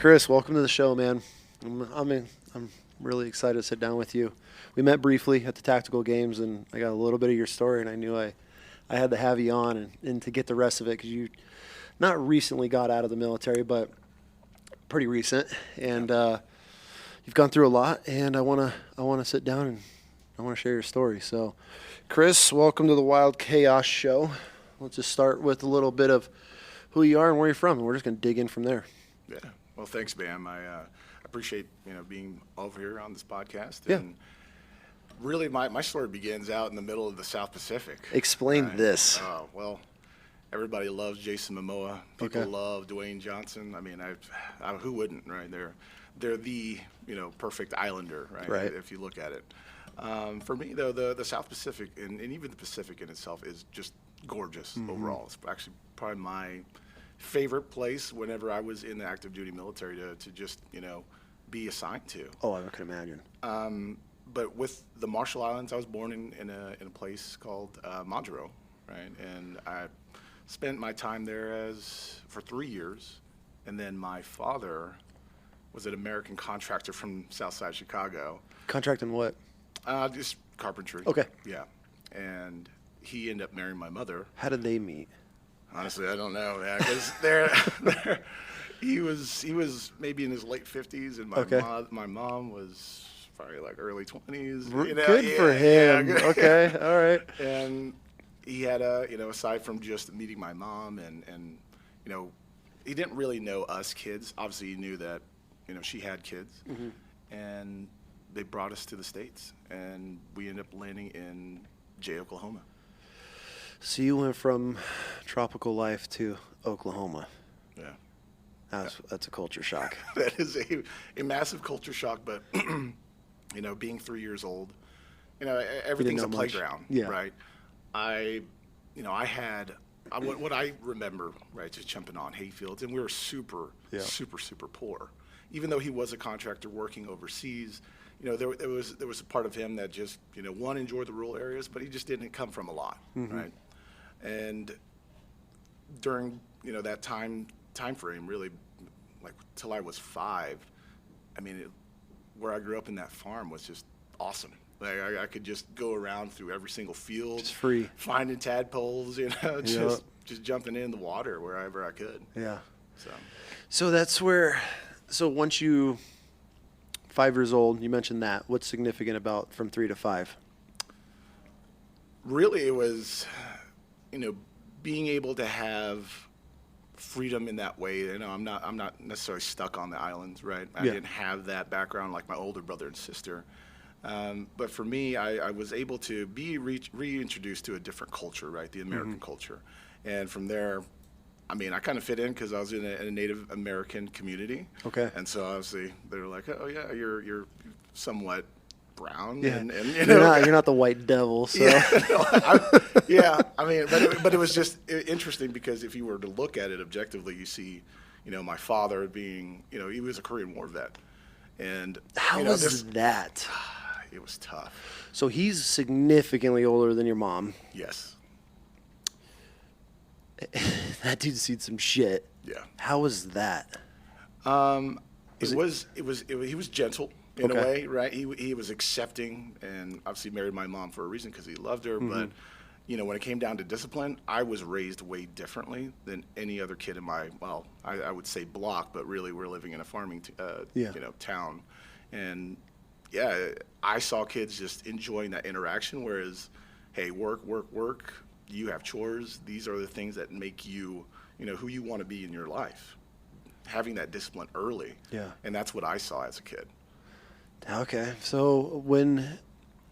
Chris, welcome to the show, man. I'm really excited to sit down with you. We met briefly at the tactical games, and I got a little bit of your story, and I knew I had to have you on and to get the rest of it because you not recently got out of the military, but pretty recent, and you've gone through a lot, and I wanna sit down and I want to share your story. So, Chris, welcome to the Wild Chaos Show. Let's just start with a little bit of who you are and where you're from, and we're just going to dig in from there. Yeah. Well, thanks, Bam. I appreciate being over here on this podcast. Yeah. And really, my story begins out in the middle of the South Pacific. Explain this. Oh, well, everybody loves Jason Momoa. People Okay. love Dwayne Johnson. I mean, who wouldn't, right? They're the perfect islander, right? Right. If you look at it. For me, though, the South Pacific and even the Pacific in itself is just gorgeous overall. It's actually probably my favorite place whenever I was in the active duty military to just be assigned to. Oh, I can imagine. But with the Marshall Islands, I was born in a place called Majuro, right? And I spent my time there for 3 years, and then my father was an American contractor from Southside Chicago. Contracting what? Just carpentry. Okay. Yeah, and he ended up marrying my mother. How did they meet? Honestly, I don't know, man. Because he was maybe in his late 50s, and my mom was probably like early 20s. Good for him. Yeah. Okay, all right. And he had aside from just meeting my mom, and he didn't really know us kids. Obviously, he knew that she had kids, and they brought us to the States, and we ended up landing in Jay, Oklahoma. So you went from tropical life to Oklahoma. Yeah. That's a culture shock. That is a massive culture shock, but being 3 years old, everything's a playground, Yeah. right? What I remember, right, just jumping on hayfields, and we were super poor. Even though he was a contractor working overseas, there was a part of him that just enjoyed the rural areas, but he just didn't come from a lot, right? And during that time frame, really, like till I was 5, I mean, where I grew up in that farm was just awesome. Like I could just go around through every single field, Just free, finding tadpoles, just jumping in the water wherever I could. Yeah. So that's where. So once you 5 years old, you mentioned that. What's significant about from 3 to 5? really, it was, being able to have freedom in that way. I'm not necessarily stuck on the islands, right? I didn't have that background like my older brother and sister. But for me, I was able to be reintroduced to a different culture, right? The American culture. And from there, I kind of fit in because I was in a Native American community. Okay. And so obviously they're like, oh yeah, you're somewhat brown. Yeah. And you're not the white devil. So. Yeah. But it was just interesting because if you were to look at it objectively, you see, my father being, he was a Korean War vet. And how was that? It was tough. So he's significantly older than your mom. Yes. That dude's seen some shit. Yeah. How was that? He was gentle in a way, right? He was accepting, and obviously married my mom for a reason because he loved her. But when it came down to discipline, I was raised way differently than any other kid in my I would say block, but really we're living in a farming town, and I saw kids just enjoying that interaction. Whereas, hey, work. You have chores. These are the things that make you, who you want to be in your life. Having that discipline early. Yeah. And that's what I saw as a kid. Okay. So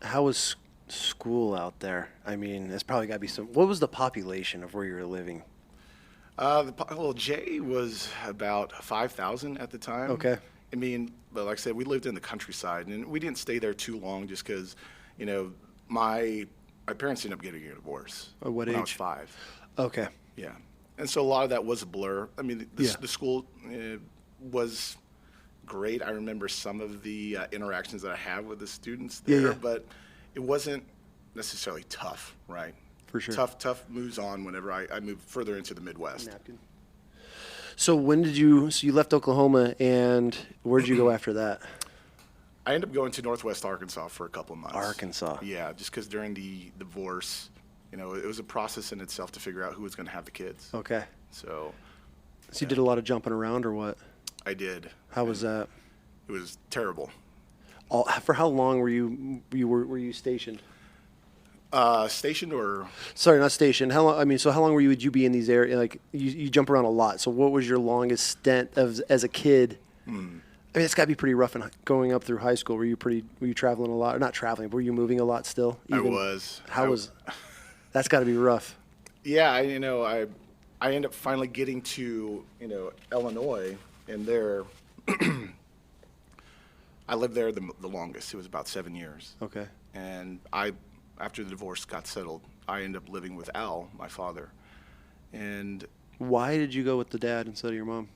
how was school out there? There's probably got to be what was the population of where you were living? Jay was about 5,000 at the time. Okay. But like I said, we lived in the countryside, and we didn't stay there too long just because, my parents ended up getting a divorce What when age? I was 5. Okay. Yeah. And so a lot of that was a blur. The school was great. I remember some of the interactions that I had with the students there, but it wasn't necessarily tough, right? For sure. Tough moves on whenever I moved further into the Midwest. Napkin. So so you left Oklahoma, and where did you go after that? I ended up going to Northwest Arkansas for a couple of months. Arkansas. Yeah, just because during the divorce, it was a process in itself to figure out who was going to have the kids. Okay. So You did a lot of jumping around, or what? I did. How was that? It was terrible. For how long were you stationed? Stationed or? Sorry, not stationed. How long? I mean, so how long would you be in these areas? Like you jump around a lot. So what was your longest stint as a kid? I mean, it's got to be pretty rough going up through high school. Were you traveling a lot? Or not traveling, but were you moving a lot still? I was. That's got to be rough. Yeah, I ended up finally getting to, Illinois, and there, I lived there the longest. It was about 7 years. Okay. And after the divorce got settled, I ended up living with Al, my father. And why did you go with the dad instead of your mom?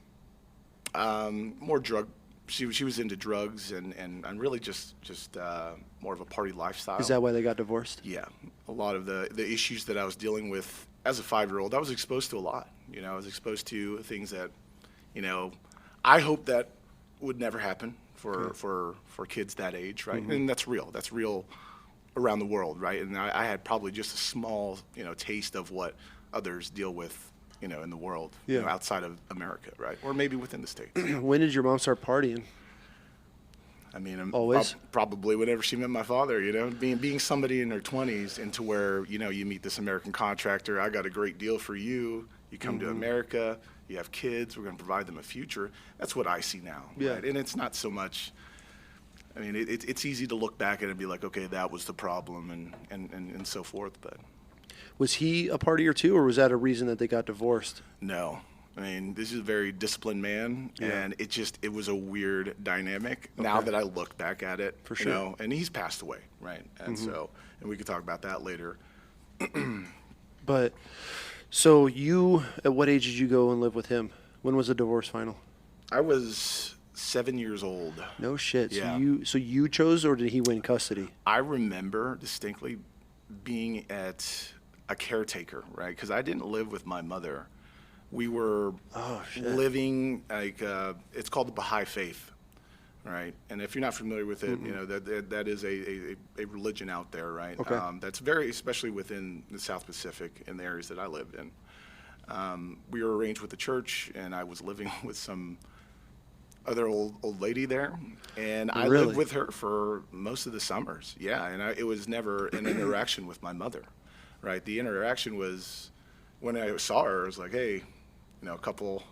More drug. She was into drugs and really just more of a party lifestyle. Is that why they got divorced? Yeah, a lot of the issues that I was dealing with as a 5-year-old, I was exposed to a lot. I was exposed to things that, I hope that would never happen for kids that age, right? Mm-hmm. And that's real. That's real around the world, right? And I had probably just a small, taste of what others deal with, in the world, outside of America, right? Or maybe within the States. When did your mom start partying? I mean, always? Probably whenever she met my father, being somebody in her 20s into where, you meet this American contractor, I got a great deal for you, you come to America, you have kids, we're going to provide them a future. That's what I see now, right? And it's not so much, I mean, it's easy to look back at it and be like, okay, that was the problem and so forth, but. Was he a partier too, or was that a reason that they got divorced? No. I mean, this is a very disciplined man, and it was a weird dynamic. Okay. Now that I look back at it, for sure. And he's passed away, right? And and we could talk about that later. But, so at what age did you go and live with him? When was the divorce final? I was 7 years old. No shit. Yeah. So you chose, or did he win custody? I remember distinctly being at a caretaker, right? Because I didn't live with my mother. We were living like it's called the Baha'i faith, right? And if you're not familiar with it, that is a religion out there, right? Okay. That's very, especially within the South Pacific in the areas that I lived in. We were arranged with the church, and I was living with some other old lady there, and I lived with her for most of the summers. Yeah, and it was never an interaction with my mother. Right, the interaction was when I saw her. I was like, "Hey, a couple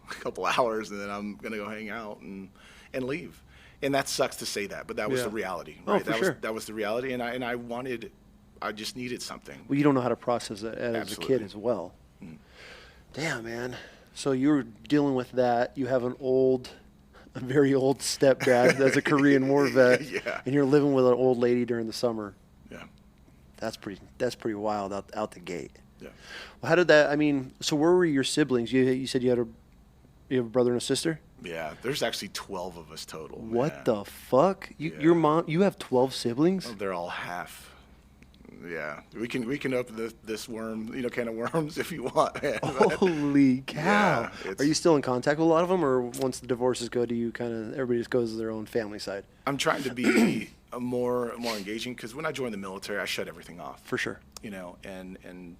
hours, and then I'm gonna go hang out and leave." And that sucks to say that, but that was the reality. Right? That was the reality, and I just needed something. Well, you don't know how to process that as a kid as well. Damn, man. So you were dealing with that. You have a very old stepdad that's a Korean War vet, and you're living with an old lady during the summer. Yeah. That's pretty wild out the gate. Yeah. Well, how did that? I mean, so where were your siblings? You said you have a brother and a sister. Yeah, there's actually 12 of us total. What the fuck? Your mom? You have 12 siblings? Oh, they're all half. Yeah, we can open this worm, can of worms if you want. Man. Holy cow! Yeah, are you still in contact with a lot of them, or once the divorces go, do you everybody just goes to their own family side? I'm trying to be more engaging, because when I joined the military, I shut everything off. For sure. And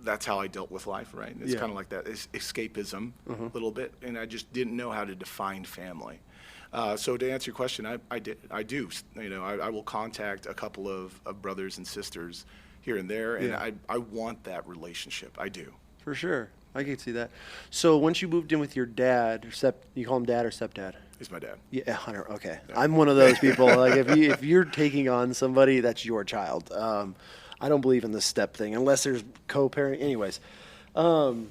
that's how I dealt with life, right? It's kind of like that escapism a little bit, and I just didn't know how to define family. So to answer your question, I do. I will contact a couple of brothers and sisters here and there, and I want that relationship. I do. For sure. I can see that. So once you moved in with your dad, you call him dad or stepdad? He's my dad. Yeah, Hunter. Okay. Yeah. I'm one of those people. Like if you're taking on somebody, that's your child. I don't believe in the step thing unless there's co-parenting. Anyways, so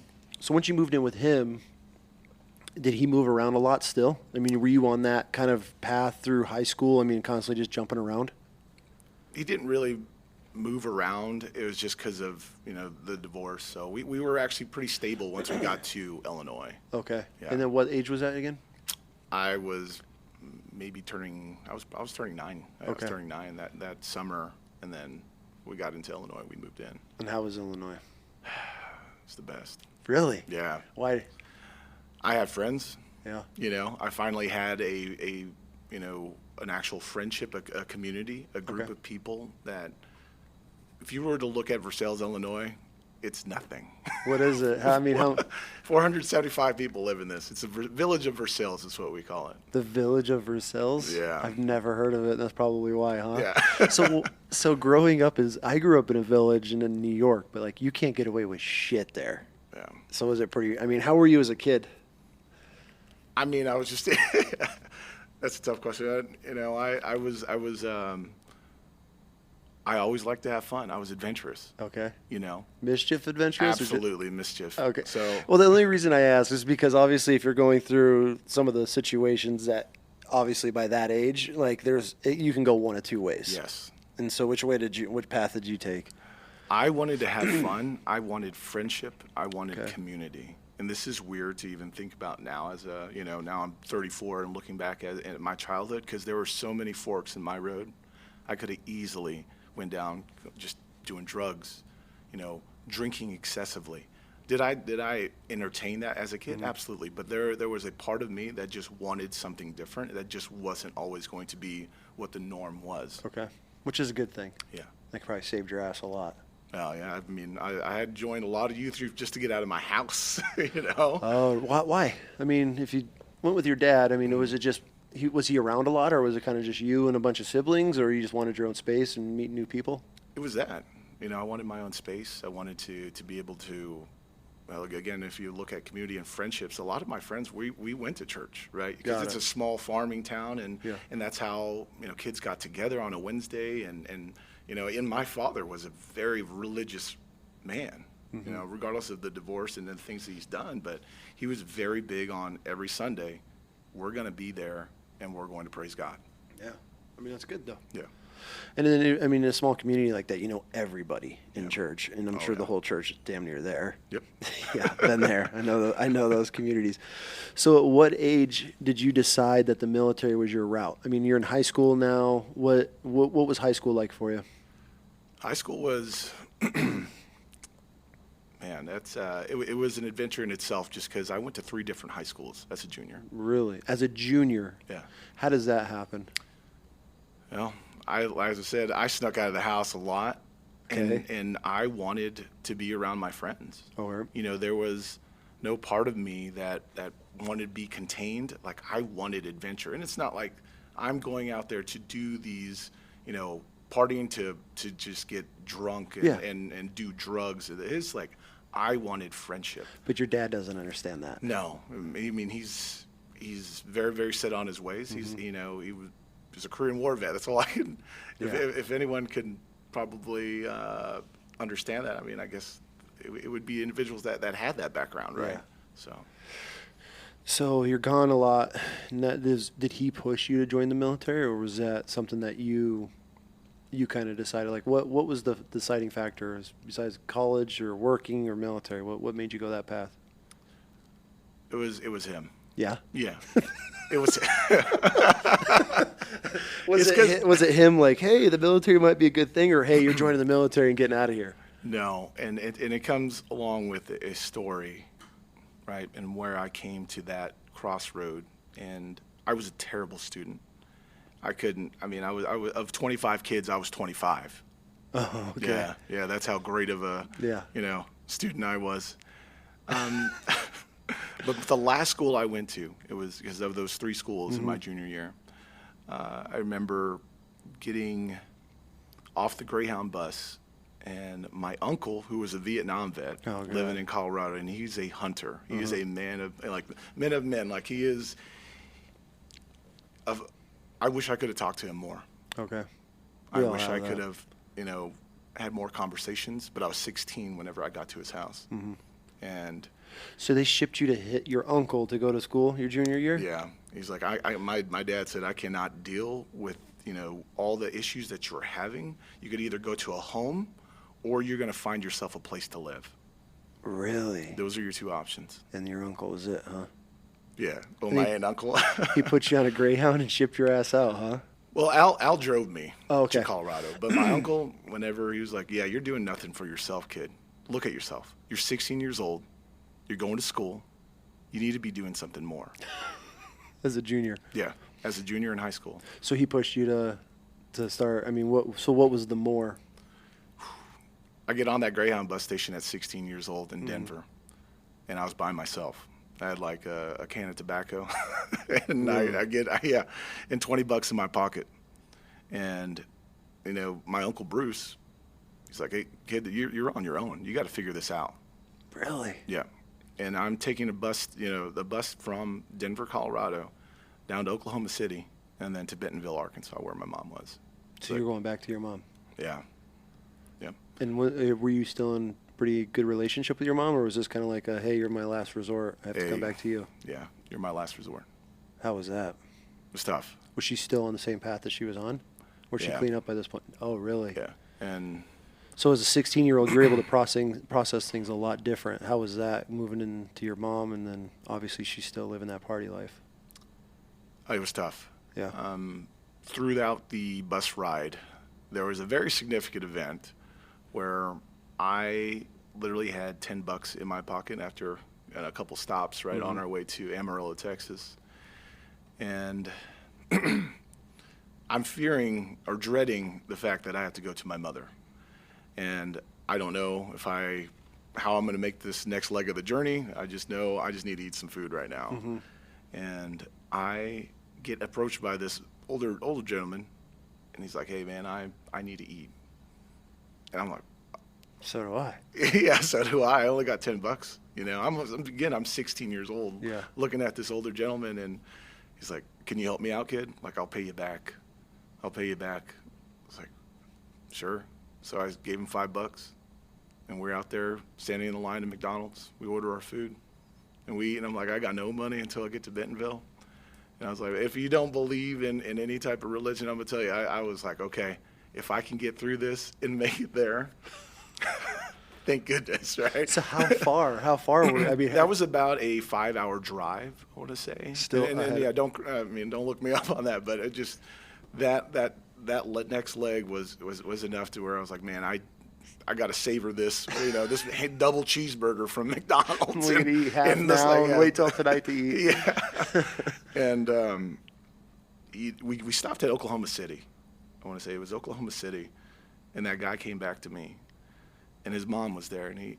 once you moved in with him, did he move around a lot still? I mean, were you on that kind of path through high school? I mean, constantly just jumping around? He didn't really move around. It was just because of, the divorce. So we were actually pretty stable once we got to Illinois. Okay. Yeah. And then what age was that again? I was maybe I was turning 9. I was turning 9 that summer, and then we got into Illinois. We moved in. And how was Illinois? It's the best. Really? Yeah. Why? I had friends. Yeah. I finally had an actual friendship, a community, a group Okay. of people that, if you were to look at Versailles, Illinois, it's nothing. What is it? I mean, how 475 people live in this. It's a village of Versailles is what we call it. the village of Versailles? Yeah. I've never heard of it. That's probably why, huh? Yeah. So growing up I grew up in a village and in New York, but like you can't get away with shit there. Yeah. So was it pretty? I mean, how were you as a kid? I mean, I was just. That's a tough question. I always liked to have fun. I was adventurous. Okay. You know. Mischief adventurous? Absolutely mischief. Okay. So. Well, the only reason I ask is because obviously if you're going through some of the situations that obviously by that age, like you can go one of two ways. Yes. And so which path did you take? I wanted to have fun. I wanted friendship. I wanted Okay. community. And this is weird to even think about now now I'm 34 and looking back at my childhood, because there were so many forks in my road. I could have easily went down just doing drugs, drinking excessively. Did I entertain that as a kid? Mm-hmm. Absolutely. But there was a part of me that just wanted something different. That just wasn't always going to be what the norm was. Okay. Which is a good thing. Yeah. That probably saved your ass a lot. Oh, yeah. I mean, I had joined a lot of youth groups just to get out of my house, Oh, why? I mean, if you went with your dad, I mean, was it just was he around a lot, or was it kind of just you and a bunch of siblings, or you just wanted your own space and meet new people? It was that. I wanted my own space. I wanted to be able to, well, again, if you look at community and friendships, a lot of my friends, we went to church, right? Because Got it's it. a small farming town, and Yeah. and that's how, kids got together on a Wednesday, and my father was a very religious man, Mm-hmm. regardless of the divorce and the things that he's done, but he was very big on every Sunday, we're going to be there and we're going to praise God. Yeah. I mean, that's good, though. Yeah. And then, I mean, in a small community like that, everybody in Yeah. church, and I'm Oh, sure the yeah. whole church is damn near there. Yep. Yeah, been there. I know those communities. So at what age did you decide that the military was your route? I mean, you're in high school now. What was high school like for you? High school was, man, it was an adventure in itself, just because I went to 3 different high schools as a junior. Really? As a junior? Yeah. How does that happen? Well, as I said, I snuck out of the house a lot, Okay. and I wanted to be around my friends. Or There was no part of me that wanted to be contained. Like, I wanted adventure, and it's not like I'm going out there to do these, partying to just get drunk and, Yeah. and do drugs. It's like I wanted friendship. But your dad doesn't understand that. No, I mean he's very, very set on his ways. He's he was a Korean War vet. That's all I can. Yeah. If anyone can probably understand that, I mean, I guess it would be individuals that had that background, right? Yeah. So you're gone a lot. Did he push you to join the military, or was that something that you kind of decided? Like, what was the deciding factor besides college or working or military? What made you go that path? It was him. Yeah. Yeah. It was. Was it him like, hey, the military might be a good thing, or hey, you're joining the military and getting out of here? No, and it comes along with a story, right? And where I came to that crossroad, and I was a terrible student. I was of 25 kids, I was 25. Oh, okay. Yeah, that's how great of a student I was. But the last school I went to, it was because of those 3 schools in my junior year. I remember getting off the Greyhound bus, and my uncle, who was a Vietnam vet, living in Colorado, and he's a hunter. He is a man of men. Like, he is. I wish I could have talked to him more. Okay. I wish I could have, had more conversations. But I was 16 whenever I got to his house, and. So they shipped you to hit your uncle to go to school your junior year? Yeah. He's like, my dad said, I cannot deal with, all the issues that you're having. You could either go to a home, or you're going to find yourself a place to live. Really? Those are your 2 options. And your uncle was it, huh? Yeah. Well, my aunt and uncle. He put you on a Greyhound and shipped your ass out, huh? Well, Al drove me to Colorado. But my uncle, whenever he was like, yeah, you're doing nothing for yourself, kid. Look at yourself. You're 16 years old. You're going to school. you need to be doing something more. As a junior. Yeah, as a junior in high school. So he pushed you to start. I mean, what was the more? I get on that Greyhound bus station at 16 years old in Denver, and I was by myself. I had like a can of tobacco, and and $20 in my pocket. And you know, my Uncle Bruce, he's like, "Hey kid, you're on your own. You got to figure this out." Really? Yeah. And I'm taking the bus from Denver, Colorado, down to Oklahoma City, and then to Bentonville, Arkansas, where my mom was. So you're going back to your mom? Yeah. Yeah. And were you still in pretty good relationship with your mom, or was this kind of like hey, you're my last resort, I have to come back to you? Yeah, you're my last resort. How was that? It was tough. Was she still on the same path that she was on? Or was she clean up by this point? Oh, really? Yeah. And so as a 16-year-old, you're able to process things a lot different. How was that moving into your mom, and then obviously she's still living that party life? It was tough. Yeah. Throughout the bus ride, there was a very significant event where I literally had $10 in my pocket after a couple stops on our way to Amarillo, Texas. And I'm fearing or dreading the fact that I have to go to my mother. And I don't know how I'm going to make this next leg of the journey. I just know I just need to eat some food right now. And I get approached by this older gentleman, and he's like, "Hey man, I need to eat." And I'm like, so do I. Yeah, so do I. I only got $10. You know, I'm 16 years old. Yeah. Looking at this older gentleman, and he's like, "Can you help me out, kid? Like, I'll pay you back. I'll pay you back." I was like, "Sure." So I gave him $5, and we're out there standing in the line at McDonald's. We order our food, and we eat. And I'm like, "I got no money until I get to Bentonville." And I was like, if you don't believe in any type of religion, I'm gonna tell you, I was like, okay, if I can get through this and make it there, thank goodness, right? So how far were, I mean, that was about a 5-hour drive, I want to say. Still, and yeah, don't look me up on that, but it just that next leg was enough to where I was like, man, I got to savor this, this double cheeseburger from McDonald's. We could eat half now and wait till tonight to eat. Yeah. And we stopped at Oklahoma City. I want to say it was Oklahoma City, and that guy came back to me, and his mom was there, and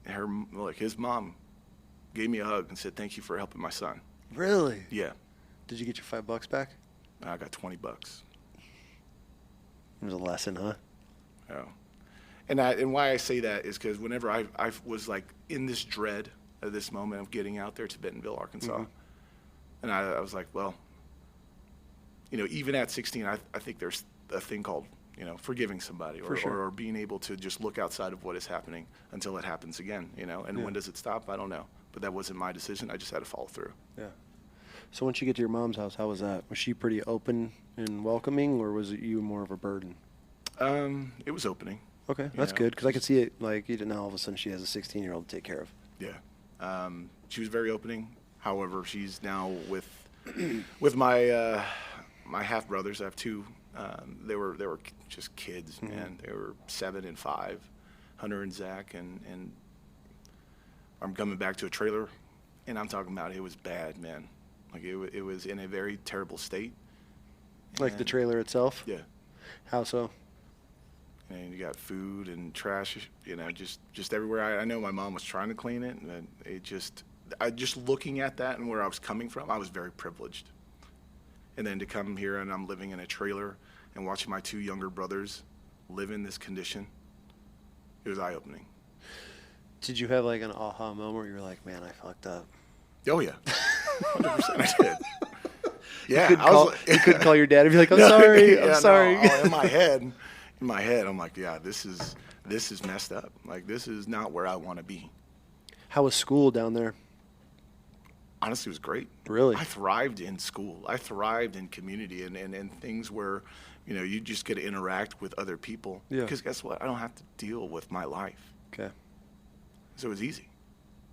his mom gave me a hug and said, "Thank you for helping my son." Really? Yeah. Did you get your $5 back? I got $20. It was a lesson, huh? Oh. And why I say that is because whenever I was like in this dread of this moment of getting out there to Bentonville, Arkansas, and I was like, well, even at 16, I think there's a thing called, forgiving somebody or being able to just look outside of what is happening until it happens again, and when does it stop? I don't know. But that wasn't my decision. I just had to follow through. Yeah. So once you get to your mom's house, how was that? Was she pretty open and welcoming, or was it you more of a burden? It was opening. Okay, that's good, because I could see it, like, now all of a sudden she has a 16-year-old to take care of. Yeah. She was very opening. However, she's now with my my half-brothers. I have two. They were just kids, man. They were 7 and 5, Hunter and Zach, and I'm coming back to a trailer, and I'm talking about it was bad, man. Like, it was in a very terrible state. Like the trailer itself? Yeah. How so? And you got food and trash, just everywhere. I know my mom was trying to clean it, and just looking at that and where I was coming from, I was very privileged. And then to come here and I'm living in a trailer and watching my 2 younger brothers live in this condition, it was eye-opening. Did you have like an aha moment where you were like, man, I fucked up? Oh, yeah. 100% I did. Yeah. You couldn't call your dad and be like, I'm sorry. I'm sorry. No, in my head, I'm like, yeah, this is messed up. Like, this is not where I want to be. How was school down there? Honestly, it was great. Really? I thrived in school. I thrived in community and things where, you just get to interact with other people. Yeah. Because guess what? I don't have to deal with my life. Okay. So it was easy.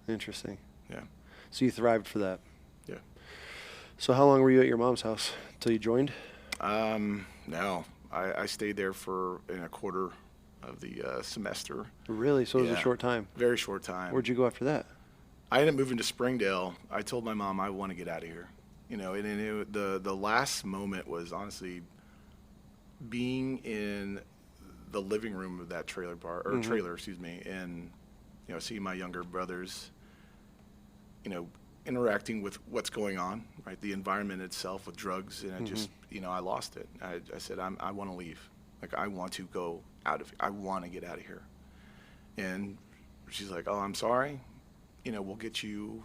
Interesting. Yeah. So you thrived for that. Yeah. So how long were you at your mom's house until you joined? No. I stayed there for a quarter of the semester. Really? So it was a short time? Very short time. Where'd you go after that? I ended up moving to Springdale. I told my mom I want to get out of here. The last moment was honestly being in the living room of that trailer park or trailer, excuse me, and seeing my younger brothers, interacting with what's going on, right? The environment itself with drugs, and I just, I lost it. I said, I want to leave. Like, I want to go out of. I want to get out of here. And she's like, "Oh, I'm sorry. We'll get you.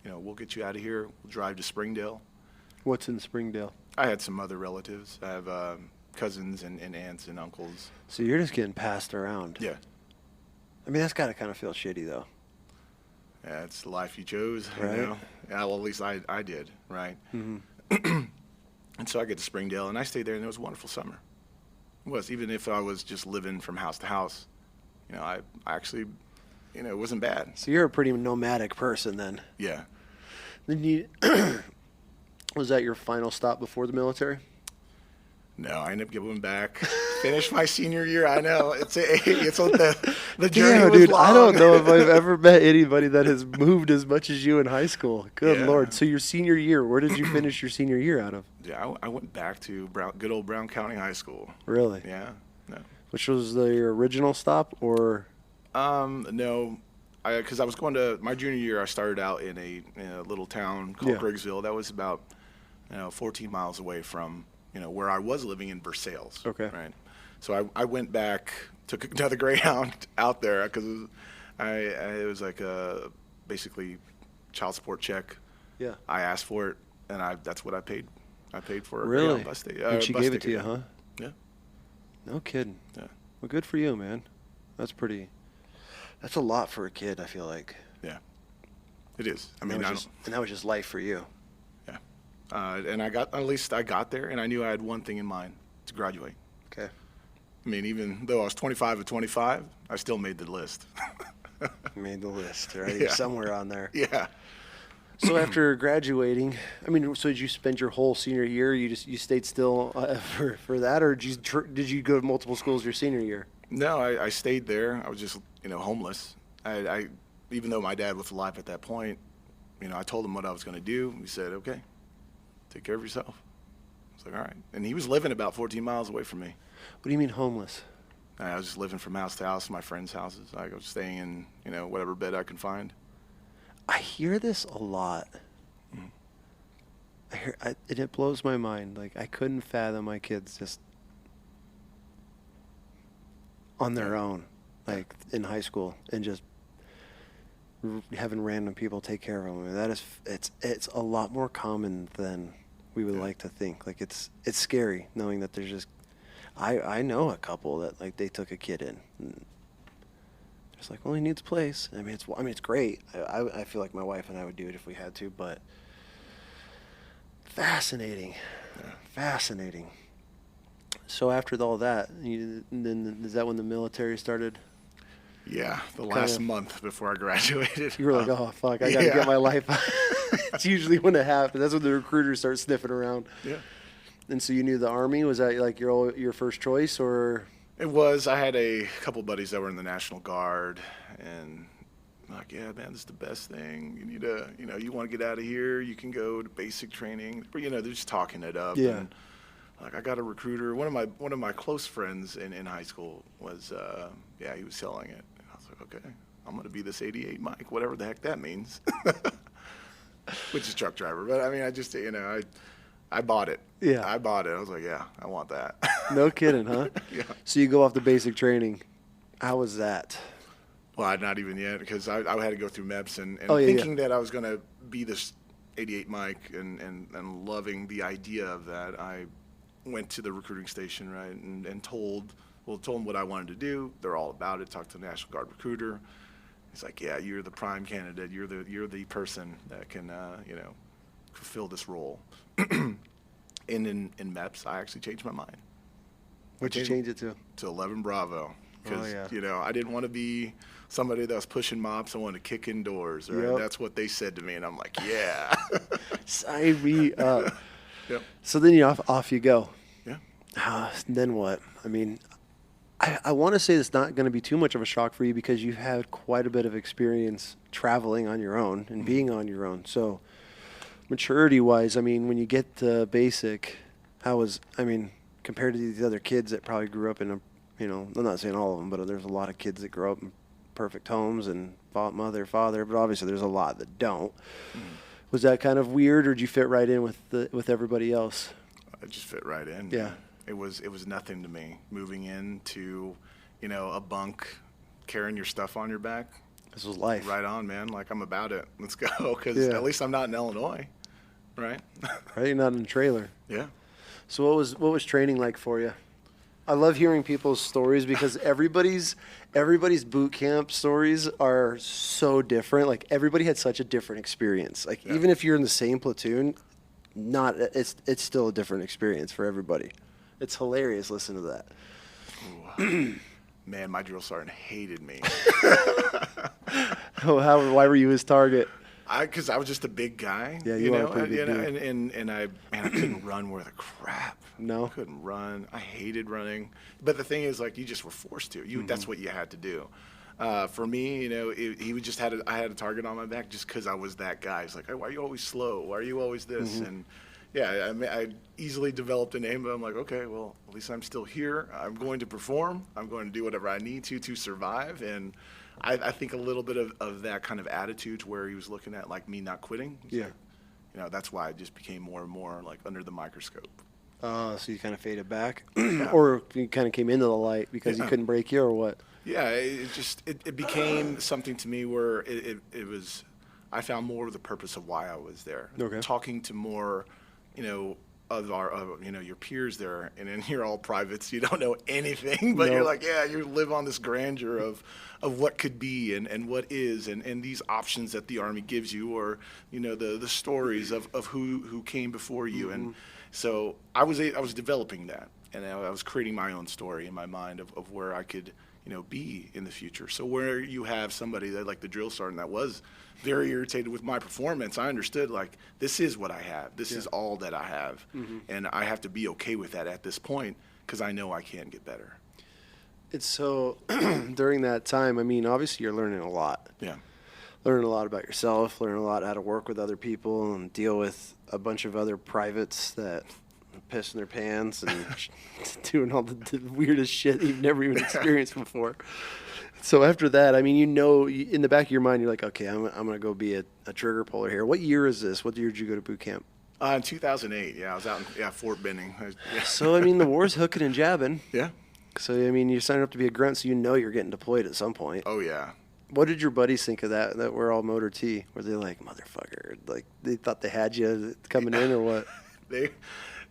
We'll get you out of here. We'll drive to Springdale." What's in Springdale? I had some other relatives. I have cousins and aunts and uncles. So you're just getting passed around. Yeah. I mean, that's got to kind of feel shitty, though. Yeah, it's the life you chose, Right. Yeah, well, at least I did, right? Mm-hmm. And so I get to Springdale, and I stayed there, and it was a wonderful summer. It was, even if I was just living from house to house, I actually, it wasn't bad. So you're a pretty nomadic person then. Yeah. Then you was that your final stop before the military? No, I ended up going back. Finished my senior year. I know it's the journey was dude, long. I don't know if I've ever met anybody that has moved as much as you in high school. Good Yeah. Lord! So your senior year, where did you finish your senior year out of? Yeah, I went back to good old Brown County High School. Really? Yeah. No. Which was your original stop, or? No, because I was going to my junior year. I started out in a little town called Yeah. Griggsville. That was about 14 miles away from where I was living in Versailles. Okay. Right. So I went back, took another Greyhound out there because it was like a basically child support check. Yeah. I asked for it, and that's what I paid. I paid for a Really? Greyhound bus ticket. And she bus gave it to ticket. you, huh? Yeah. No kidding. Yeah. Well, good for you, man. That's a lot for a kid, I feel like. Yeah. It is. I And mean, that was just life for you. yeah. And I got there, and I knew I had one thing in mind: to graduate. Okay. I mean, even though I was 25 at 25, I still made the list. Made the list, right? Yeah. You're somewhere on there. Yeah. So after graduating, I mean, so did you spend your whole senior year? You stayed still for that, or did you go to multiple schools your senior year? No, I stayed there. I was just, homeless. I even though my dad was alive at that point, I told him what I was going to do. He said, "Okay, take care of yourself." I was like, "All right." And he was living about 14 miles away from me. What do you mean homeless? I was just living from house to house, my friends' houses. I was staying in, whatever bed I could find. I hear this a lot. And it blows my mind. Like, I couldn't fathom my kids just on their own, like in high school, and just having random people take care of them. I mean, that is, it's a lot more common than we would like to think. Like, it's scary knowing that there's just. I know a couple that, like, they took a kid in. And it's like, well, he needs a place. I mean, it's great. I feel like my wife and I would do it if we had to, but fascinating. Yeah. Fascinating. So after all that, then is that when the military started? Yeah, the last month before I graduated. You were like, oh, fuck, I got to get my life. It's usually when it happens. That's when the recruiters start sniffing around. Yeah. And so you knew the Army? Was that like your first choice, or? It was. I had a couple buddies that were in the National Guard, and I'm like, yeah, man, this is the best thing. You need to, you want to get out of here, you can go to basic training. But, they're just talking it up. Yeah. And, like, I got a recruiter. One of my close friends in high school was, he was selling it. And I was like, okay, I'm going to be this 88 Mike, whatever the heck that means. Which is truck driver. But, I mean, I just, I bought it. Yeah. I bought it. I was like, yeah, I want that. No kidding, huh? Yeah. So you go off the basic training. How was that? Well, not even yet, because I had to go through MEPS and yeah, thinking that I was going to be this 88 Mike and loving the idea of that, I went to the recruiting station, right, and told them what I wanted to do. They're all about it. Talked to the National Guard recruiter. He's like, yeah, you're the prime candidate. You're the person that can, fulfill this role. And in MEPS, I actually changed my mind. What'd you change it to? To 11 Bravo. Because, Oh, yeah. I didn't want to be somebody that was pushing mops. I wanted to kick in doors. Right? Yep. That's what they said to me. And I'm like, yeah. Sign me up. Yep. So then off you go. Yeah. Then what? I mean, I want to say it's not going to be too much of a shock for you because you've had quite a bit of experience traveling on your own and being on your own. So maturity-wise, I mean, when you get to basic, compared to these other kids that probably grew up in a, I'm not saying all of them, but there's a lot of kids that grow up in perfect homes and mother, father, but obviously there's a lot that don't. Was that kind of weird, or did you fit right in with everybody else? I just fit right in. Yeah. It was nothing to me. Moving into, a bunk, carrying your stuff on your back. This was life. Right on, man. Like, I'm about it. Let's go. Because Yeah. at least I'm not in Illinois, right? Right, not in a trailer. Yeah. So what was training like for you? I love hearing people's stories because everybody's boot camp stories are so different. Like, everybody had such a different experience. Like, even if you're in the same platoon, it's still a different experience for everybody. It's hilarious. Listen to that. Man, my drill sergeant hated me. Why were you his target? Because I was just a big guy. Yeah, you are a pretty big dude. And I couldn't run worth a crap. No? I couldn't run. I hated running. But the thing is, like, you just were forced to. That's what you had to do. For me, I had a target on my back just because I was that guy. He's like, hey, why are you always slow? Why are you always this? And yeah, I easily developed a name, but I'm like, okay, well, at least I'm still here. I'm going to perform. I'm going to do whatever I need to survive. And I think a little bit of that kind of attitude to where he was looking at, like, me not quitting. Yeah. Like, that's why I just became more and more, like, under the microscope. So you kind of faded back? Or you kind of came into the light because you couldn't break you, or what? Yeah, it became something to me where it was, I found more of the purpose of why I was there. Okay. Talking to more, of your peers there, and then you're all privates, you don't know anything, but you're like, yeah, you live on this grandeur of what could be and what is, and these options that the Army gives you, or, the stories of who came before you. And so I was developing that, and I was creating my own story in my mind of where I could, be in the future. So where you have somebody that, like the drill sergeant, that was very irritated with my performance, I understood, like, this is what I have. This is all that I have. And I have to be okay with that at this point because I know I can get better. It's so, during that time, I mean, obviously you're learning a lot. Yeah. Learning a lot about yourself, learning a lot how to work with other people and deal with a bunch of other privates that piss in their pants and doing all the weirdest shit you've never even experienced before. So after that, I mean, in the back of your mind, you're like, okay, I'm going to go be a trigger puller here. What year is this? What year did you go to boot camp? In 2008, I was out in Fort Benning. So, I mean, the war's hooking and jabbing. Yeah. So, I mean, you're signing up to be a grunt, so you're getting deployed at some point. Oh, yeah. What did your buddies think of that we're all motor T? Were they like, motherfucker, like they thought they had you coming in, or what? They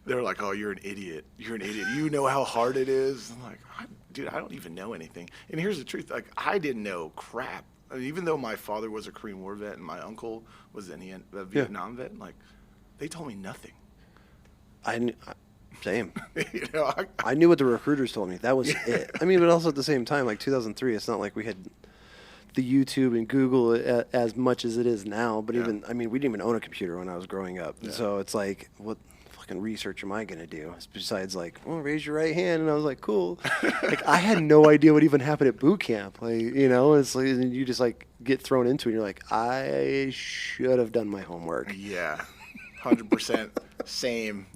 were like, oh, you're an idiot. You're an idiot. You know how hard it is? I'm like, dude, I don't even know anything. And here's the truth. Like, I didn't know crap. I mean, even though my father was a Korean War vet and my uncle was a Vietnam vet, like, they told me nothing. Same. I knew what the recruiters told me. That was it. I mean, but also at the same time, like 2003, it's not like we had the YouTube and Google as much as it is now. But we didn't even own a computer when I was growing up. Yeah. So it's like, what fucking research am I going to do? Besides, like, well, raise your right hand. And I was like, cool. Like, I had no idea what even happened at boot camp. Like, it's like, you just like get thrown into it. And you're like, I should have done my homework. Yeah. 100% same.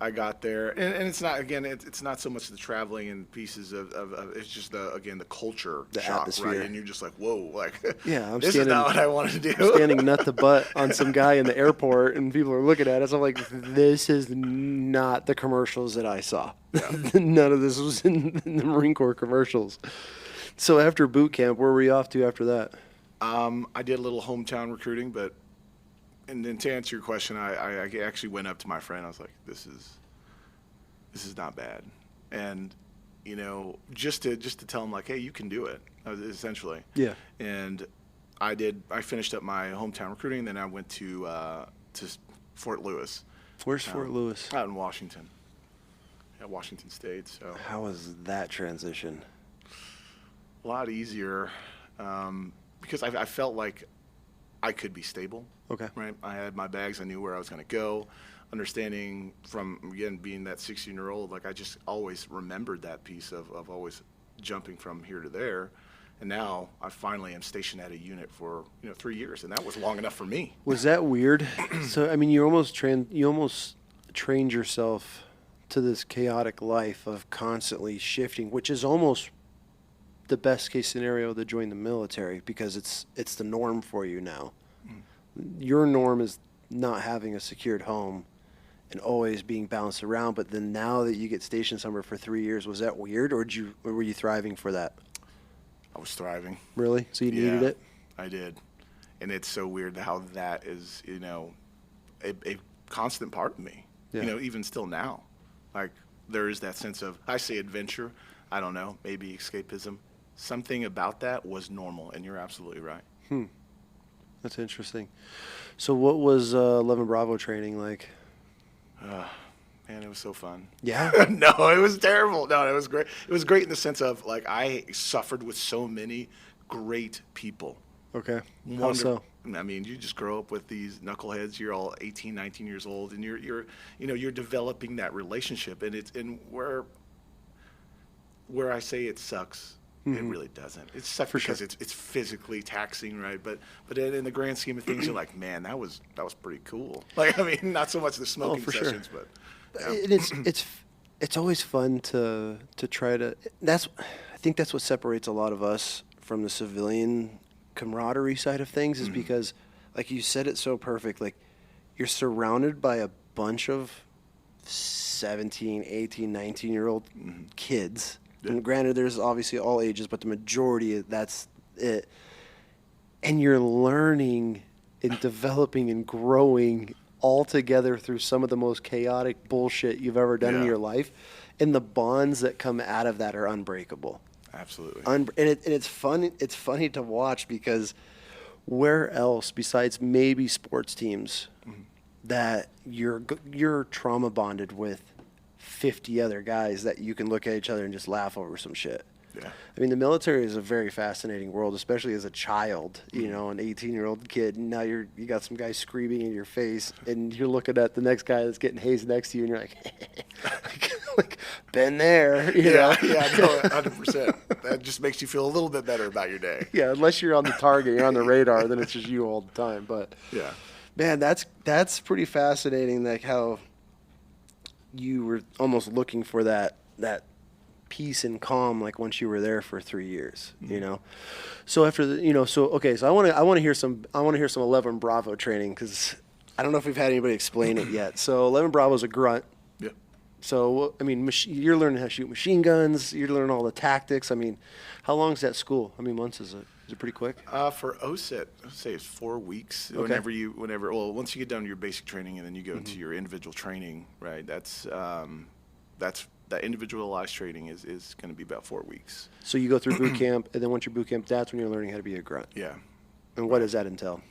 I got there, and it's not, again, it's not so much the traveling and pieces of it's just the culture the shock, atmosphere. right? And you're just like, whoa, like, yeah, this is not what I wanted to do. I'm standing nut to butt on some guy in the airport, and people are looking at us. I'm like, this is not the commercials that I saw. Yeah. None of this was in the Marine Corps commercials. So after boot camp, where were you off to after that? I did a little hometown recruiting, and then to answer your question, I actually went up to my friend. I was like, this is not bad. And, just to tell him, like, hey, you can do it, essentially. Yeah. And I finished up my hometown recruiting, then I went to Fort Lewis. Where's Fort Lewis? Out in Washington. Yeah, Washington State. So how was that transition? A lot easier, because I felt like I could be stable. Okay. Right. I had my bags. I knew where I was going to go. Understanding from, again, being that 16-year-old, like I just always remembered that piece of always jumping from here to there. And now I finally am stationed at a unit for 3 years, and that was long enough for me. Was that weird? So I mean, you almost trained yourself to this chaotic life of constantly shifting, which is almost the best case scenario to join the military because it's the norm for you now. Your norm is not having a secured home and always being bounced around. But then now that you get stationed somewhere for 3 years, was that weird, or were you thriving for that? I was thriving. Really? So you needed it? I did. And it's so weird how that is, a constant part of me, even still now. Like, there is that sense of, I say adventure, I don't know, maybe escapism. Something about that was normal, and you're absolutely right. That's interesting. So what was 11 Bravo training like? Man, it was so fun. Yeah? No, it was terrible. No, it was great. It was great in the sense of, like, I suffered with so many great people. Okay. How so? I mean, you just grow up with these knuckleheads. You're all 18, 19 years old, and you're developing that relationship. And where I say it sucks, it really doesn't. It sucks because it's physically taxing, right? But in the grand scheme of things, you're like, man, that was pretty cool. Like, I mean, not so much the smoking sessions, but. Yeah. It's always fun to try to. I think that's what separates a lot of us from the civilian camaraderie side of things is because, like you said it so perfect, like you're surrounded by a bunch of 17, 18, 19-year-old kids. Yeah. And granted, there's obviously all ages, but the majority, that's it. And you're learning and developing and growing all together through some of the most chaotic bullshit you've ever done in your life. And the bonds that come out of that are unbreakable. Absolutely. And it's fun. It's funny to watch because where else besides maybe sports teams that you're trauma bonded with 50 other guys that you can look at each other and just laugh over some shit. Yeah. I mean, the military is a very fascinating world, especially as a child, an 18-year-old kid. And now you got some guy screaming in your face, and you're looking at the next guy that's getting hazed next to you, and you're like been there, you know? Yeah, no, 100%. That just makes you feel a little bit better about your day. Yeah, unless you're on the target, you're on the radar, then it's just you all the time. But yeah, man, that's pretty fascinating. Like how you were almost looking for that peace and calm, like once you were there for 3 years, So after so I want to hear some 11 Bravo training because I don't know if we've had anybody explain it yet. So 11 Bravo is a grunt. Yeah. So I mean, you're learning how to shoot machine guns. You're learning all the tactics. I mean, how long is that school? How many months is it? Is it pretty quick? For OSIT, I'd say it's 4 weeks. Okay. Once you get done to your basic training and then you go into your individual training, right? That's that individualized training is going to be about 4 weeks. So you go through boot camp, and then once you're boot camp, that's when you're learning how to be a grunt. Yeah. And what does that entail?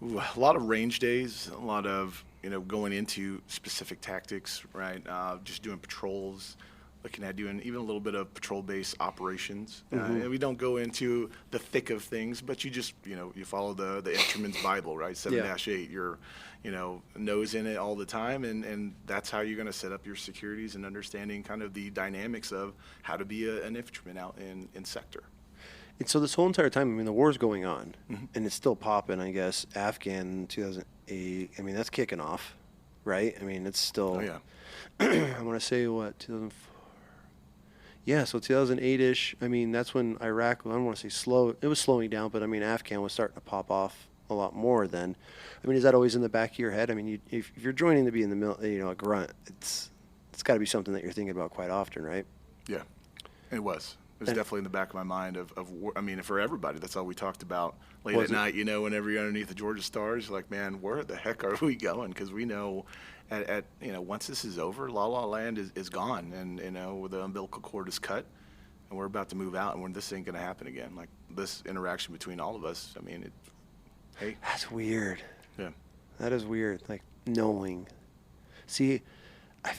Ooh, a lot of range days, a lot of going into specific tactics, right? Just doing patrols, looking at doing even a little bit of patrol-based operations. And we don't go into the thick of things, but you just you follow the infantryman's Bible, right? 7-8. You're nose in it all the time, and that's how you're going to set up your securities and understanding kind of the dynamics of how to be an infantryman out in sector. And so this whole entire time, I mean, the war's going on, and it's still popping, I guess. Afghan 2008, I mean, that's kicking off, right? I mean, it's still, Oh, yeah. I want to say, 2004? Yeah, so 2008-ish, I mean, that's when Iraq, I don't want to say it was slowing down, but I mean, Afghan was starting to pop off a lot more then. I mean, is that always in the back of your head? I mean, if you're joining to be in the a grunt, it's got to be something that you're thinking about quite often, right? Yeah, it was. It was definitely in the back of my mind I mean, for everybody, that's all we talked about late at night, whenever you're underneath the Georgia stars, you're like, man, where the heck are we going? Because we know once this is over, La La Land is gone, and, the umbilical cord is cut, and we're about to move out, and when this ain't going to happen again. Like, this interaction between all of us, I mean, hey. That's weird. Yeah. That is weird, like, knowing. See,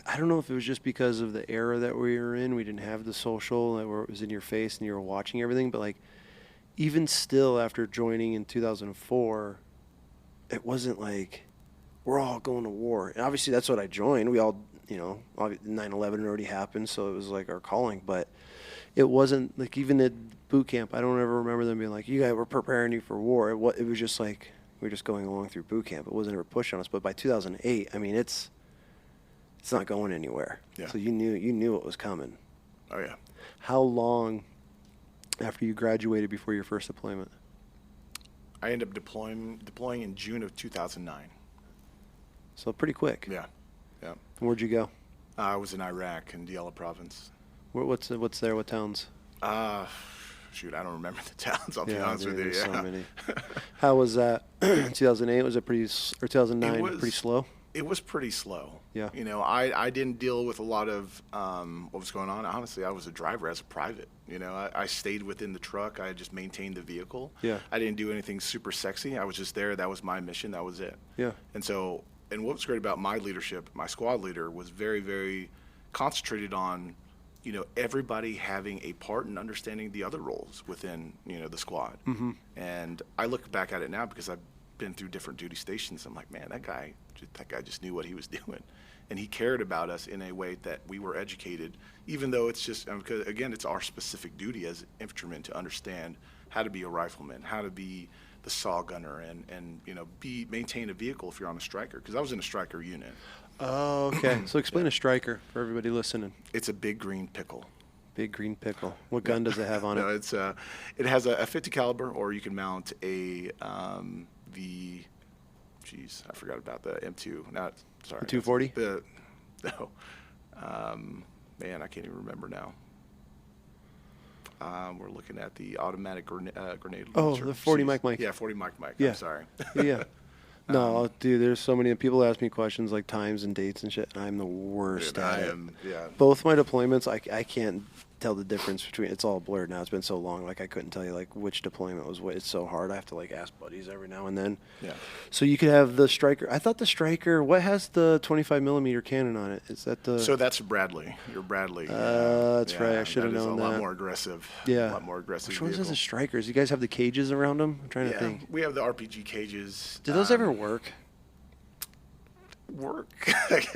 I don't know if it was just because of the era that we were in. We didn't have the social where it was in your face and you were watching everything. But, like, even still after joining in 2004, it wasn't like we're all going to war. And obviously that's what I joined. We all, 9/11 already happened, so it was like our calling. But it wasn't like, even at boot camp, I don't ever remember them being like, you guys were preparing you for war. It was just like we were just going along through boot camp. It wasn't ever pushed on us. But by 2008, I mean, it's not going anywhere. Yeah. So you knew it was coming. Oh yeah. How long after you graduated before your first deployment? I ended up deploying in June of 2009. So pretty quick. Yeah. Yeah. And where'd you go? I was in Iraq in Diyala province. What's there? What towns? Shoot, I don't remember the towns. I'll be Yeah, honest dude, with you. there's Yeah. so many. How was that? 2008, was it pretty, or 2009, pretty slow? It was pretty slow. Yeah. I didn't deal with a lot of what was going on. Honestly, I was a driver as a private. I stayed within the truck. I just maintained the vehicle. Yeah. I didn't do anything super sexy. I was just there. That was my mission. That was it. Yeah. And what was great about my leadership, my squad leader, was very, very concentrated on, everybody having a part in understanding the other roles within, the squad. Mm-hmm. And I look back at it now because I've been through different duty stations. I'm like, man, that guy just knew what he was doing. And he cared about us in a way that we were educated, even though it's just, because again, it's our specific duty as infantrymen to understand how to be a rifleman, how to be the saw gunner, and maintain a vehicle if you're on a striker, because I was in a striker unit. Oh, okay. So explain a striker for everybody listening. It's a big green pickle. Big green pickle. What gun does it have on No, it? it has a 50 caliber, or you can mount I forgot about the M2. Not sorry. The 240? No. Man, I can't even remember now. We're looking at the automatic grenade Oh, launcher. the 40 Mike. Yeah, 40 Mike. Yeah. I'm sorry. Yeah. No, dude, there's so many people ask me questions like times and dates and shit, and I'm the worst Dude, at I it. am. Yeah. Both my deployments, I can't tell the difference between. It's all blurred now. It's been so long, like I couldn't tell you like which deployment was what. It's so hard. I have to like ask buddies every now and then. Yeah. So you could have the striker. I thought the striker. What has the 25 millimeter cannon on it? Is that the? So that's Bradley. Your Bradley. That's right. I should have known that. that. A lot more aggressive. Yeah. A lot more aggressive. Which ones has vehicle. the strikers? You guys have the cages around them? I'm trying to think. We have the RPG cages. Do those ever work? Work?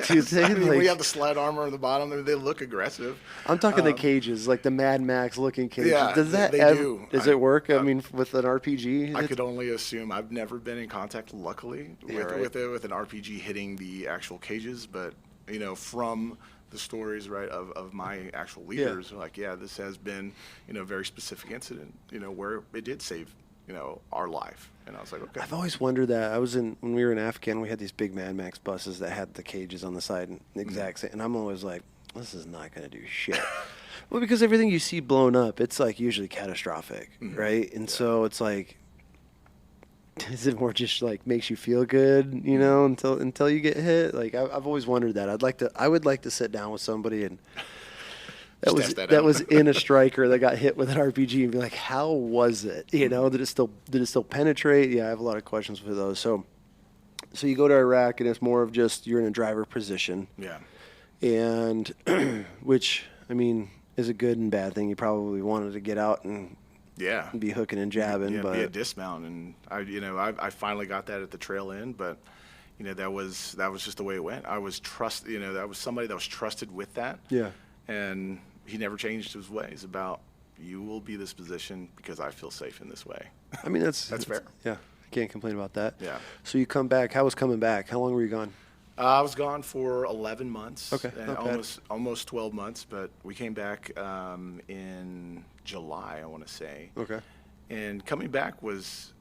Do they, I mean, like- we have the slide armor on the bottom. I mean, they look aggressive. I'm talking the cages, like the Mad Max looking cages. Yeah, Does that they ever, do. Does it work? I mean, with an RPG? I could only assume. I've never been in contact, luckily, with an RPG hitting the actual cages. But from the stories, right, of my actual leaders, this has been, a very specific incident, where it did save, our life. And I was like, okay. I've always wondered that. When we were in Afghan, we had these big Mad Max buses that had the cages on the side, and the exact same. And I'm always like, this is not going to do shit. Well, because everything you see blown up, it's like usually catastrophic, right? And so it's like, is it more just like makes you feel good, until you get hit? Like I've always wondered that. I would like to sit down with somebody and. That was in a striker that got hit with an RPG and be like, how was it? Did it still penetrate? Yeah, I have a lot of questions for those. So you go to Iraq and it's more of just you're in a driver position. Yeah. And which, I mean, is a good and bad thing. You probably wanted to get out and be hooking and jabbing, but be a dismount. And I finally got that at the trail end, but that was just the way it went. I was that was somebody that was trusted with that. Yeah. And he never changed his ways about you will be this position because I feel safe in this way. I mean, that's fair. Yeah. Can't complain about that. Yeah. So you come back. How was coming back? How long were you gone? I was gone for 11 months. Okay. And almost 12 months, but we came back in July, I want to say. Okay. And coming back was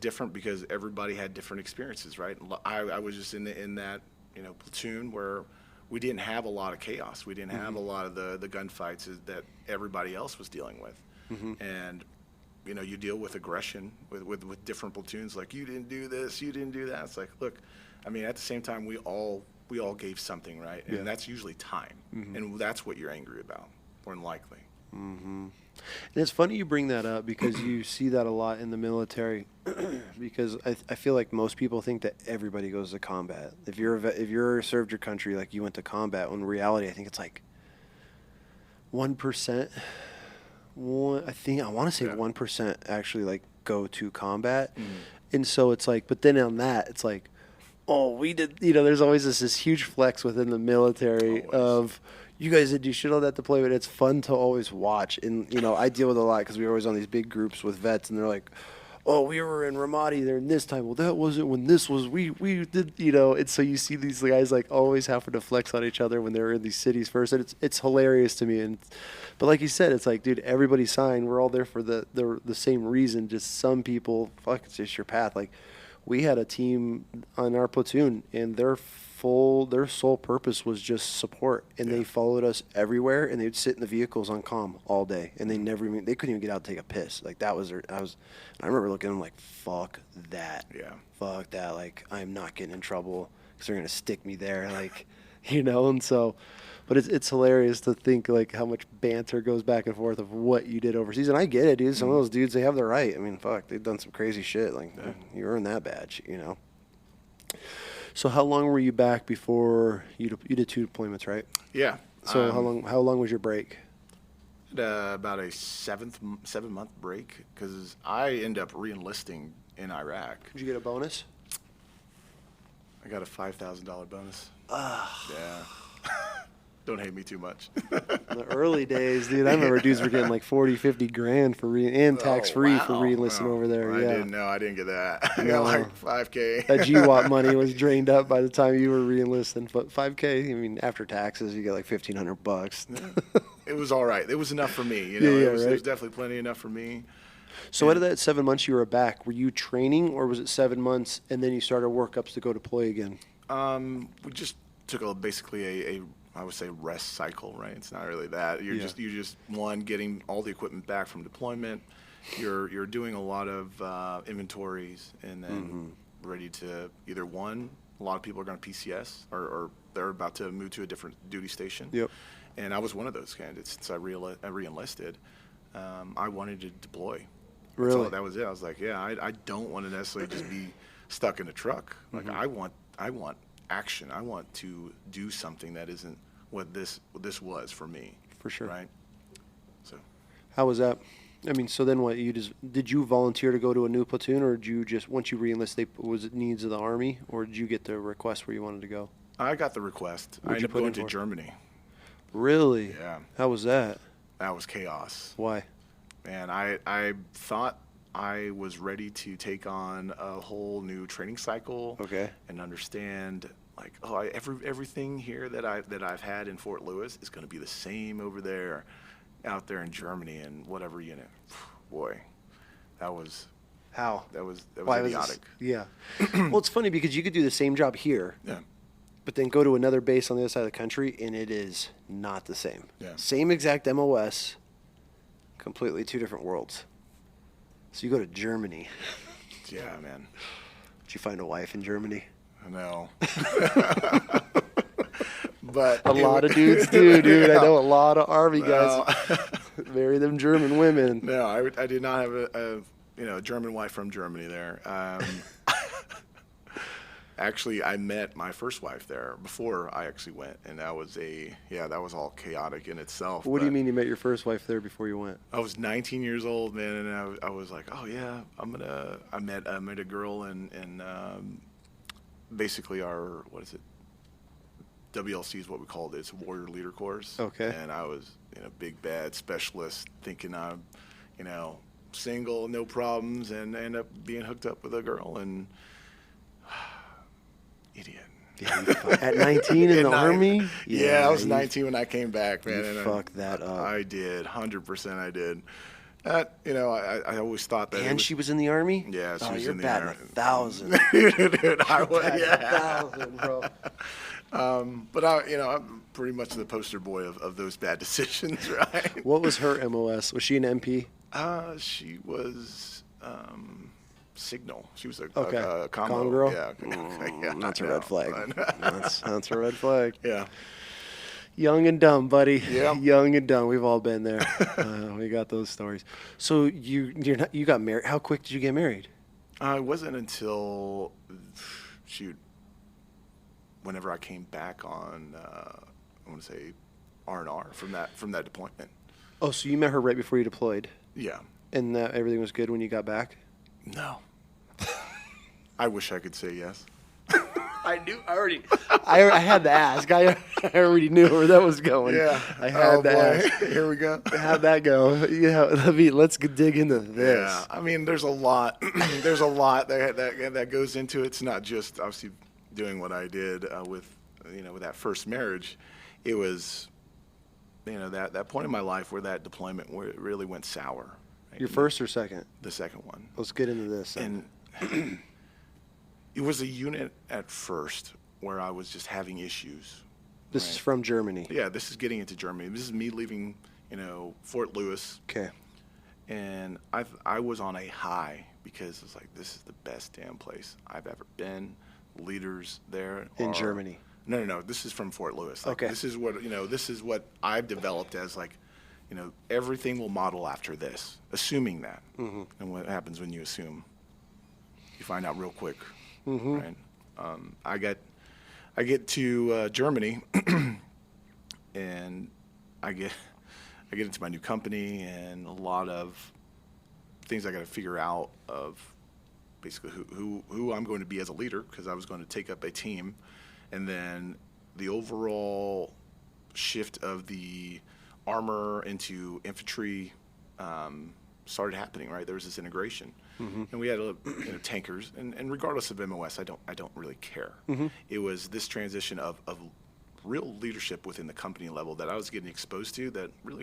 different because everybody had different experiences, right? I was just in that platoon where we didn't have a lot of chaos. We didn't have a lot of the gunfights that everybody else was dealing with. And you deal with aggression with different platoons. Like, you didn't do this, you didn't do that. It's like, look, I mean, at the same time, we all gave something, right? And that's usually time, and that's what you're angry about, more than likely. And it's funny you bring that up because you see that a lot in the military. Because I feel like most people think that everybody goes to combat. If you're served your country, like you went to combat. When in reality, I think it's like 1%. I want to say 1% actually like go to combat. And so it's like, but then on that, it's like, oh, we did, there's always this huge flex within the military of, you guys did do shit on that deployment. It's fun to always watch. And, I deal with a lot because we were always on these big groups with vets, and they're like, oh, we were in Ramadi there in this time. Well, that wasn't when this was, we did, and so you see these guys like always having to flex on each other when they're in these cities first. And it's hilarious to me. But like you said, it's like, dude, everybody signed. We're all there for the same reason. Just some people, fuck, it's just your path. Like, we had a team on our platoon, and their sole purpose was just support, and they followed us everywhere, and they'd sit in the vehicles on comm all day, and they couldn't even get out to take a piss. Like, that was I remember looking at them like, fuck that. Yeah. Fuck that. Like, I'm not getting in trouble because they're going to stick me there. Like, and so, but it's hilarious to think like how much banter goes back and forth of what you did overseas. And I get it, dude. Some of those dudes, they have the right. I mean, fuck, they've done some crazy shit. Like, you earned that badge, So how long were you back before you did 2 deployments, right? Yeah. So how long was your break? About a 7-month break, because I ended up re-enlisting in Iraq. Did you get a bonus? I got a $5,000 bonus. Yeah. Don't hate me too much. In the early days, dude, I remember dudes were getting like 40, 50 grand for and tax-free for re-enlisting over there. I didn't get that. I got like $5K. That GWAT money was drained up by the time you were re-enlisting. But $5K, I mean, after taxes, you get like $1,500. It was all right. It was enough for me. It was definitely plenty enough for me. So out of that 7 months you were back, were you training, or was it 7 months and then you started workups to go deploy again? We just took basically a I would say rest cycle, right? It's not really that. You're just getting all the equipment back from deployment. You're doing a lot of inventories, and then ready to either a lot of people are going to PCS or they're about to move to a different duty station. Yep. And I was one of those candidates since I re-enlisted. I wanted to deploy. Really? That was it. I was like, I don't want to necessarily just be stuck in a truck. Like, I want action. I want to do something that isn't what this was for me. For sure. Right? So. How was that? I mean, so then what, did you volunteer to go to a new platoon, or did you just, once you re-enlisted, was it needs of the Army, or did you get the request where you wanted to go? I got the request. I ended up going to Germany. Really? Yeah. How was that? That was chaos. Why? Man, I thought I was ready to take on a whole new training cycle. Okay. And understand, like, everything here that I've had in Fort Lewis is going to be the same over there, out there in Germany and whatever unit. Boy, that was idiotic. Yeah. Well, it's funny because you could do the same job here. Yeah. But then go to another base on the other side of the country, and it is not the same. Yeah. Same exact MOS, completely two different worlds. So you go to Germany. Yeah, man. Did you find a wife in Germany? No. But a lot of dudes do, dude. Yeah. I know a lot of Army guys marry them German women. No, I did not have a German wife from Germany there. Actually, I met my first wife there before I actually went, and that was all chaotic in itself. What do you mean you met your first wife there before you went? I was 19 years old, man, and I was like, oh yeah, I met a girl in basically our, what is it? WLC is what we called it. It's a warrior leader course. Okay. And I was big bad specialist, thinking I'm, single, no problems, and end up being hooked up with a girl and. Idiot. Yeah, at 19 in the Army? Yeah, I was 19 when I came back, man. You fucked that up. I did, 100% I did. I always thought that. And she was in the Army? Yeah, she was in the Army. You're batting 1,000. Dude, I was, 1,000, bro. But I'm pretty much the poster boy of those bad decisions, right? What was her MOS? Was she an MP? She was Signal. She was a combo. Con girl? Yeah. Yeah, that's a red flag. That's a red flag. Yeah. Young and dumb, buddy. Yeah. Young and dumb. We've all been there. We got those stories. So you got married. How quick did you get married? It wasn't until whenever I came back on I want to say R&R from that deployment. Oh, so you met her right before you deployed? Yeah. And everything was good when you got back? No. I wish I could say yes. I knew. I had to ask. I already knew where that was going. Yeah. I had to ask. Here we go. How'd that go? Yeah. Let's dig into this. Yeah. I mean, there's a lot. There's a lot that goes into it. It's not just obviously doing what I did with that first marriage. It was, that point in my life where that deployment where it really went sour. Right? Your first or second? The second one. Let's get into this. And it was a unit at first where I was just having issues. This is from Germany. Yeah, this is getting into Germany. This is me leaving, Fort Lewis. Okay. And I was on a high because it's like, this is the best damn place I've ever been. Leaders there in Germany. No. This is from Fort Lewis. Like, okay. This is what I've developed as everything will model after this, assuming that. Mm-hmm. And what happens when you assume? You find out real quick. Mm-hmm. Right? I get to Germany, and I get into my new company, and a lot of things I got to figure out of basically who I'm going to be as a leader, because I was going to take up a team, and then the overall shift of the armor into infantry started happening. Right, there was this integration. Mm-hmm. And we had tankers, and regardless of MOS, I don't really care. Mm-hmm. It was this transition of real leadership within the company level that I was getting exposed to that really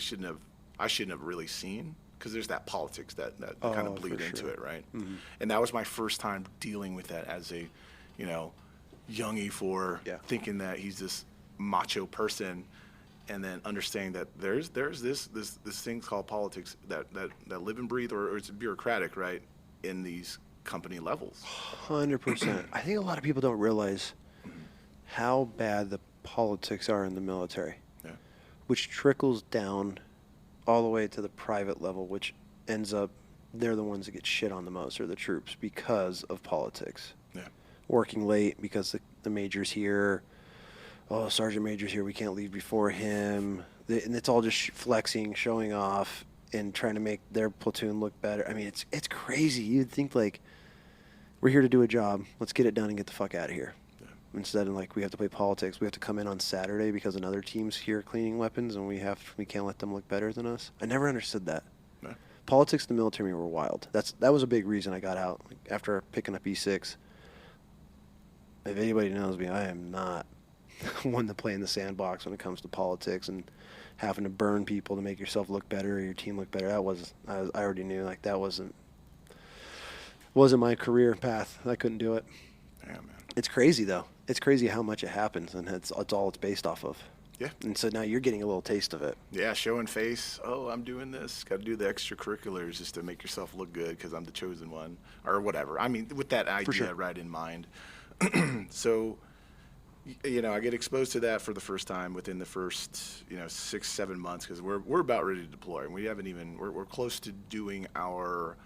I shouldn't have really seen, because there's that politics that kind of bleed into it, right? Mm-hmm. And that was my first time dealing with that as a young E4, thinking that he's this macho person. And then understanding that there's this thing called politics that live and breathe, or it's bureaucratic, right, in these company levels. 100%. I think a lot of people don't realize how bad the politics are in the military, which trickles down all the way to the private level, which ends up they're the ones that get shit on the most, are the troops, because of politics. Yeah. Working late because the major's here. Oh, Sergeant Major's here, we can't leave before him. And it's all just flexing, showing off, and trying to make their platoon look better. I mean, it's crazy. You'd think, we're here to do a job. Let's get it done and get the fuck out of here. Yeah. Instead of, we have to play politics. We have to come in on Saturday because another team's here cleaning weapons, and we can't let them look better than us. I never understood that. No. Politics in the military were wild. That was a big reason I got out. After picking up E6, if anybody knows me, I am not one to play in the sandbox when it comes to politics and having to burn people to make yourself look better or your team look better. I already knew that wasn't my career path. I couldn't do it. Yeah, man. It's crazy though. It's crazy how much it happens, and it's all it's based off of. Yeah. And so now you're getting a little taste of it. Yeah, showing face. Oh, I'm doing this. Got to do the extracurriculars just to make yourself look good because I'm the chosen one, or whatever. I mean, with that idea right in mind. So, I get exposed to that for the first time within the first, 6-7 months, because we're about ready to deploy, and we're close to doing our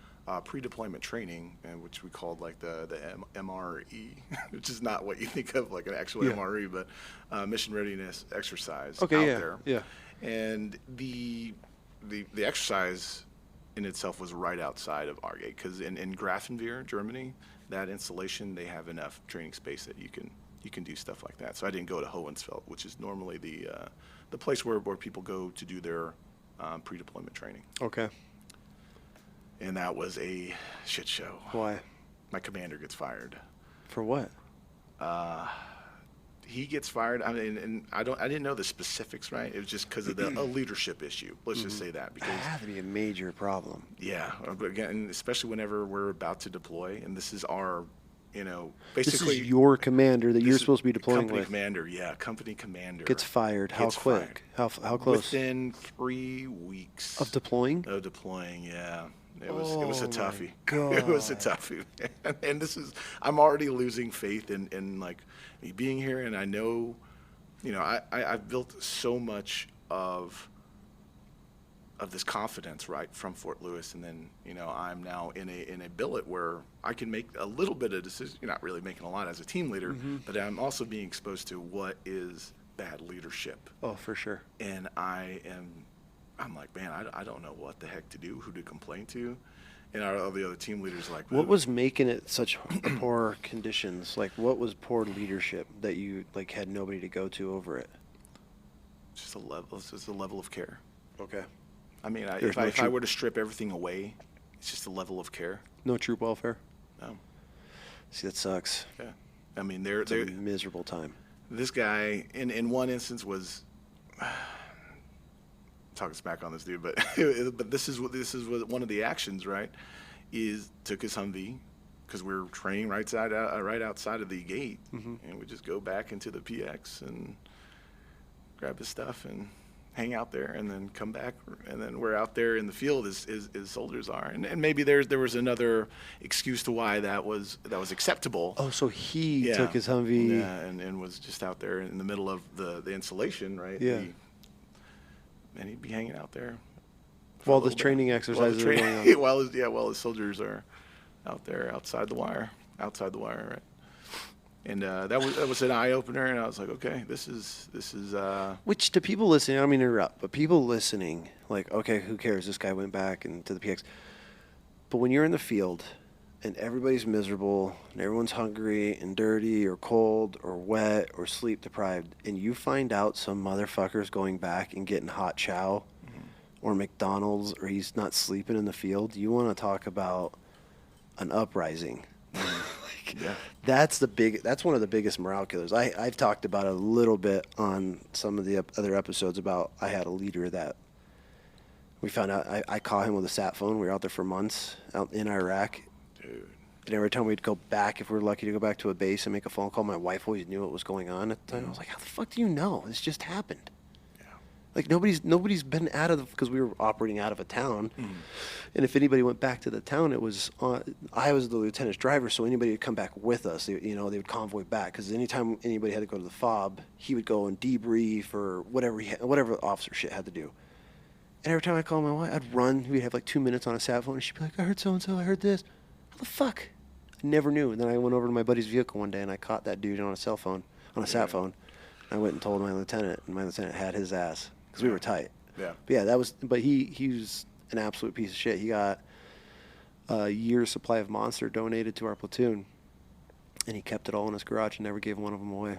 pre-deployment training, which we called the MRE, which is not what you think of like an actual MRE, but mission readiness exercise out there. Yeah. And the exercise in itself was right outside of our gate, because in Grafenwehr, Germany, that installation, they have enough training space that you can do stuff like that. So I didn't go to Hohensfeld, which is normally the place where people go to do their pre-deployment training. Okay. And that was a shit show. Why? My commander gets fired. For what? He gets fired. I mean, and I didn't know the specifics, right? It was just because of a leadership issue. Let's just say that, because that had to be a major problem. Yeah, again, especially whenever we're about to deploy, and this is our, basically this is your commander that you're supposed to be deploying company with. Company commander gets fired. How quick? How close? Within 3 weeks of deploying. Yeah. It was a toughie. God. It was a toughie. And I'm already losing faith in me being here, and I know, I've built so much of this confidence, right, from Fort Lewis, and then, I'm now in a billet where I can make a little bit of decisions. You're not really making a lot as a team leader, but I'm also being exposed to what is bad leadership. Oh, for sure. And I'm like, man, I don't know what the heck to do, who to complain to. And all the other team leaders like, what was making it such poor conditions? Like, what was poor leadership that you like had nobody to go to over it? Just a level. It's just a level of care. Okay. I mean, There's if I were to strip everything away, it's just a level of care. No troop welfare. No. See, that sucks. Yeah. I mean, It's a miserable time. This guy, in one instance, was talking smack on this dude, but this is what one of the actions, right? Is took his Humvee because we were training right outside of the gate, and we just go back into the PX and grab his stuff and hang out there, and then come back, and then we're out there in the field as soldiers are, and maybe there was another excuse to why that was acceptable. Oh, so he took his Humvee, and was just out there in the middle of the installation, right? Yeah. And he'd be hanging out there while the training exercises are going on. while the soldiers are out there outside the wire, right? And that was an eye opener, and I was like, okay, this is. Which to people listening, I don't mean to interrupt, but people listening, like, okay, who cares? This guy went back and to the PX. But when you're in the field and everybody's miserable and everyone's hungry and dirty or cold or wet or sleep deprived, and you find out some motherfucker's going back and getting hot chow or McDonald's, or he's not sleeping in the field, you want to talk about an uprising. Yeah. That's one of the biggest morale killers. I've talked about it a little bit on some of the other episodes about I had a leader that we found out I caught him with a sat phone. We were out there for months out in Iraq. Dude. And every time we'd go back, if we were lucky to go back to a base and make a phone call, my wife always knew what was going on at the time. I was like, how the fuck do you know? This just happened. Yeah. Like nobody's been out of because we were operating out of a town. And if anybody went back to the town, it was I was the lieutenant's driver, so anybody would come back with us. They would convoy back because anytime anybody had to go to the FOB, he would go and debrief or whatever officer shit had to do. And every time I called my wife, I'd run. We'd have like 2 minutes on a sat phone, and she'd be like, I heard so-and-so, I heard this. How the fuck? I never knew. And then I went over to my buddy's vehicle one day, and I caught that dude on a cell phone, on a sat phone. I went and told my lieutenant, and my lieutenant had his ass because we were tight. Yeah. But yeah, but he was an absolute piece of shit. He got a year's supply of Monster donated to our platoon, and he kept it all in his garage and never gave one of them away.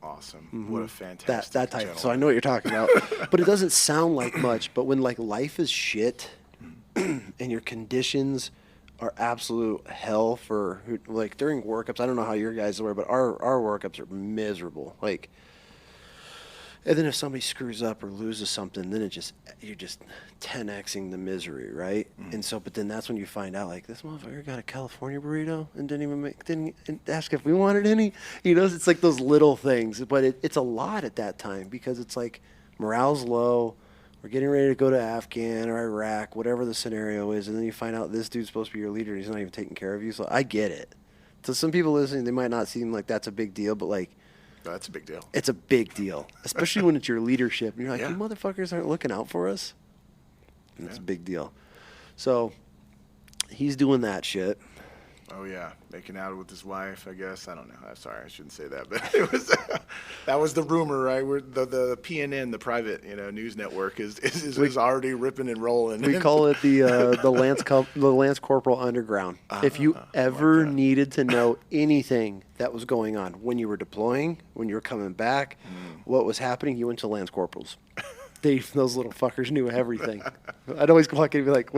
Awesome. What a fantastic that type. gentleman. So I know what you're talking about. But it doesn't sound like much. But when like life is shit and your conditions are absolute hell for like during workups, I don't know how your guys were, but our workups are miserable. Like, and then if somebody screws up or loses something, then you're just 10xing the misery, right? And so, but then that's when you find out, like, this motherfucker got a California burrito and didn't ask if we wanted any. It's like those little things, but it's a lot at that time because it's like morale's low. We're getting ready to go to Afghan or Iraq, whatever the scenario is, and then you find out this dude's supposed to be your leader and he's not even taking care of you. So I get it. To some people listening, they might not seem like that's a big deal, but like, that's a big deal. it's a big deal, especially when it's your leadership. And you're like, Yeah. you motherfuckers aren't looking out for us. And it's a big deal. So he's doing that shit. Oh, yeah. Making out with his wife, I guess. I don't know. I'm sorry. I shouldn't say that. But that was the rumor, right? Where the PNN, the private news network, is already ripping and rolling. We call it the Lance Corporal Underground. If you ever needed to know anything that was going on when you were deploying, when you were coming back, what was happening, you went to Lance Corporals. Those little fuckers knew everything. I'd always walk in and be like,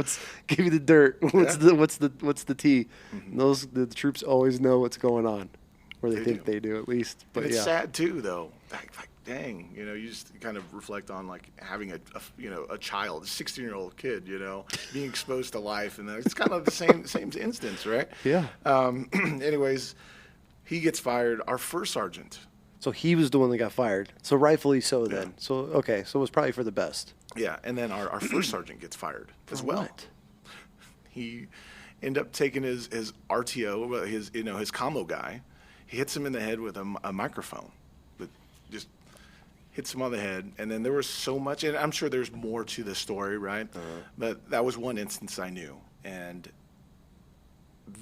give me the dirt. What's the tea? And the troops always know what's going on, or they think they do at least. But and it's sad too, though. Like, dang, you just kind of reflect on like having a child, a 16-year-old kid, being exposed to life, and it's kind of the same instance, right? Yeah. Anyways, he gets fired. Our first sergeant. So he was the one that got fired. So rightfully so then. Yeah. So, okay. So it was probably for the best. Yeah. And then our first sergeant gets fired as well. What? He ended up taking his RTO, his commo guy. He hits him in the head with a microphone. That just hits him on the head. And then there was so much, and I'm sure there's more to the story, right? But that was one instance I knew. And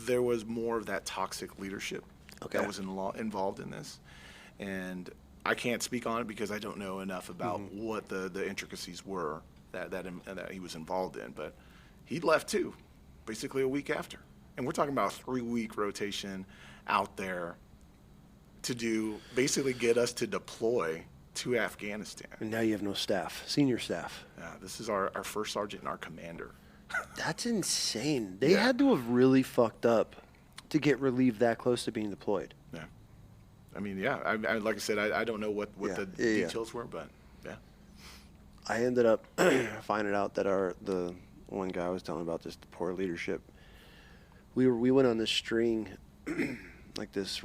there was more of that toxic leadership that was involved in this. And I can't speak on it because I don't know enough about what the intricacies were that he was involved in. But he left too. basically a week after. And we're talking about a 3-week rotation out there to basically get us to deploy to Afghanistan. And now you have no staff, senior staff. This is our first sergeant and our commander. That's insane. They had to have really fucked up to get relieved that close to being deployed. Yeah. I mean, I like I said, I don't know what the details were, but yeah. I ended up finding out that the one guy I was telling about, just the poor leadership. We went on this string, like this.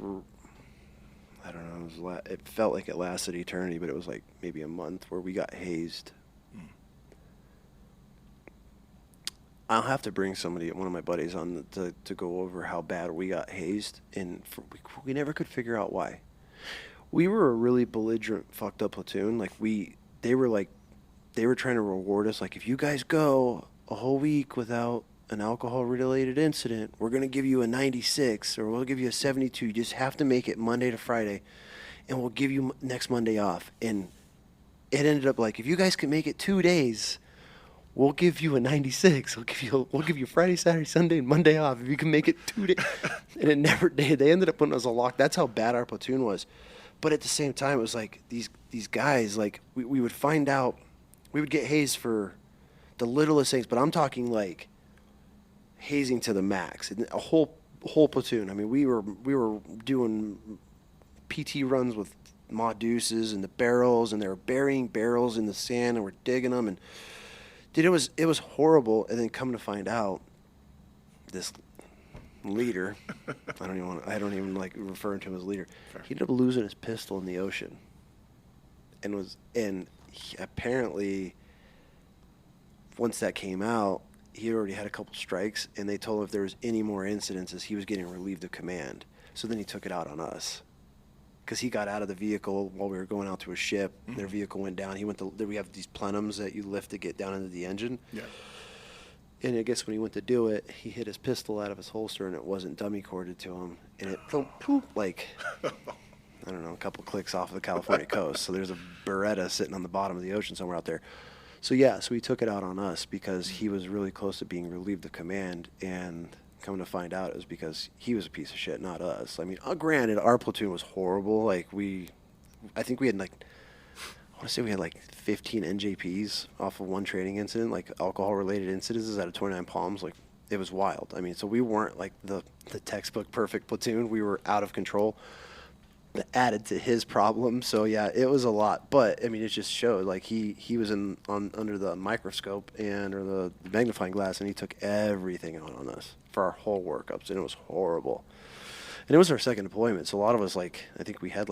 I don't know. It felt like it lasted eternity, but it was like maybe a month where we got hazed. I'll have to bring one of my buddies on to go over how bad we got hazed, and we never could figure out why. We were a really belligerent, fucked up platoon. Like they were trying to reward us. Like, if you guys go a whole week without an alcohol-related incident, we're gonna give you a 96 or we'll give you a 72. You just have to make it Monday to Friday, and we'll give you next Monday off. And it ended up like, if you guys can make it 2 days, we'll give you a 96. We'll give you Friday, Saturday, Sunday, and Monday off if you can make it 2 days. And it never did. They ended up putting us a lock. That's how bad our platoon was. But at the same time, it was like these guys, like we would find out, we would get hazed for the littlest things. But I'm talking like hazing to the max. A whole platoon. I mean, we were doing PT runs with Ma Deuces and the barrels, and they were burying barrels in the sand, and we're digging them, and dude, it was horrible. And then come to find out, this leader, I don't even like referring to him as leader. Sure. He ended up losing his pistol in the ocean, and he, apparently, once that came out, he already had a couple strikes, and they told him if there was any more incidences, he was getting relieved of command. So then he took it out on us, because he got out of the vehicle while we were going out to a ship. Mm-hmm. Their vehicle went down. We have these plenums that you lift to get down into the engine. Yeah. And I guess when he went to do it, he hit his pistol out of his holster, and it wasn't dummy corded to him. And it like, I don't know, a couple clicks off of the California coast. So there's a Beretta sitting on the bottom of the ocean somewhere out there. So he took it out on us because he was really close to being relieved of command, and coming to find out it was because he was a piece of shit, not us. I mean, granted, our platoon was horrible. Like, I think we had like 15 NJPs off of one training incident, like alcohol-related incidences out of 29 palms. Like, it was wild. I mean, so we weren't like the textbook perfect platoon. We were out of control. That added to his problem. So yeah, it was a lot. But I mean, it just showed like he was under the microscope or the magnifying glass, and he took everything out on us for our whole workups, and it was horrible. And it was our second deployment, so a lot of us, like, I think we had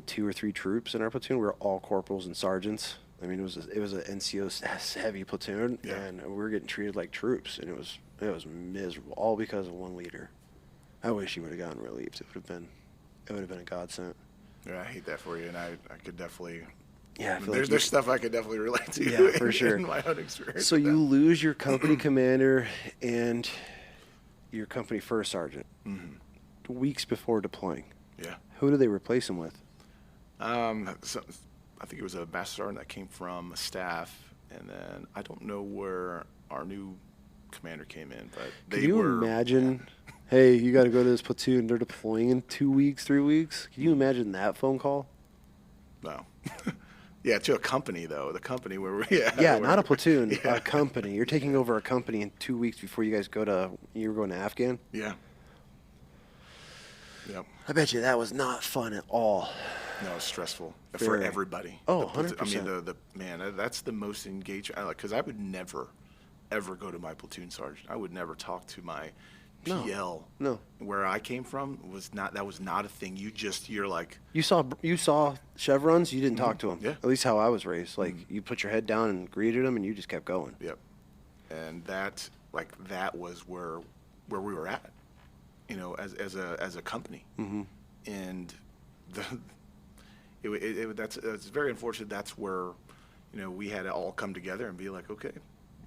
2 or 3 troops in our platoon. We were all corporals and sergeants. I mean, it was an NCO heavy platoon, and we were getting treated like troops, and it was miserable, all because of one leader. I wish he would have gotten relieved. It would have been a godsend. Yeah, I hate that for you, and I could definitely. Yeah, there's stuff I could definitely relate to. Yeah, for sure. In my own experience. So you lose your company commander and your company first sergeant weeks before deploying. Yeah. Who do they replace him with? So I think it was a master sergeant that came from staff, and then I don't know where our new commander came in, but Can you imagine? Yeah. Hey, you got to go to this platoon. They're deploying in 2 weeks, 3 weeks. Can you imagine that phone call? No. Yeah, to a company, though. The company where we're... Yeah, not a platoon, a company. You're taking over a company in 2 weeks before you guys you were going to Afghan? Yeah. Yep. I bet you that was not fun at all. No, it's stressful for everybody. Oh, 100%. I mean, that's the most engaging... Because I would never, ever go to my platoon sergeant. I would never talk to my... PL. No. Where I came from that was not a thing. You're like you saw chevrons, you didn't talk to them. Yeah. At least how I was raised. Like you put your head down and greeted them, and you just kept going. Yep. And that was where we were at, as a company. Mm-hmm. And that's very unfortunate. That's where we had to all come together and be like, okay,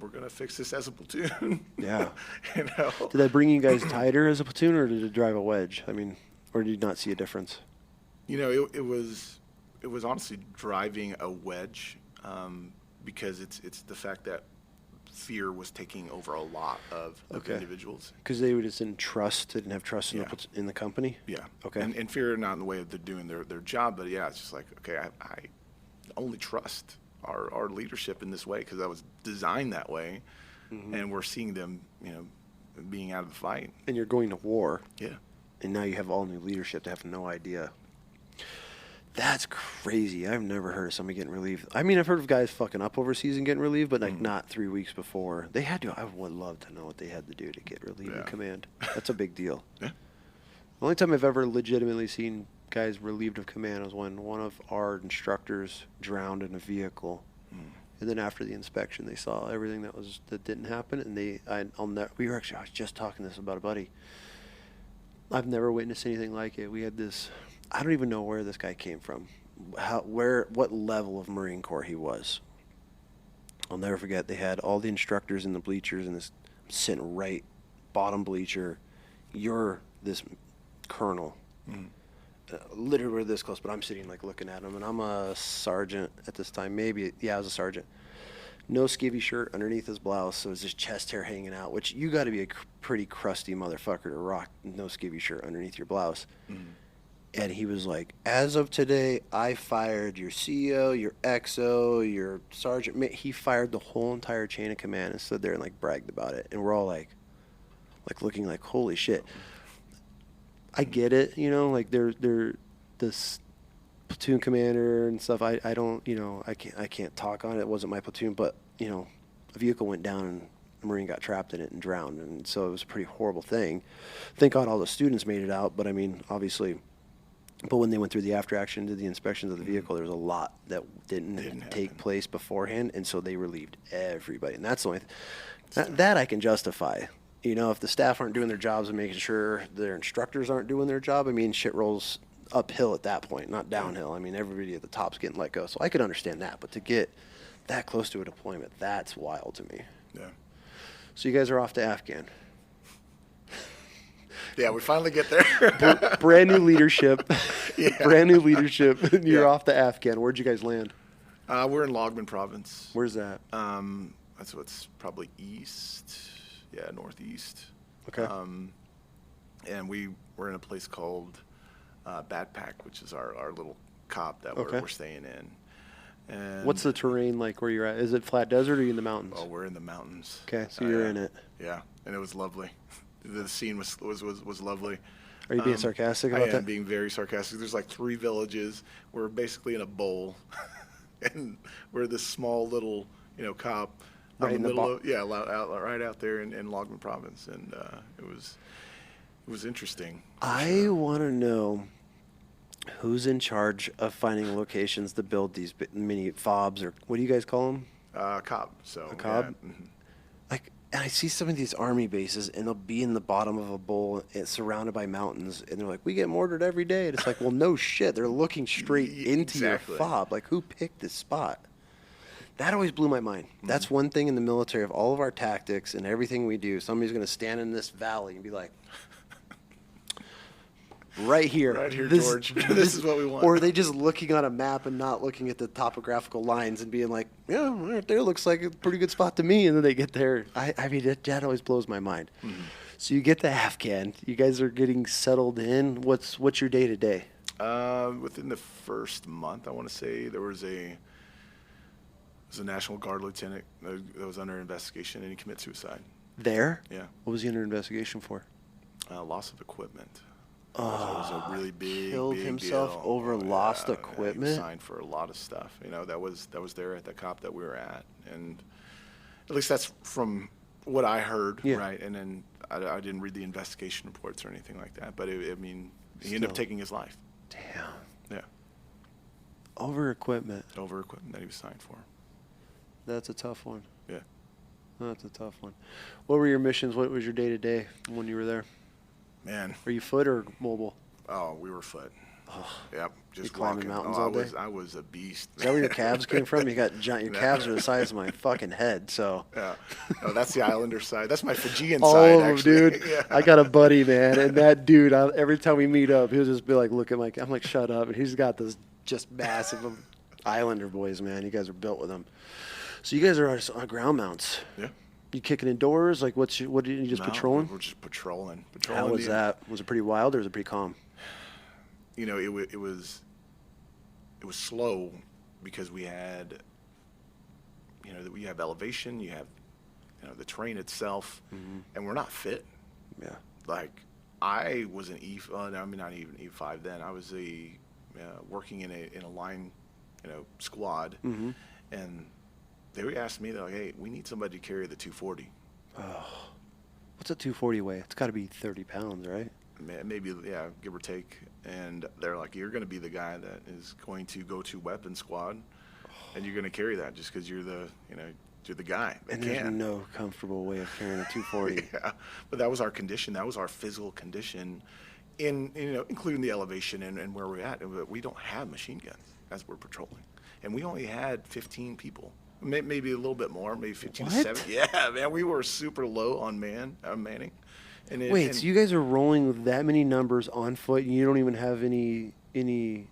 we're going to fix this as a platoon. Yeah. Did that bring you guys tighter as a platoon, or did it drive a wedge? I mean, or did you not see a difference? It was honestly driving a wedge, because it's the fact that fear was taking over a lot of individuals. Because they just didn't trust, didn't have trust in the company? Yeah. Okay. And fear not in the way of they're doing their job, but yeah, it's just like, okay, I only trust our leadership in this way because I was designed that way, and we're seeing them, being out of the fight. And you're going to war. Yeah. And now you have all new leadership. They have no idea. That's crazy. I've never heard of somebody getting relieved. I mean, I've heard of guys fucking up overseas and getting relieved, but like not 3 weeks before. They had to. I would love to know what they had to do to get relieved in command. That's a big deal. Yeah. The only time I've ever legitimately seen guys relieved of command was when one of our instructors drowned in a vehicle. And then after the inspection, they saw everything that didn't happen. And I was just talking this about a buddy. I've never witnessed anything like it. We had this. I don't even know where this guy came from, what level of Marine Corps he was. I'll never forget. They had all the instructors in the bleachers, and this sitting right bottom bleacher. You're this colonel. Literally we're this close, but I'm sitting like looking at him, and I'm a sergeant at this time. Maybe, I was a sergeant. No skivvy shirt underneath his blouse, so it's just chest hair hanging out, which you got to be a pretty crusty motherfucker to rock no skivvy shirt underneath your blouse. And he was like, as of today, I fired your CO, your XO, your sergeant. He fired the whole entire chain of command and stood there and like bragged about it. And we're all like looking like, holy shit. I get it, like they're this platoon commander and stuff. I don't, I can't talk on it. It wasn't my platoon, but a vehicle went down and a Marine got trapped in it and drowned, and so it was a pretty horrible thing. Thank God all the students made it out, but I mean, obviously. But when they went through the after action, did the inspections of the vehicle, there was a lot that didn't take place beforehand, and so they relieved everybody. And that's the only that I can justify. If the staff aren't doing their jobs and making sure their instructors aren't doing their job, I mean, shit rolls uphill at that point, not downhill. I mean, everybody at the top's getting let go. So I could understand that. But to get that close to a deployment, that's wild to me. Yeah. So you guys are off to Afghan. Yeah, we finally get there. Brand new leadership. Brand new leadership. You're off to Afghan. Where'd you guys land? We're in Logman province. Where's that? That's what's probably east. Yeah, northeast. Okay. And we were in a place called Badpack, which is our little cop that we're staying in. And what's the terrain like where you're at? Is it flat desert or are you in the mountains? Oh, we're in the mountains. Okay, so you're in it. Yeah, and it was lovely. The scene was lovely. Are you being sarcastic about that? I am being very sarcastic. There's like 3 villages. We're basically in a bowl, and we're this small little, cop. Right in the middle right out there in Logman province, and it was interesting. I want to know who's in charge of finding locations to build these mini fobs, or what do you guys call them? Cob. So a cob. Yeah. And I see some of these army bases, and they'll be in the bottom of a bowl, it's surrounded by mountains, and they're like, we get mortared every day. And it's like, well, no shit. They're looking straight into your fob. Like, who picked this spot? That always blew my mind. That's one thing in the military of all of our tactics and everything we do. Somebody's going to stand in this valley and be like, right here, George. This is what we want. Or are they just looking on a map and not looking at the topographical lines and being like, yeah, right there looks like a pretty good spot to me. And then they get there. I mean, that always blows my mind. So you get to Afghan. You guys are getting settled in. What's your day to day? Within the first month, I want to say there was a National Guard lieutenant that was under investigation, and he committed suicide. There? Yeah. What was he under investigation for? Loss of equipment. Oh, it was a really big killed himself deal. over lost equipment. He was signed for a lot of stuff. That was there at the cop that we were at, and at least that's from what I heard, right? And then I didn't read the investigation reports or anything like that, but he ended up taking his life. Damn. Yeah. Over equipment that he was signed for. That's a tough one. Yeah. That's a tough one. What were your missions? What was your day to day when you were there? Man. Were you foot or mobile? Oh, we were foot. Oh, yep. Just climbing walking. mountains all day? I was a beast. Is that where your calves came from? You got giant. Your calves are the size of my fucking head. So. Yeah. No, that's the Islander side. That's my Fijian all side. Of them, actually. dude. Yeah. I got a buddy, man, and that dude. Every time we meet up, he'll just be like, "Look at my." I'm like, "Shut up!" And he's got this just massive Islander boys, man. You guys are built with them. So you guys are on ground mounts. Yeah. You kicking in doors? Like, what did you just No, patrolling? we're just patrolling. How was that? Was it pretty wild or was it pretty calm? You know, it was slow because we had, you know, we have elevation, you have, you know, the terrain itself, and we're not fit. Yeah. Like, I was an I mean, not even E5 then. I was working in a line, you know, squad, and they asked me, they're like, hey, we need somebody to carry the 240. Oh, what's a 240 weigh? It's got to be 30 pounds, right? Maybe, yeah, give or take. And they're like, you're going to be the guy that is going to go to weapon squad, and you're going to carry that just because you're the, you know, you're the guy that and can. There's no comfortable way of carrying a 240. Yeah, but that was our condition. That was our physical condition, in, you know, including the elevation and where we're at. We don't have machine guns as we're patrolling, and we only had 15 people. Maybe a little bit more, maybe 15 to 17. Yeah, man, we were super low on manning. So you guys are rolling with that many numbers on foot, and you don't even have any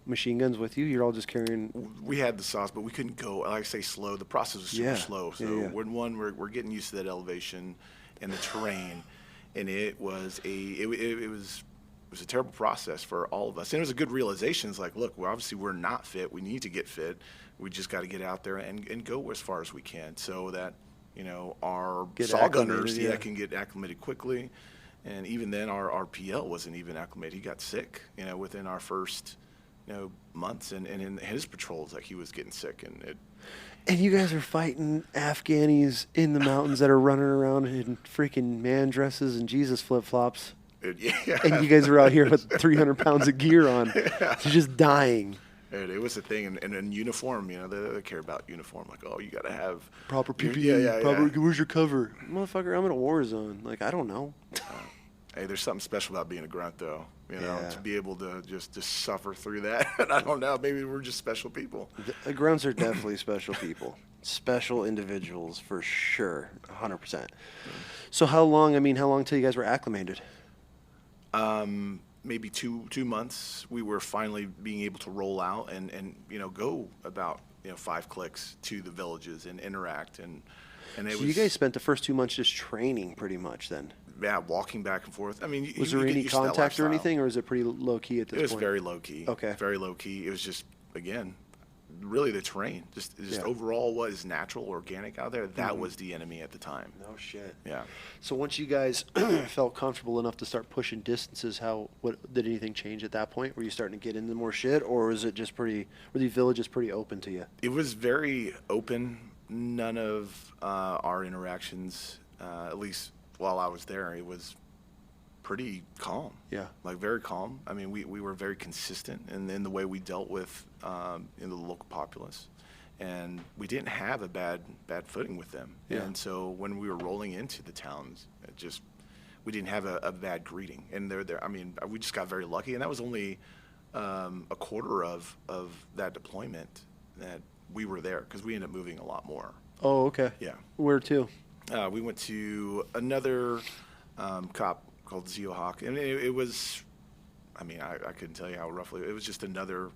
machine guns with you? You're all just carrying... We had the sauce, but we couldn't go, like I say, slow. The process was super slow. So we're getting used to that elevation and the terrain, and it was a terrible process for all of us. And it was a good realization. It's like, look, obviously we're not fit. We need to get fit. We just got to get out there and go as far as we can so that, you know, our saw gunners can get acclimated quickly. And even then, our PL wasn't even acclimated. He got sick, you know, within our first, you know, months. And in his patrols, like, he was getting sick. And you guys are fighting Afghanis in the mountains that are running around in freaking man dresses and Jesus flip-flops. Yeah. And you guys are out here with 300 pounds of gear on. Yeah. You're just dying. It was a thing, and in uniform, you know, they care about uniform. Like, oh, you got to have proper PPE. Where's your cover, motherfucker? I'm in a war zone. Like, I don't know. Hey, there's something special about being a grunt, though. You know, to be able to just suffer through that. I don't know. Maybe we're just special people. The grunts are definitely special people, special individuals for sure, 100%. So how long till you guys were acclimated? Maybe two months. We were finally being able to roll out and you know, go about, you know, 5 clicks to the villages and interact and so you guys spent the first 2 months just training pretty much then? Yeah, walking back and forth. I mean, was there any contact or anything, or is it pretty low key at this point? It was very low key. Okay, very low key. It was just, again, really the terrain, just overall what is natural, organic out there. That was the enemy at the time. No shit. Yeah. So once you guys felt comfortable enough to start pushing distances, did anything change at that point? Were you starting to get into more shit, or was it just were the villages pretty open to you? It was very open. None of our interactions, at least while I was there, it was pretty calm. Yeah. Like, very calm. I mean, we were very consistent in the way we dealt with in the local populace. And we didn't have a bad footing with them. Yeah. And so when we were rolling into the towns, we didn't have a bad greeting. And I mean, we just got very lucky. And that was only a quarter of that deployment that we were there, because we ended up moving a lot more. Oh, okay. Yeah. Where to? We went to another cop called Zeo Hawk, and it was, I mean, I couldn't tell you how roughly, it was just another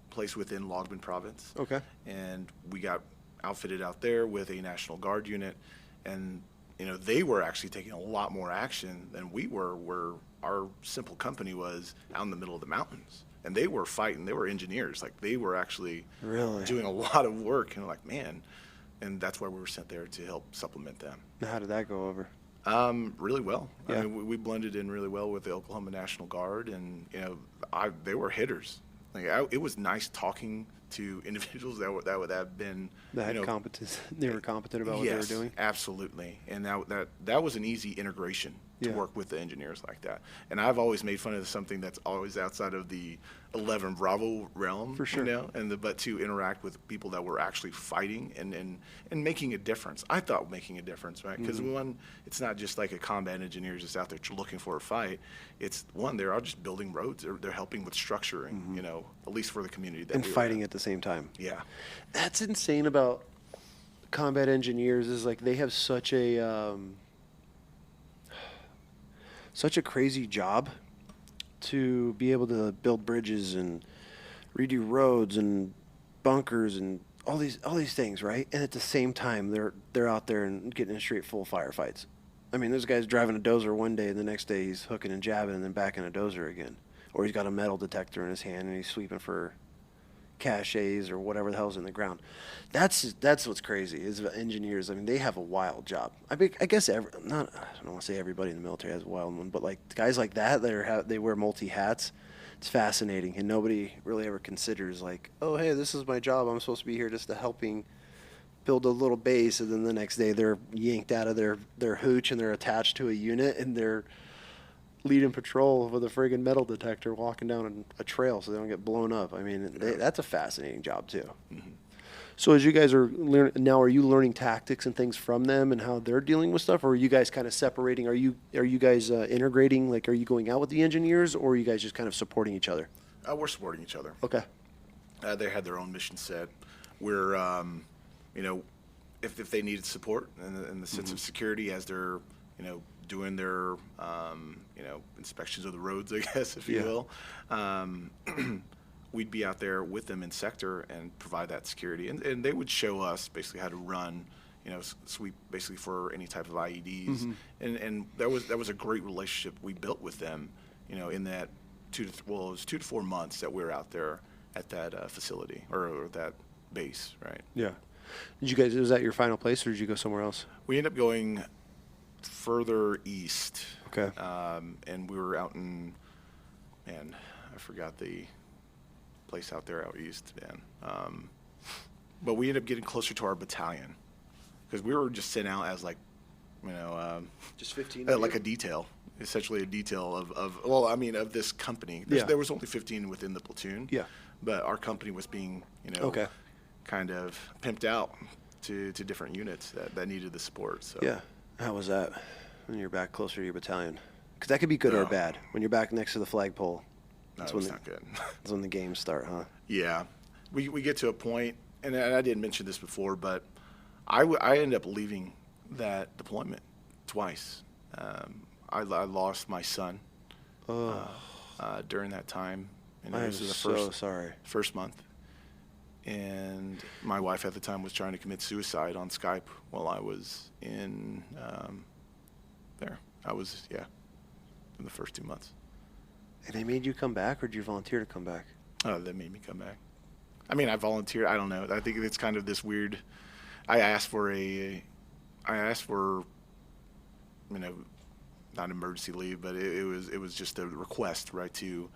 place within Logbin province. Okay. And we got outfitted out there with a National Guard unit, and, you know, they were actually taking a lot more action than we were, where our simple company was out in the middle of the mountains. And they were fighting. They were engineers. Like, they were actually doing a lot of work. And like, man, and that's why we were sent there to help supplement them. How did that go over? Really well. Yeah. I mean, we blended in really well with the Oklahoma National Guard, and, you know, they were hitters. Like, it was nice talking to individuals that would have been competence. They were competent about what they were doing. Yes, absolutely. And that was an easy integration to work with the engineers like that. And I've always made fun of something that's always outside of the 11 Bravo realm, for sure. You know, but to interact with people that were actually fighting and making a difference. I thought making a difference, right? Because one, it's not just like a combat engineer just out there looking for a fight. It's one, they're all just building roads. They're helping with structuring, you know, at least for the community that and fighting at the same time. Yeah, that's insane about combat engineers. Is like they have such a crazy job to be able to build bridges and redo roads and bunkers and all these things, right? And at the same time, they're out there and getting in straight full firefights. I mean, this guy's driving a dozer one day, and the next day he's hooking and jabbing, and then back in a dozer again. Or he's got a metal detector in his hand, and he's sweeping for caches or whatever the hell's in the ground. That's what's crazy is engineers. I mean, they have a wild job. I guess I don't want to say everybody in the military has a wild one, but like guys like that they wear multi hats. It's fascinating, and nobody really ever considers like, oh, hey, this is my job. I'm supposed to be here just to helping build a little base, and then the next day they're yanked out of their hooch and they're attached to a unit and they're leading patrol with a friggin' metal detector walking down a trail so they don't get blown up. I mean, that's a fascinating job too. Mm-hmm. So as you guys are are you learning tactics and things from them and how they're dealing with stuff, or are you guys kind of separating? Are you guys integrating? Like, are you going out with the engineers, or are you guys just kind of supporting each other? We're supporting each other. Okay. They had their own mission set. We're, if they needed support and the sense Mm-hmm. of security as they're, doing their, inspections of the roads, I guess, if you will. We'd be out there with them in sector and provide that security. And they would show us basically how to run, sweep basically for any type of IEDs. Mm-hmm. And that was a great relationship we built with them, in that it was 2 to 4 months that we were out there at that facility or that base, right? Yeah. Was that your final place, or did you go somewhere else? We ended up going further east. Okay. And we were out in, man, I forgot the place out there out east, man. But we ended up getting closer to our battalion because we were just sent out as Just 15. like a detail, essentially a detail of this company. There was only 15 within the platoon. Yeah. But our company was being, kind of pimped out to different units that needed the support. So yeah. How was that when you're back closer to your battalion? Because that could be good or bad. When you're back next to the flagpole, that's not good. That's when the games start, huh? Yeah. We get to a point, and I didn't mention this before, but I ended up leaving that deployment twice. I lost my son during that time. And I am so sorry. First month. And my wife at the time was trying to commit suicide on Skype while I was in there. I was, in the first 2 months. And they made you come back, or did you volunteer to come back? Oh, they made me come back. I mean, I volunteered. I don't know. I think it's kind of this weird. I asked for, not emergency leave, but it was just a request, right, to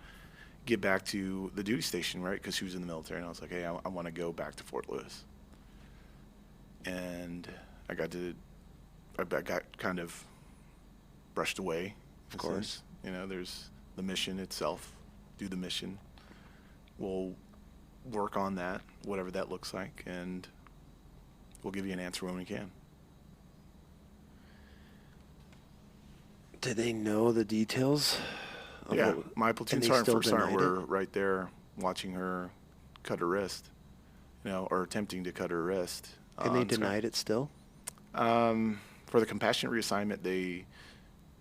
get back to the duty station, right, because she was in the military, and I was like, hey, I want to go back to Fort Lewis. And I got kind of brushed away. Of course. There's the mission itself. Do the mission. We'll work on that, whatever that looks like, and we'll give you an answer when we can. Did they know the details? Yeah, my platoon sergeant, first sergeant were right there watching her cut her wrist, or attempting to cut her wrist. And they denied it still? For the compassionate reassignment, they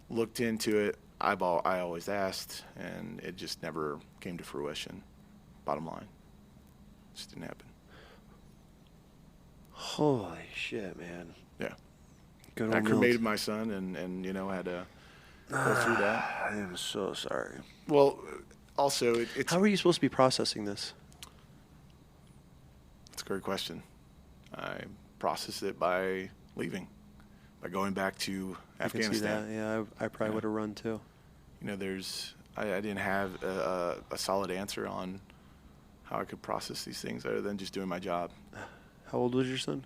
looked into it. I always asked, and it just never came to fruition. Bottom line, it just didn't happen. Holy shit, man. Yeah. Good I cremated my son, and had to go through that. I am so sorry. Well, also, it's... How are you supposed to be processing this? That's a great question. I processed it by leaving, by going back to Afghanistan. I can see that. Yeah, I probably would have run too. I didn't have a solid answer on how I could process these things other than just doing my job. How old was your son?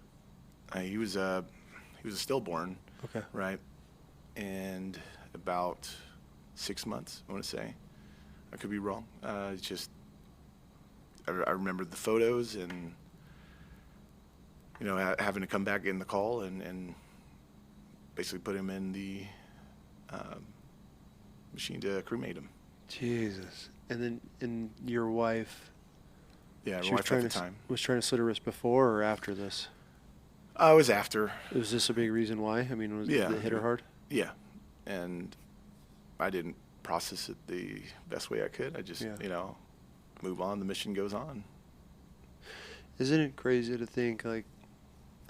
He was a stillborn. Okay. Right, and about 6 months, I want to say. I could be wrong. It's just I remember the photos and having to come back in the call and basically put him in the machine to cremate him. Jesus. And your wife? Yeah, she my wife at the time was trying to slit her wrist before or after this? It was after. Was this a big reason why? I mean, did it hit her hard? Yeah, and I didn't process it the best way I could. I just, move on. The mission goes on. Isn't it crazy to think, like,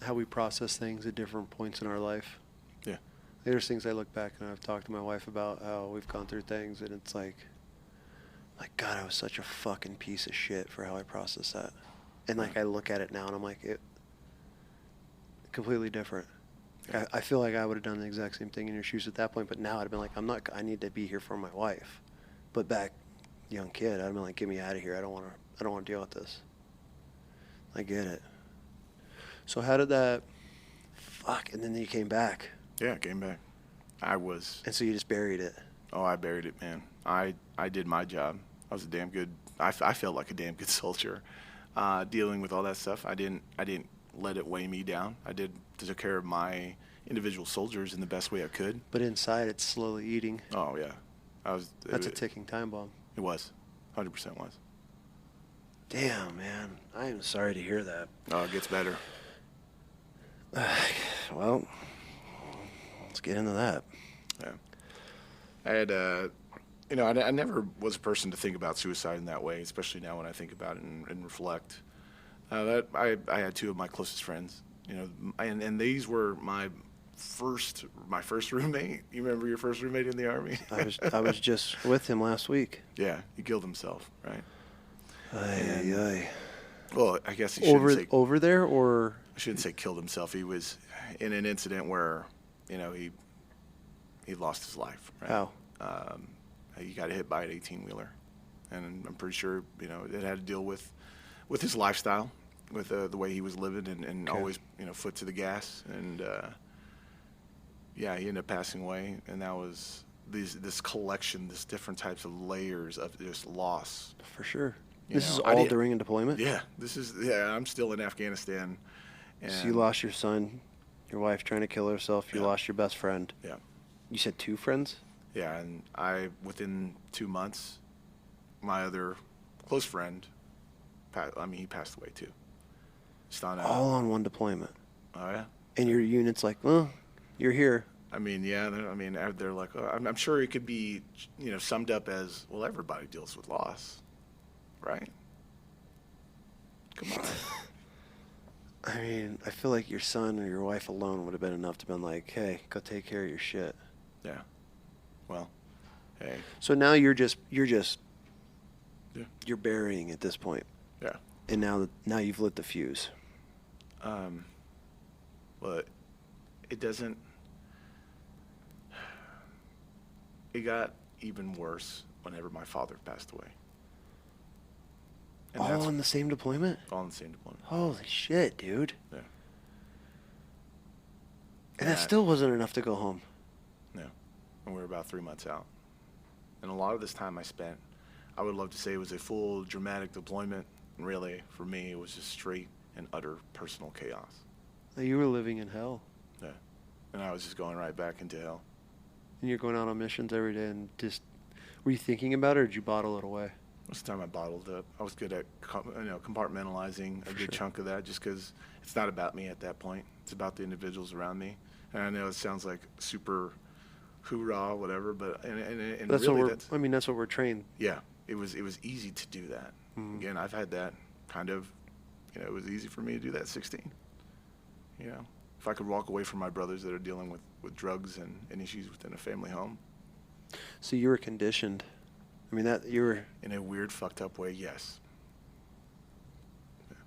how we process things at different points in our life? Yeah. There's things I look back and I've talked to my wife about how we've gone through things, and it's like, God, I was such a fucking piece of shit for how I processed that. And, like, I look at it now and I'm like, it completely different. Yeah. I feel like I would have done the exact same thing in your shoes at that point, but now I'd have been like, I need to be here for my wife. But back, young kid, I'd have been like, get me out of here. I don't want to deal with this. I get it. So how did that, and then you came back. Yeah, I came back. And so you just buried it. Oh, I buried it, man. I did my job. I was I felt like a damn good soldier, dealing with all that stuff. I didn't let it weigh me down. I took care of my individual soldiers in the best way I could. But inside, it's slowly eating. Oh yeah, That's a ticking time bomb. It was, 100% was. Damn, man. I am sorry to hear that. Oh, it gets better. Well, let's get into that. Yeah. I had, I never was a person to think about suicide in that way, especially now when I think about it and reflect. I had two of my closest friends, and these were my first roommate. You remember your first roommate in the Army? I was just with him last week. Yeah, he killed himself, right? Aye. Well, I guess he shouldn't say over there, or I shouldn't say killed himself. He was in an incident where, he lost his life. Right? How? He got hit by an 18-wheeler, and I'm pretty sure it had to deal with his lifestyle, with the way he was living, and Okay. always foot to the gas, and he ended up passing away, and that was this collection, this different types of layers of just loss. For sure. You This know, is I all did- during a deployment? Yeah, I'm still in Afghanistan. And So you lost your son, your wife trying to kill herself, you Yeah. lost your best friend. Yeah. You said two friends? Yeah, and within 2 months, my other close friend, he passed away too. Just on All on one deployment. Oh yeah. And your unit's like, well, you're here. They're like, I'm sure it could be, summed up as, well, everybody deals with loss, right? Come on. I feel like your son or your wife alone would have been enough to been like, hey, go take care of your shit. Yeah. Well, hey. So now you're just Yeah. you're burying at this point. Yeah. And now you've lit the fuse. But it doesn't. It got even worse whenever my father passed away. And All on the same deployment? all in the same deployment. Holy shit, dude. Yeah. And that still wasn't enough to go home. No. And we were about 3 months out. And a lot of this time I would love to say it was a full dramatic deployment. And really, for me, it was just straight and utter personal chaos. You were living in hell. Yeah. And I was just going right back into hell. And you're going out on missions every day and just, were you thinking about it or did you bottle it away? Most of the time I bottled up. I was good at compartmentalizing a good chunk of that, just because it's not about me at that point. It's about the individuals around me. And I know it sounds like super hoorah, whatever, but and That's really that's what we're trained. yeah, it was easy to do that. Mhm. Again, I've had that kind of, it was easy for me to do that at 16. If I could walk away from my brothers that are dealing with drugs and issues within a family home. So you were conditioned. You were... In a weird, fucked up way, yes. Yeah.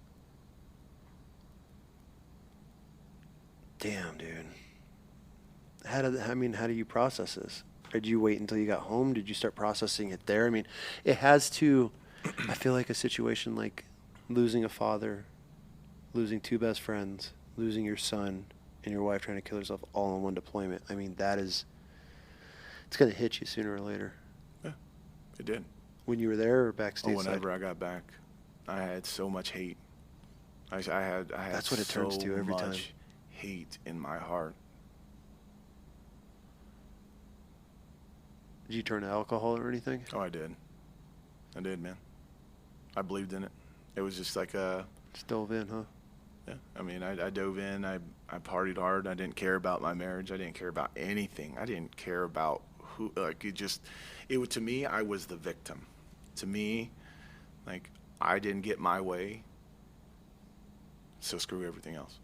Damn, dude. How do you process this? Or did you wait until you got home? Did you start processing it there? It has to... I feel like a situation like losing a father, losing two best friends, losing your son, and your wife trying to kill herself all in one deployment. It's going to hit you sooner or later. Yeah, it did. When you were there or backstage? Whenever I got back, I had so much hate. I had That's what it turns to every time. much hate in my heart. Did you turn to alcohol or anything? Oh, I did, man. I believed in it. It was just like a... Just dove in, huh? Yeah, I dove in. I partied hard. I didn't care about my marriage. I didn't care about anything. I didn't care about who. To me, I was the victim. To me, I didn't get my way. So screw everything else.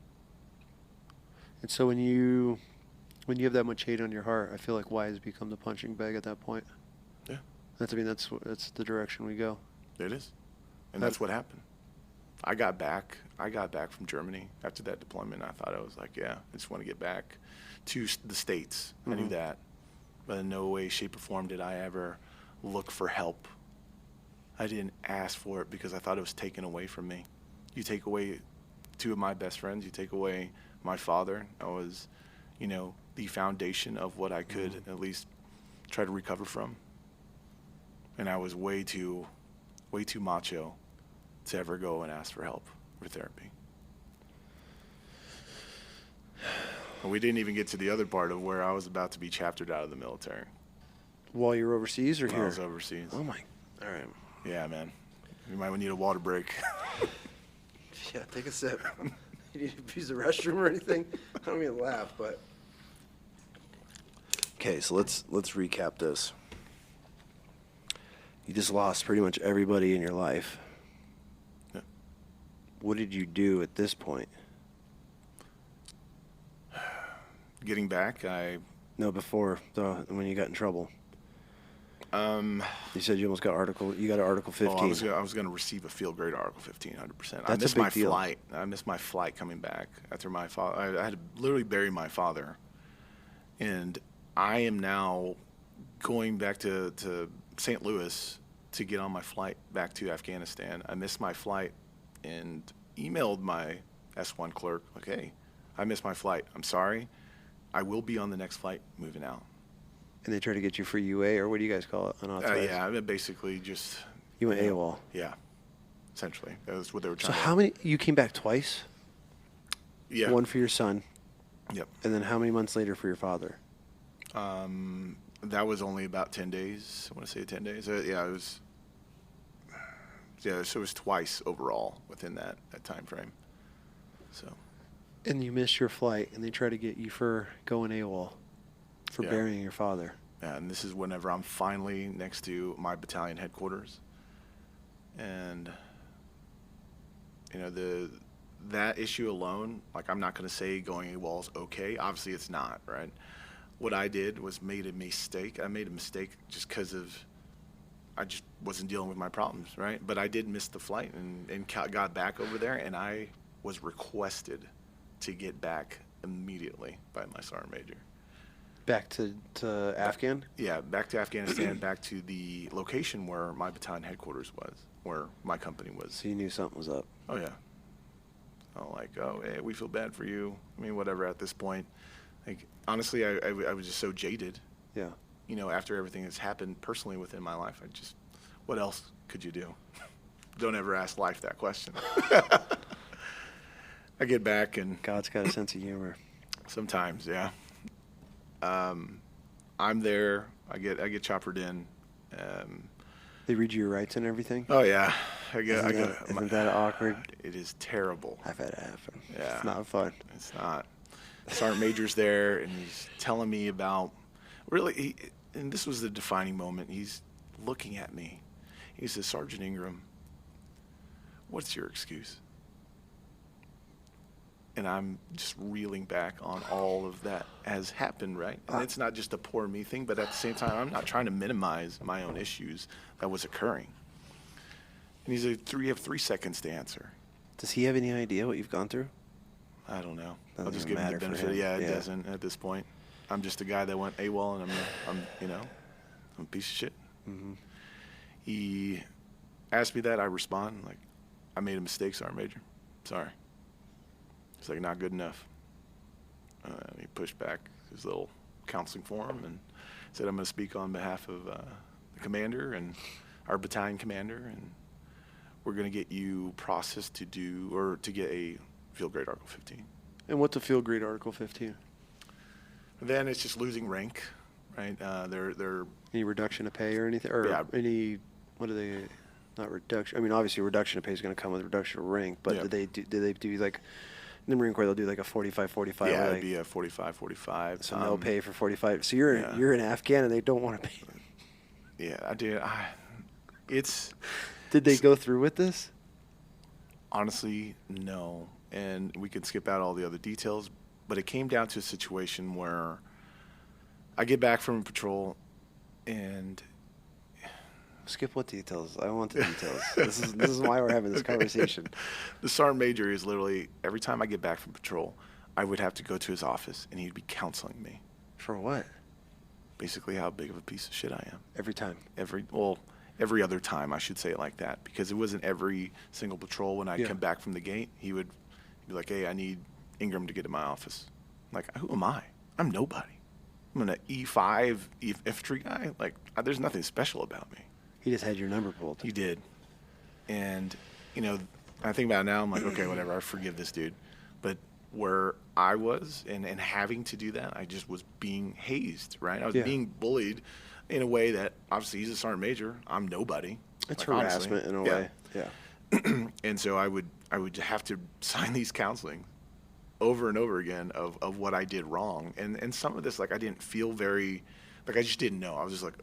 And so when you have that much hate on your heart, I feel like why has become the punching bag at that point. Yeah. That's the direction we go. It is. And that's what happened. I got back from Germany after that deployment. I thought I was like, yeah, I just want to get back to the States. I knew that. But in no way, shape, or form did I ever look for help. I didn't ask for it because I thought it was taken away from me. You take away two of my best friends, you take away my father. I was, the foundation of what I could at least try to recover from. And I was way too macho to ever go and ask for help or therapy. And we didn't even get to the other part of where I was about to be chaptered out of the military. While you're overseas or When here? I was overseas. Oh, my. All right. Yeah, man. You might need a water break. Yeah, take a sip. You need to use the restroom or anything? I don't mean to laugh, but. Okay, so let's recap this. You just lost pretty much everybody in your life. Yeah. What did you do at this point? Getting back, No, before when you got in trouble. You said you got an Article 15. Well, I was going to receive a field grade Article 15, 100%. That's a big deal. I missed my flight coming back after my father. I had to literally bury my father. And I am now going back to St. Louis to get on my flight back to Afghanistan. I missed my flight and emailed my S1 clerk, like, hey, I missed my flight. I'm sorry. I will be on the next flight moving out. And they try to get you for UA, or what do you guys call it? Unauthorized? Yeah, I mean, basically just... You went AWOL. Yeah, essentially. That was what they were So trying to... how many... You came back twice? Yeah. One for your son. Yep. And then how many months later for your father? That was only about 10 days. I want to say 10 days. Yeah, it was... Yeah, so it was twice overall within that time frame. So... And you missed your flight, and they try to get you for going AWOL, for burying your father. Yeah, and this is whenever I'm finally next to my battalion headquarters. And, that issue alone, like, I'm not going to say going AWOL is okay. Obviously, it's not, right? What I did was made a mistake. I made a mistake just because I just wasn't dealing with my problems, right? But I did miss the flight and got back over there, and I was requested to get back immediately by my sergeant major. Back to Afghan? Yeah, back to Afghanistan, back to the location where my battalion headquarters was, where my company was. So you knew something was up. Oh, yeah. I'm like, oh, hey, we feel bad for you. I mean, whatever at this point. Like, honestly, I was just so jaded. Yeah. After everything that's happened personally within my life, what else could you do? Don't ever ask life that question. I get back and... God's got a sense of humor. Sometimes, yeah. I'm there. I get choppered in. They read you your rights and everything? Oh, yeah. Isn't that awkward? It is terrible. I've had it happen. Yeah. It's not fun. It's not. Sergeant Major's there, and he's telling me about... Really, and this was the defining moment. He's looking at me. He says, Sergeant Ingram, what's your excuse? And I'm just reeling back on all of that has happened, right? And it's not just a poor me thing, but at the same time, I'm not trying to minimize my own issues that was occurring. And he's like, you have 3 seconds to answer. Does he have any idea what you've gone through? I don't know. Doesn't I'll just even give him the matter for benefit. him. Yeah, it Yeah. doesn't at this point. I'm just a guy that went AWOL, and I'm a piece of shit. Mm-hmm. He asked me that. I respond like, I made a mistake, Sergeant Major. Sorry. He's like, not good enough. He pushed back his little counseling form and said, I'm going to speak on behalf of the commander and our battalion commander, and we're going to get you processed to get a field grade Article 15. And what's a field grade Article 15? Then it's just losing rank, right? They're Any reduction of pay or anything? Or any, what are they, not reduction, I mean, obviously reduction of pay is going to come with reduction of rank, but did they do like, in the Marine Corps, they'll do like a 45-45. Yeah, it'd be a 45-45. So no pay for 45. So you're in Afghan and they don't want to pay. Yeah, I did. Did they go through with this? Honestly, no. and we can skip out all the other details, but it came down to a situation where I get back from patrol, and skip what details? I want the details. This is why we're having this conversation. The sergeant major is literally, every time I get back from patrol, I would have to go to his office, and he'd be counseling me. For what? Basically how big of a piece of shit I am. Every time? Every other time, I should say it like that, because it wasn't every single patrol. When I come back from the gate, he would be like, hey, I need Ingram to get to my office. I'm like, who am I? I'm nobody. I'm an E5 infantry guy. Like, there's nothing special about me. He just had your number pulled. He did. And, I think about it now, I'm like, okay, whatever, I forgive this dude. But where I was and having to do that, I just was being hazed, right? I was being bullied in a way that, obviously, he's a sergeant major. I'm nobody. It's harassment in a way. Yeah. And so I would have to sign these counseling over and over again of what I did wrong. And some of this, like, I didn't feel very, like, I just didn't know. I was just like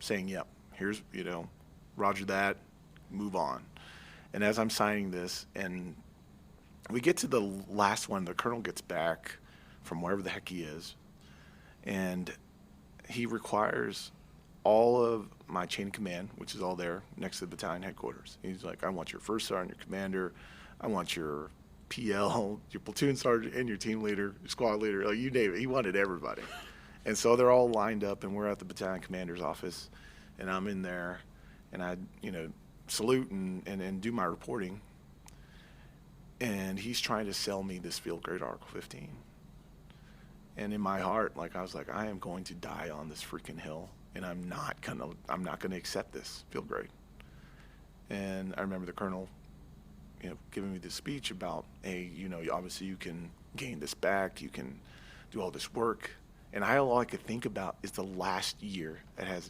saying, yep, here's, roger that, move on. And as I'm signing this, and we get to the last one, the colonel gets back from wherever the heck he is, and he requires all of my chain of command, which is all there next to the battalion headquarters. He's like, I want your first sergeant, your commander, I want your PL, your platoon sergeant, and your team leader, your squad leader, like, you name it. He wanted everybody. And so they're all lined up, and we're at the battalion commander's office, and I'm in there, and I, salute and do my reporting. And he's trying to sell me this field grade Article 15. And in my heart, like, I was like, I am going to die on this freaking hill, and I'm not gonna accept this field grade. And I remember the colonel, giving me this speech about, hey, obviously you can gain this back, you can do all this work. And all I could think about is the last year that has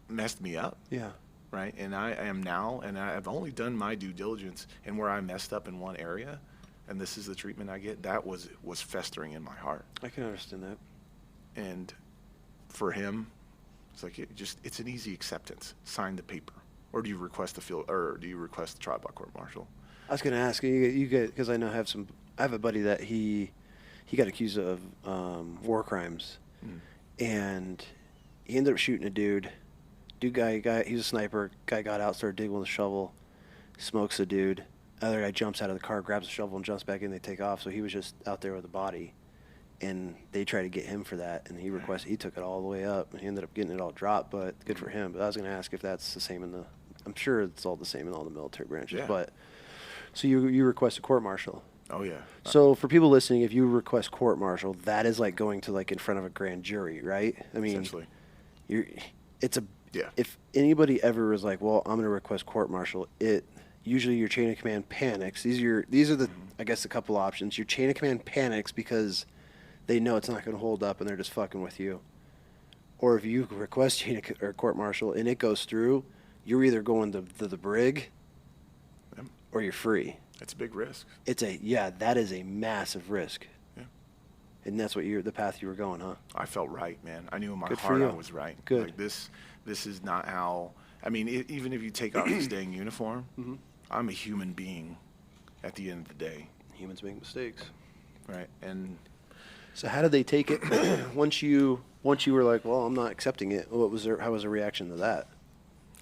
messed me up. Yeah. Right? And I am now, and I've only done my due diligence, and where I messed up in one area, and this is the treatment I get, that was festering in my heart. I can understand that. And for him, it's like, it's an easy acceptance. Sign the paper. Or do you request the trial by court martial? I was going to ask you get, because I know I have a buddy that he got accused of war crimes, and he ended up shooting a dude. Guy, he's a sniper. Guy got out, started digging with a shovel, smokes a dude. Other guy jumps out of the car, grabs a shovel, and jumps back in. They take off. So he was just out there with a body, and they tried to get him for that. And he took it all the way up, and he ended up getting it all dropped. But good for him. But I was going to ask if that's the same in the. I'm sure it's all the same in all the military branches. Yeah. But so you request a court martial. Oh yeah. So for people listening, if you request court martial, that is like going to like in front of a grand jury, right? I mean, essentially. Yeah. If anybody ever was like, well, I'm going to request court martial, usually your chain of command panics. These are the I guess a couple options. Your chain of command panics because they know it's not going to hold up and they're just fucking with you. Or if you request court martial and it goes through, you're either going to the brig or you're free. It's a big risk. That is a massive risk. Yeah. And that's what the path you were going, huh? I felt right, man. I knew in my Good heart I was right. Good. Like this is not how. I mean, even if you take off this dang uniform, I'm a human being. At the end of the day, humans make mistakes, right? And so, how did they take it once you were like, well, I'm not accepting it? How was the reaction to that?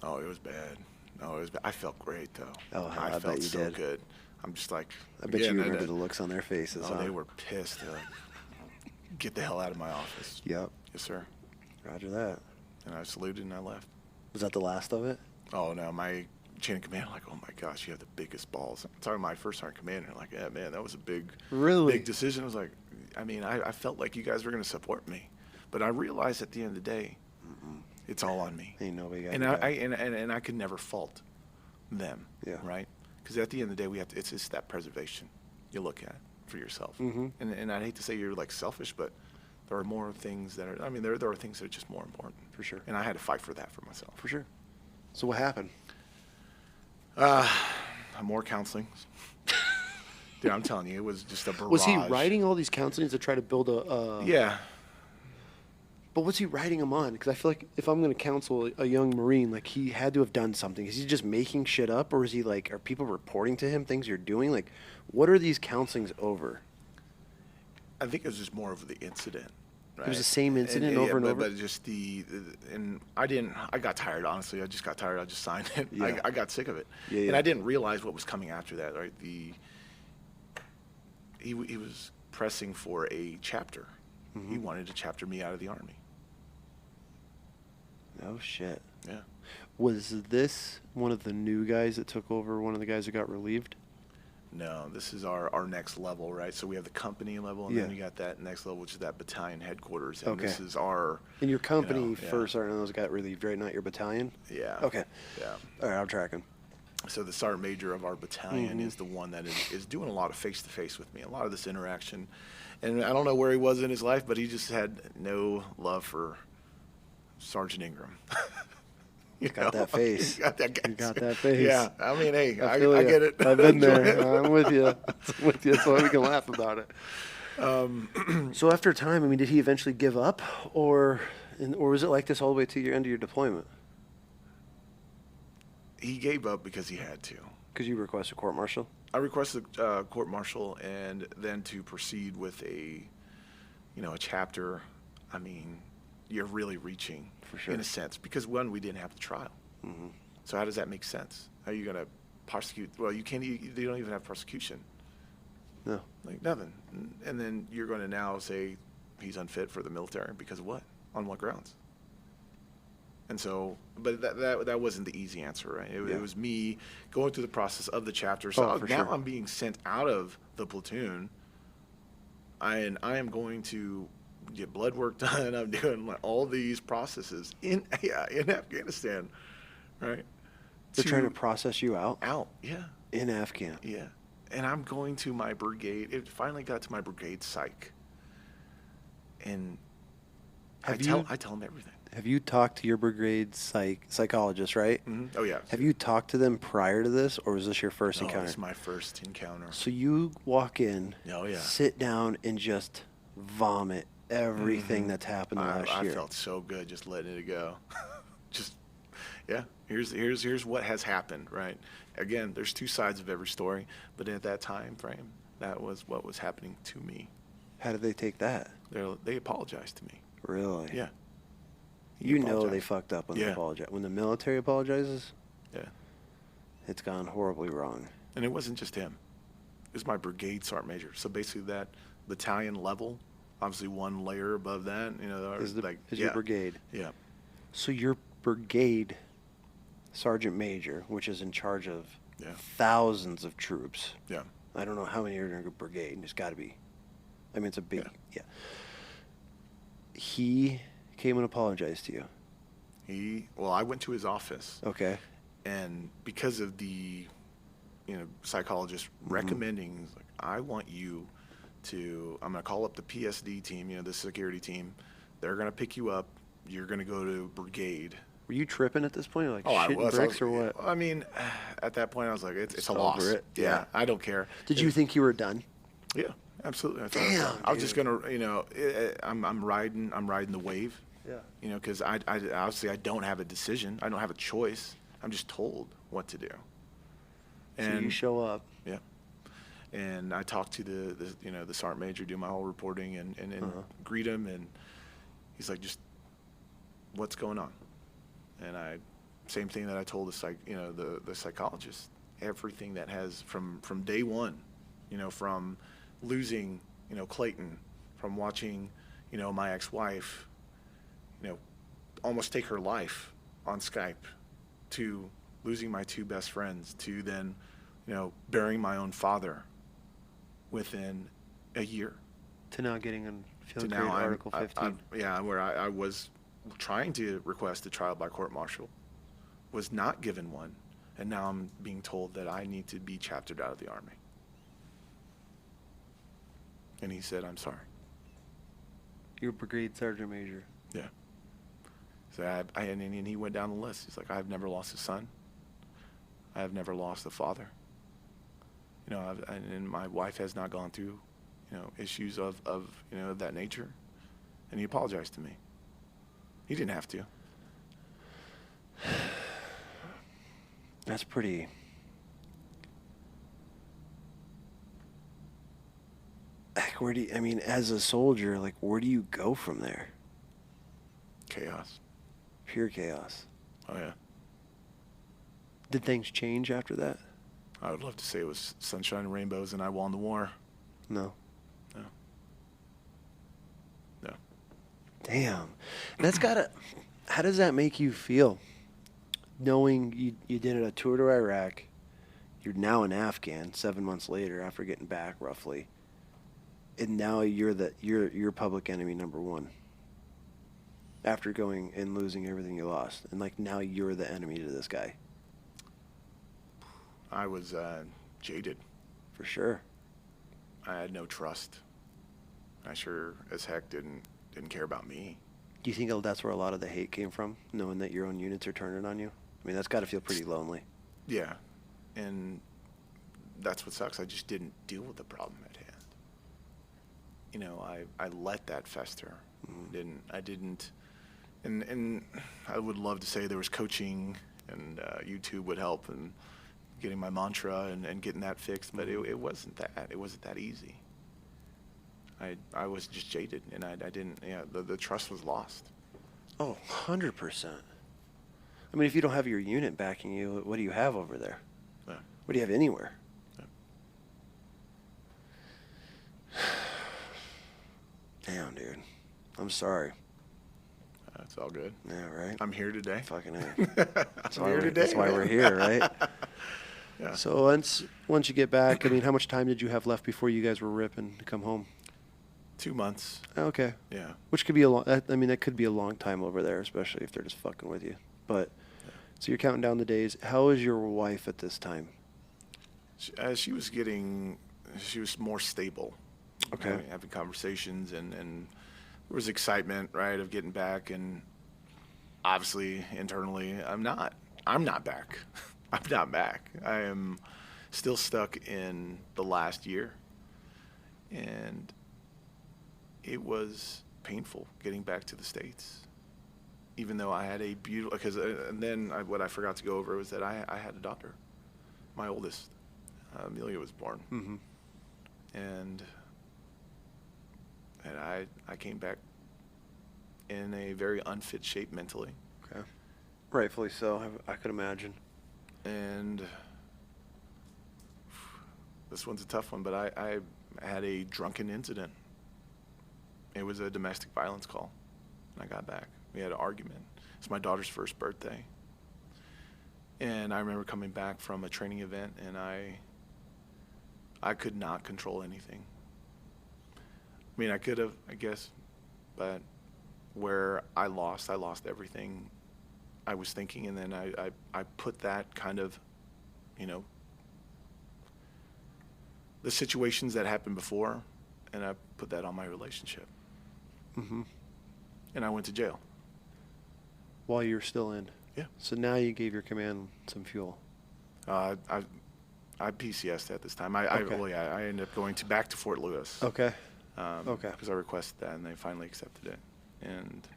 Oh, it was bad. No, it was bad. I felt great though. Oh, I felt bet you so did. Good. I'm just like, I bet you remember the looks on their faces. Oh, they were pissed. They're like, get the hell out of my office. Yep. Yes, sir. Roger that. And I saluted and I left. Was that the last of it? Oh no, my chain of command, like, oh my gosh, you have the biggest balls. I'm talking to my first sergeant commander, like, yeah, man, that was a big decision. I was like, I mean, I felt like you guys were going to support me, but I realized at the end of the day, it's all on me. Ain't nobody got and I could never fault them. Yeah. Right. Because at the end of the day, it's just that preservation you look at for yourself. And I'd hate to say you're like selfish, but there are more things that are. I mean, there are things that are just more important. For sure. And I had to fight for that for myself. For sure. So what happened? More counseling. Dude, I'm telling you, it was just a barrage. Was he writing all these counselings to try to build a? Yeah. But what's he writing them on? Because I feel like if I'm going to counsel a young Marine, like he had to have done something. Is he just making shit up, or is he like, are people reporting to him things you're doing? Like, what are these counselings over? I think it was just more of the incident. Right? It was the same incident over and over? But just and I got tired, honestly. I just got tired. I just signed it. Yeah. I got sick of it. Yeah, yeah. And I didn't realize what was coming after that, right? He was pressing for a chapter. Mm-hmm. He wanted to chapter me out of the Army. Oh, shit. Yeah. Was this one of the new guys that took over, one of the guys that got relieved? No, this is our next level, right? So we have the company level, and then we got that next level, which is that battalion headquarters. And this is our... And your company yeah. first, sergeant, those got relieved, right? Not your battalion? Yeah. Okay. Yeah. All right, I'm tracking. So the sergeant major of our battalion is the one that is doing a lot of face-to-face with me, a lot of this interaction. And I don't know where he was in his life, but he just had no love for Sergeant Ingram. Got that face. You got that guy. You got that face. Yeah. I mean, hey, I feel ya. get it. I've been there. I'm with you. I'm with you. That's why we can laugh about it. So after a time, I mean, did he eventually give up, or was it like this all the way to your end of your deployment? He gave up because he had to. Because you requested court-martial? I requested court-martial, and then to proceed with a chapter. I mean, you're really reaching, for sure, in a sense, because one, we didn't have the trial. Mm-hmm. So how does that make sense? How are you going to prosecute? Well, you can't. They don't even have prosecution. No. Like nothing. And then you're going to now say he's unfit for the military because of what? On what grounds? And so, but that wasn't the easy answer, right? It was me going through the process of the chapter. So now sure. I'm being sent out of the platoon. I am going to get blood work done. I'm doing like all these processes in Afghanistan, right? They're trying to process you out? Yeah. In Afghan? Yeah. And I'm going to my brigade. It finally got to my brigade psych. And I tell them everything. Have you talked to your brigade psychologist, right? Mm-hmm. Oh, yeah. Have you talked to them prior to this, or was this your first encounter? It's my first encounter. So you walk in, sit down, and just vomit everything that's happened the last year. I felt so good just letting it go. Just, yeah, here's what has happened, right? Again, there's two sides of every story, but at that time frame, that was what was happening to me. How did they take that? They apologized to me. Really? Yeah. You know they fucked up when they apologize. When the military apologizes, it's gone horribly wrong. And it wasn't just him. It was my brigade sergeant major. So basically that battalion level, obviously one layer above that, is your brigade. Yeah. So your brigade sergeant major, which is in charge of thousands of troops. Yeah. I don't know how many are in a brigade. It's got to be. I mean, it's a big. Yeah. He came and apologized to you. I went to his office. Okay. And because of the, psychologist recommending, he's like, I want you to, I'm going to call up the PSD team, the security team. They're going to pick you up. You're going to go to brigade. Were you tripping at this point? Like I was. bricks or what? I mean, at that point, I was like, it's a loss. Over it. Yeah, I don't care. Did you think you were done? Yeah, absolutely. I was just going to, I'm riding the wave. Yeah. Because I obviously I don't have a decision. I don't have a choice. I'm just told what to do. And so you show up. Yeah. And I talked to the sergeant major, do my whole reporting, and greet him, and he's like, just what's going on? And same thing that I told the psychologist, everything that has from day one, from losing, Clayton, from watching, my ex-wife, almost take her life on Skype, to losing my two best friends, to then, burying my own father within a year. To now getting in field grade Article 15. Where I was trying to request a trial by court-martial, was not given one, and now I'm being told that I need to be chaptered out of the Army. And he said, I'm sorry. You're brigade sergeant major. Yeah. So and he went down the list. He's like, I've never lost a son. I have never lost a father. And my wife has not gone through, issues of that nature. And he apologized to me. He didn't have to. That's pretty. Like, where do you, I mean, as a soldier, like, where do you go from there? Chaos. Pure chaos. Oh, yeah. Did things change after that? I would love to say it was sunshine and rainbows and I won the war. No. No. No. Damn. That's gotta. How does that make you feel? Knowing you did a tour to Iraq, you're now an Afghan 7 months later after getting back roughly, and now you're public enemy number one. After going and losing everything you lost, and like now you're the enemy to this guy. I was jaded. For sure. I had no trust. I sure as heck didn't care about me. Do you think that's where a lot of the hate came from, knowing that your own units are turning on you? I mean, that's got to feel pretty lonely. Yeah, and that's what sucks. I just didn't deal with the problem at hand. You know, I let that fester. I didn't, and I would love to say there was coaching and YouTube would help and getting my mantra and getting that fixed, but it wasn't that. It wasn't that easy. I was just jaded, and I didn't. Yeah, the trust was lost. Oh, 100%. I mean, if you don't have your unit backing you, what do you have over there? Yeah. What do you have anywhere? Yeah. Damn, dude. I'm sorry. That's all good. Yeah, right? I'm here today. Fucking A. That's I'm here today. That's why we're here, right? Yeah. So once you get back, I mean, how much time did you have left before you guys were ripping to come home? 2 months. Okay. Yeah. Which could be a long. I mean, that could be a long time over there, especially if they're just fucking with you. But so you're counting down the days. How is your wife at this time? She was more stable. Okay. Having conversations and there was excitement, right, of getting back, and obviously internally I'm not back. I'm not back. I am still stuck in the last year, and it was painful getting back to the States, even though I had a beautiful, because and then what I forgot to go over was that I had a daughter, my oldest, Amelia was born. Mm-hmm. And I came back in a very unfit shape mentally. Okay. Rightfully so, I could imagine. And this one's a tough one, but I had a drunken incident. It was a domestic violence call. And I got back. We had an argument. It's my daughter's first birthday. And I remember coming back from a training event, and I could not control anything. I mean, I could have, I guess, but where I lost everything I was thinking, and then I put that kind of, you know, the situations that happened before, and I put that on my relationship. Mm-hmm. And I went to jail. While you were still in? Yeah. So now you gave your command some fuel. I PCS'd at this time. Okay. I ended up going back to Fort Lewis. Okay. Okay. Because I requested that, and they finally accepted it. And,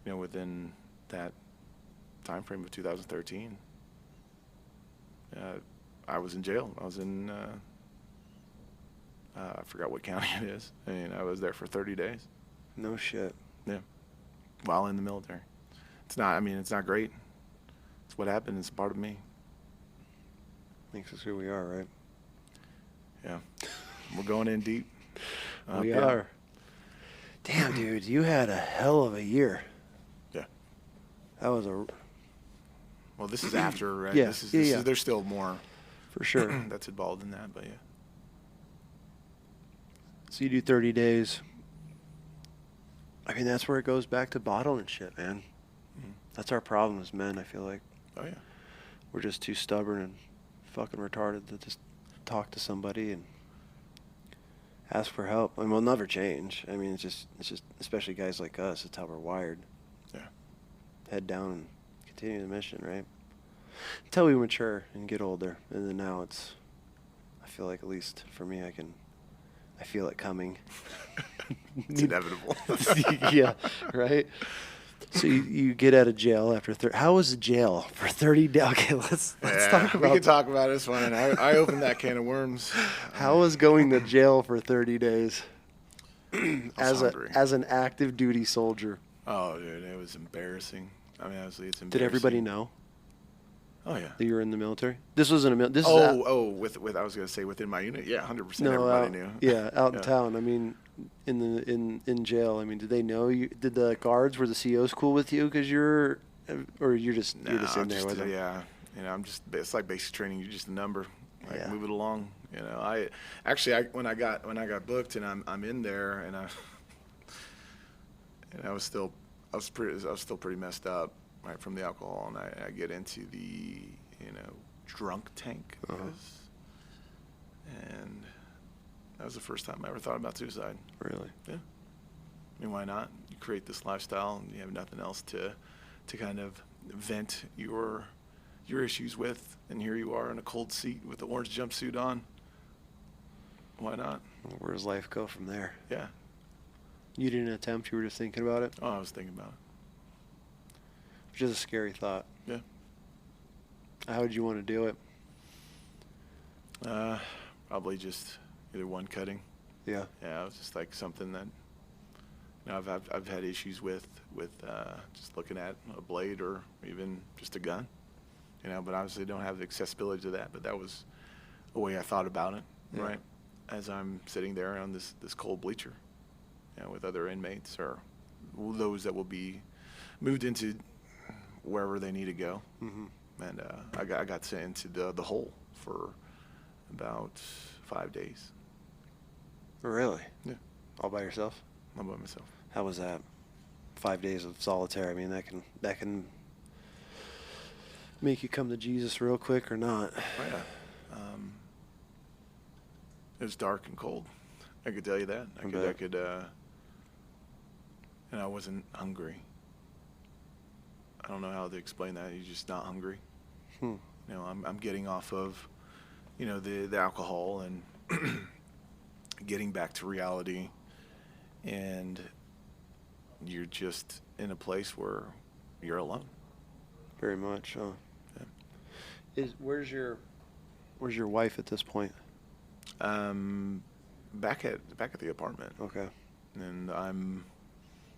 you know, within that time frame of 2013, I was in jail. I was in, I forgot what county it is. I mean, I was there for 30 days. No shit. Yeah. While in the military. It's not great. It's what happened. It's part of me. Makes us who we are, right? Yeah. We're going in deep. We are. Damn, dude, you had a hell of a year. Yeah. That was a... Well, this is after, right? Yeah. This is, there's still more For sure. that's involved in that, but yeah. So you do 30 days. I mean, that's where it goes back to bottling shit, man. Mm-hmm. That's our problem as men, I feel like. Oh, yeah. We're just too stubborn and fucking retarded to just talk to somebody and ask for help. I mean, we'll never change. I mean, it's just, especially guys like us, it's how we're wired. Yeah. Head down and continue the mission, right? Until we mature and get older. And then now I feel like, at least for me, I feel it coming. It's inevitable. Yeah, right? So you get out of jail after how was the jail for 30 days? Okay, let's talk about. We can talk about it. It's fine. I opened that can of worms. How was going to jail for 30 days as hungry. as an active duty soldier? Oh, dude, it was embarrassing. I mean, honestly, it's embarrassing. Did everybody know? Oh yeah. That you were in the military? This wasn't a this with I was gonna say within my unit. Yeah, 100%. No, everybody knew. Yeah, out in town. I mean, in jail. I mean, did they know you? Did the guards, were the COs cool with you because you're just in there with them? Yeah, it's like basic training. You're just a number. Like move it along. When I got booked and I'm in there and I was still pretty messed up. Right, from the alcohol, and I get into the drunk tank, and that was the first time I ever thought about suicide. Really? Yeah. I mean, why not? You create this lifestyle, and you have nothing else to kind of vent your issues with, and here you are in a cold seat with the orange jumpsuit on. Why not? Where does life go from there? Yeah. You didn't attempt. You were just thinking about it. Oh, I was thinking about it. Which is a scary thought. Yeah. How would you want to do it? Probably just either one cutting. Yeah. Yeah, it was just like something that I've had issues with just looking at a blade or even just a gun. But obviously don't have the accessibility to that. But that was the way I thought about it, right? As I'm sitting there on this cold bleacher, with other inmates or those that will be moved into wherever they need to go. Mm-hmm. And I got sent into the hole for about 5 days. Really? Yeah. All by yourself? All by myself. How was that? 5 days of solitaire. I mean, that can make you come to Jesus real quick or not. Oh, yeah. It was dark and cold. I could tell you that. I could. And I wasn't hungry. I don't know how to explain that. You're just not hungry. I'm getting off of, the alcohol and getting back to reality, and you're just in a place where you're alone. Very much. Yeah. Where's your wife at this point? Back at the apartment. Okay. And I'm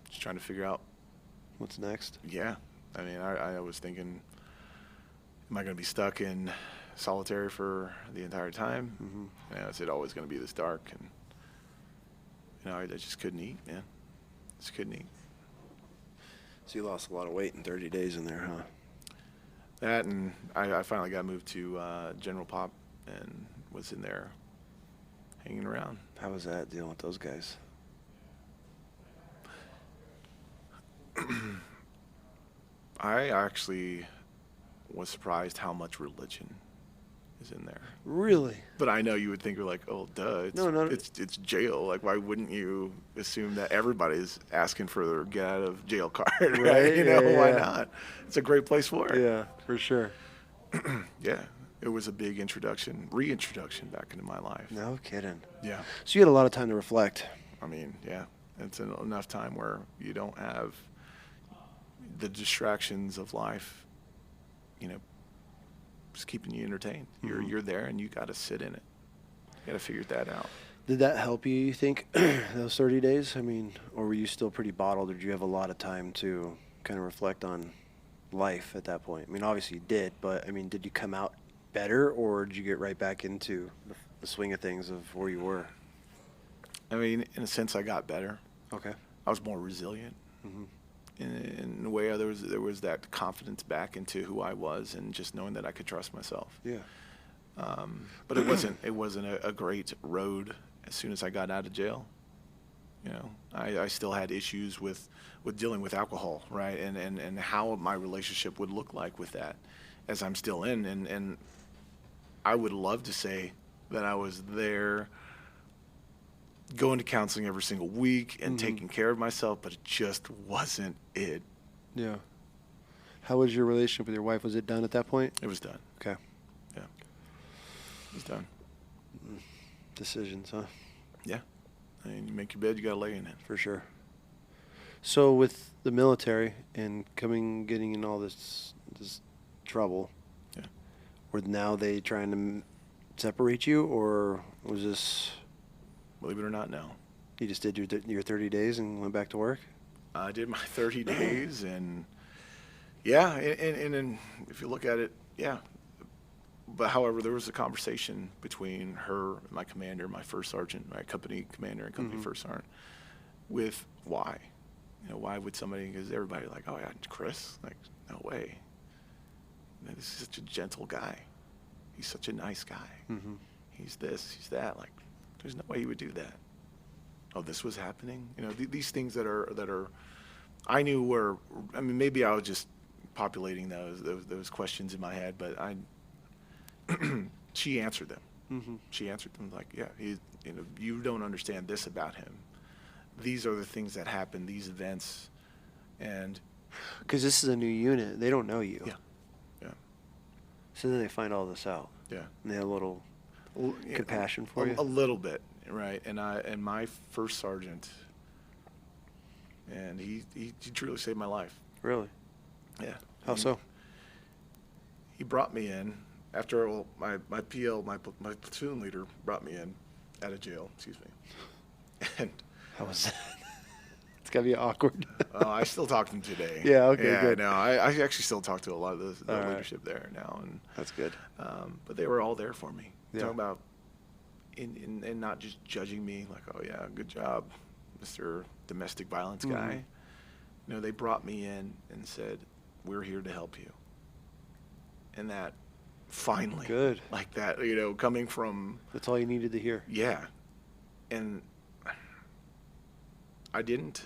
just trying to figure out what's next. Yeah. I mean, I was thinking, am I going to be stuck in solitary for the entire time? Mm-hmm. Is it always going to be this dark? And, I just couldn't eat, man. Just couldn't eat. So you lost a lot of weight in 30 days in there, huh? That, and I finally got moved to General Pop and was in there hanging around. How was that dealing with those guys? I actually was surprised how much religion is in there. Really? But I know you would think, like, oh, duh, it's jail. Like, why wouldn't you assume that everybody's asking for their get out of jail card, right? Why not? It's a great place for it. Yeah, for sure. Yeah, it was a big reintroduction back into my life. No kidding. Yeah. So you had a lot of time to reflect. I mean, yeah, it's enough time where you don't have the distractions of life, just keeping you entertained. Mm-hmm. You're there and you got to sit in it. You got to figure that out. Did that help you think, those 30 days? I mean, or were you still pretty bottled, or did you have a lot of time to kind of reflect on life at that point? I mean, obviously you did, but I mean, did you come out better, or did you get right back into the swing of things of where you were? I mean, in a sense, I got better. Okay. I was more resilient. Mm-hmm. In a way, there was that confidence back into who I was, and just knowing that I could trust myself. Yeah. But it wasn't a great road as soon as I got out of jail. I still had issues with dealing with alcohol, right, and how my relationship would look like with that, as I'm still in, and I would love to say that I was there, going to counseling every single week and mm-hmm. taking care of myself, but it just wasn't it. Yeah. How was your relationship with your wife? Was it done at that point? It was done. Okay. Yeah. It was done. Decisions, huh? Yeah. I mean, you make your bed, you got to lay in it. For sure. So with the military and getting in all this trouble, Yeah. were now they trying to separate you, or was this Believe it or not, no. you just did your 30 days and went back to work? I did my 30 days, and yeah, and if you look at it, yeah. But however, there was a conversation between her, and my commander, my first sergeant, my company commander, and company first sergeant, with why. Why would somebody? Because everybody like, oh yeah, Chris, like, no way. This is such a gentle guy. He's such a nice guy. Mm-hmm. He's this, he's that. Like, there's no way he would do that. Oh, this was happening. These things that are, I knew were. I mean, maybe I was just populating those questions in my head, but she answered them. Mm-hmm. She answered them like, yeah, you don't understand this about him. These are the things that happen, these events, and Because this is a new unit, they don't know you. yeah, yeah, So then they find all this out, yeah. and they have a little Yeah, compassion for you. a little bit, right? And my first sergeant, and he truly saved my life. Really? Yeah. How so? He brought me in after my PL, my platoon leader brought me in out of jail. Excuse me. And How was that? It's gotta be awkward. I still talk to him today. Yeah, okay, yeah, good. No, I actually still talk to a lot of the All right. leadership there now, and That's good. but they were all there for me. Yeah. Talking about and not just judging me like, oh yeah, good job, Mr. Domestic Violence guy. They brought me in and said, we're here to help you. And that finally, Good. like that, coming from, That's all you needed to hear. yeah. And I didn't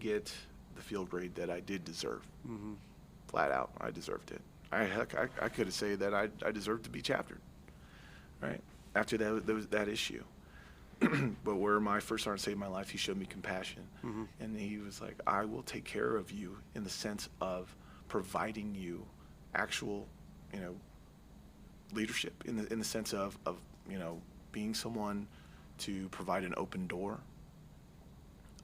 get the field grade that I did deserve. Mm-hmm. Flat out, I deserved it. I could have said that I deserved to be chaptered, right? After that issue. But where my first sergeant saved my life, he showed me compassion. Mm-hmm. And he was like, I will take care of you in the sense of providing you actual, leadership in the sense of being someone to provide an open door,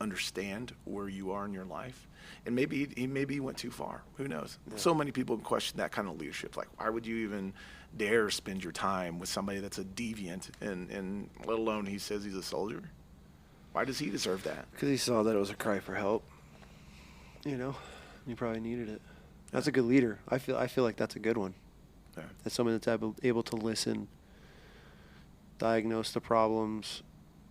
understand where you are in your life. And maybe he went too far. Who knows? Yeah. So many people question that kind of leadership. Like, why would you even dare spend your time with somebody that's a deviant and let alone he says he's a soldier? Why does he deserve that? Because he saw that it was a cry for help. You probably needed it. That's a good leader. I feel like that's a good one. Yeah. That's someone that's able to listen, diagnose the problems,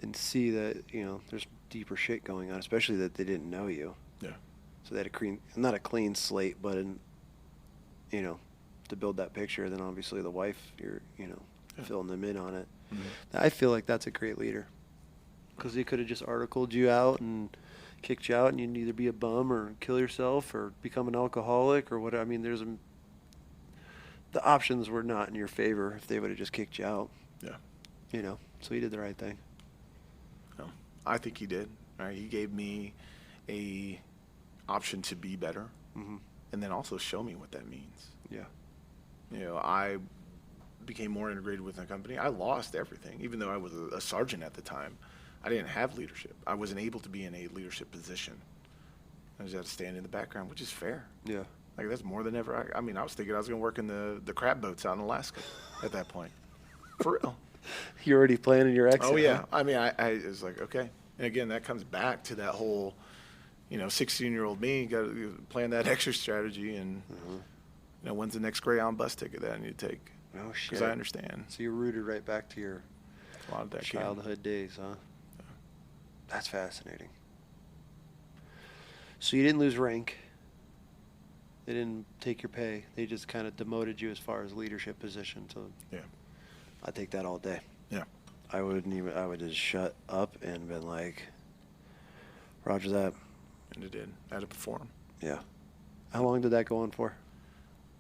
and see that there's deeper shit going on, especially that they didn't know you. Yeah. So they had not a clean slate, but to build that picture. Then obviously the wife, you're filling them in on it. Mm-hmm. I feel like that's a great leader, because he could have just articled you out and kicked you out, and you'd either be a bum or kill yourself or become an alcoholic or whatever. I mean, the options were not in your favor if they would have just kicked you out. Yeah. So he did the right thing. No, I think he did. Right. He gave me a option to be better, and then also show me what that means. Yeah. I became more integrated with the company. I lost everything, even though I was a sergeant at the time. I didn't have leadership. I wasn't able to be in a leadership position. I just had to stand in the background, which is fair. Yeah. Like, that's more than ever. I was thinking I was going to work in the crab boats out in Alaska at that point. For real. You're already planning your exit. Oh, yeah. I was like, okay. And again, that comes back to that whole, 16-year-old me got to plan that exit strategy and, when's the next Greyhound bus ticket that I need to take? Oh, shit. Because I understand. So you're rooted right back to your A lot of that childhood days, huh? Yeah. That's fascinating. So you didn't lose rank. They didn't take your pay. They just kind of demoted you as far as leadership position. So Yeah. I take that all day. Yeah. I would just shut up and been like, Roger that. And it did. I had to perform. Yeah. How long did that go on for?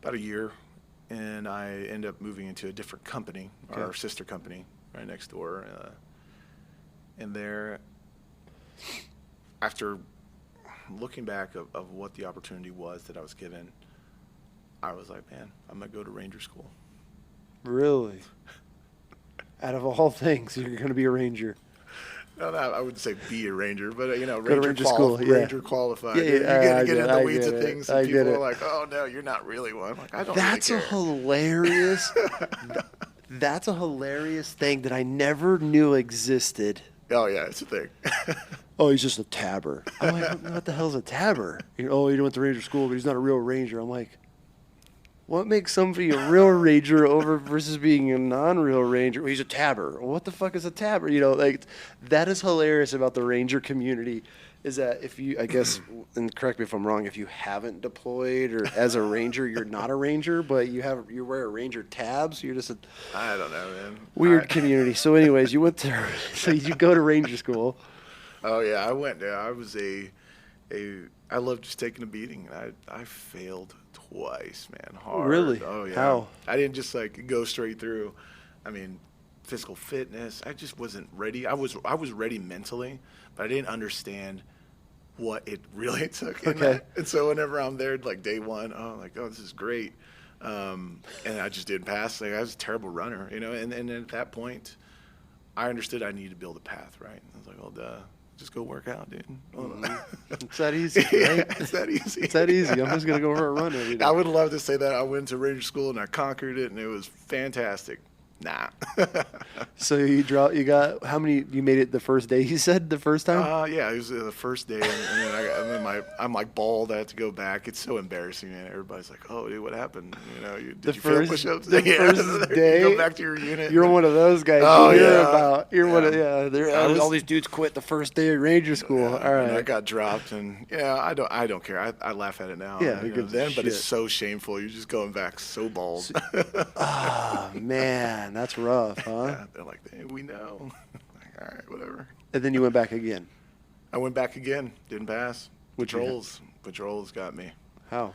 About a year. And I ended up moving into a different company, Okay. our sister company, right next door. And there, after looking back of what the opportunity was that I was given, I was like, man, I'm going to go to Ranger School. Really? Out of all things, you're going to be a ranger. No, I wouldn't say be a ranger, but Ranger school, yeah. Ranger qualified. Yeah, You get in the weeds of things, and people are like, "Oh no, you're not really one." I'm like, I don't That's really care. a hilarious. That's a hilarious thing that I never knew existed. Oh yeah, it's a thing. Oh, he's just a tabber. I'm like, what the hell's a tabber? Oh, he went to ranger school, but he's not a real ranger. I'm like, what makes somebody a real ranger over versus being a non-real ranger? Well, he's a tabber. What the fuck is a tabber? Like that is hilarious about the ranger community. Is that if you, I guess, and correct me if I'm wrong, if you haven't deployed or as a ranger, you're not a ranger, but you wear a ranger tab, so you're just a I don't know, man. weird community. So, anyways, you go to ranger school. Oh yeah, I went there. I loved just taking a beating. I failed twice, man. Hard. Really? Oh yeah. How? I didn't just go straight through. I mean, physical fitness. I just wasn't ready. I was ready mentally, but I didn't understand what it really took. Okay. And so whenever I'm there, like day one, this is great. And I just didn't pass. I was a terrible runner, and at that point, I understood I needed to build a path, right? I was like, well, duh. Just go work out, dude. It's that easy, right? It's that easy. It's that easy. I'm just going to go for a run every day. I would love to say that I went to Ranger School and I conquered it and it was fantastic. Nah. So you got how many? You made it the first day. You said the first time. Yeah, it was the first day, and then I'm like bald. I had to go back. It's so embarrassing, man. Everybody's like, "Oh, dude, what happened? Did you fail push-ups?" The first day. You go back to your unit. You're one of those guys. Oh One of all these dudes quit the first day of ranger school. Yeah, all right. And I got dropped, and I don't care. I laugh at it now. Yeah, but it's so shameful. You're just going back so bald. Oh man, that's rough, huh? Yeah, they're like, hey, we know. All right, whatever. And then you went back again. I went back again. Didn't pass. Patrols got me. How?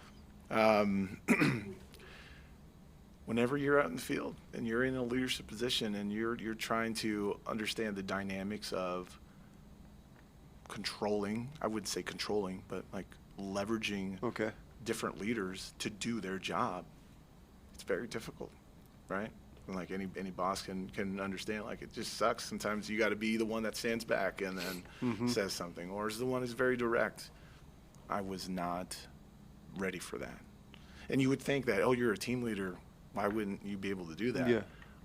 Whenever you're out in the field and you're in a leadership position and you're trying to understand the dynamics of controlling, I wouldn't say controlling, but like leveraging different leaders to do their job, it's very difficult, right? And like any boss can understand, like it just sucks. Sometimes you got to be the one that stands back and then says something, or is the one who's very direct. I was not ready for that. And you would think that, you're a team leader, why wouldn't you be able to do that? Yeah.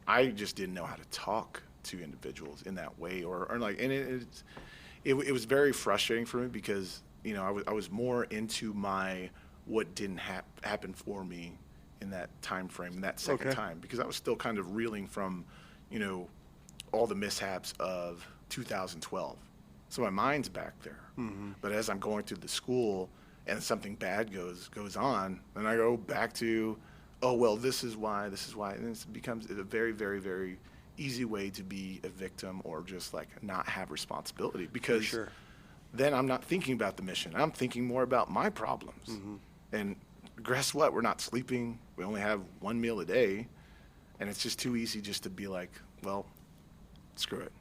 I just didn't know how to talk to individuals in that way, or like, and it was very frustrating for me because I was more into what didn't happen for me in that time frame, in that second time, because I was still kind of reeling from, all the mishaps of 2012. So my mind's back there. Mm-hmm. But as I'm going through the school and something bad goes on, then I go back to, this is why, and it becomes a very, very, very easy way to be a victim or just like not have responsibility, because then I'm not thinking about the mission. I'm thinking more about my problems. Mm-hmm. And guess what? We're not sleeping. We only have one meal a day. And it's just too easy just to be like, well, screw it.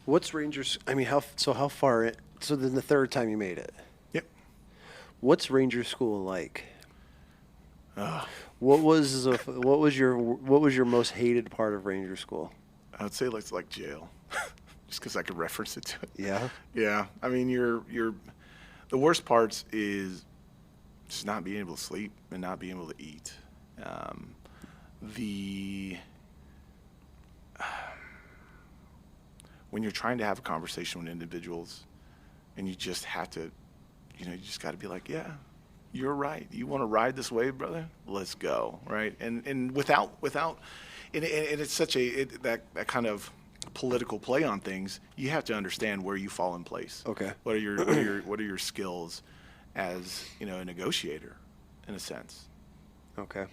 What's Rangers? I mean, how far? So then the third time you made it. Yep. What's Ranger School like? What was your most hated part of Ranger School? I would say it's like jail, just because I could reference it to it. Yeah. Yeah. I mean, the worst parts is just not being able to sleep and not being able to eat. When you're trying to have a conversation with individuals and you just have to, you just got to be like, yeah, you're right. You want to ride this wave, brother? Let's go. Right. And without, and it's such that kind of political play on things, you have to understand where you fall in place. Okay. What are your skills as, a negotiator in a sense? Okay.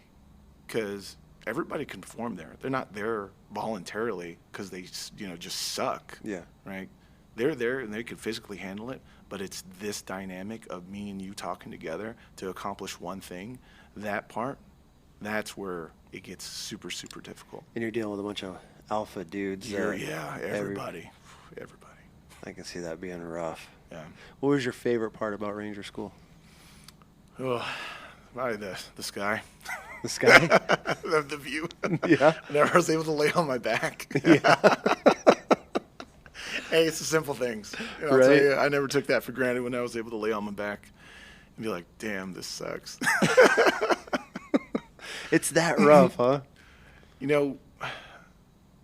Because everybody can perform there. They're not there voluntarily because they, just suck. Yeah. Right? They're there and they can physically handle it, but it's this dynamic of me and you talking together to accomplish one thing. That part, that's where it gets super, super difficult. And you're dealing with a bunch of alpha dudes. Everybody. I can see that being rough. Yeah. What was your favorite part about Ranger School? Oh, probably the sky. The sky? the view. Yeah. Whenever I was able to lay on my back. Yeah. Hey, it's the simple things. I'll tell you, I never took that for granted when I was able to lay on my back and be like, damn, this sucks. It's that rough, huh?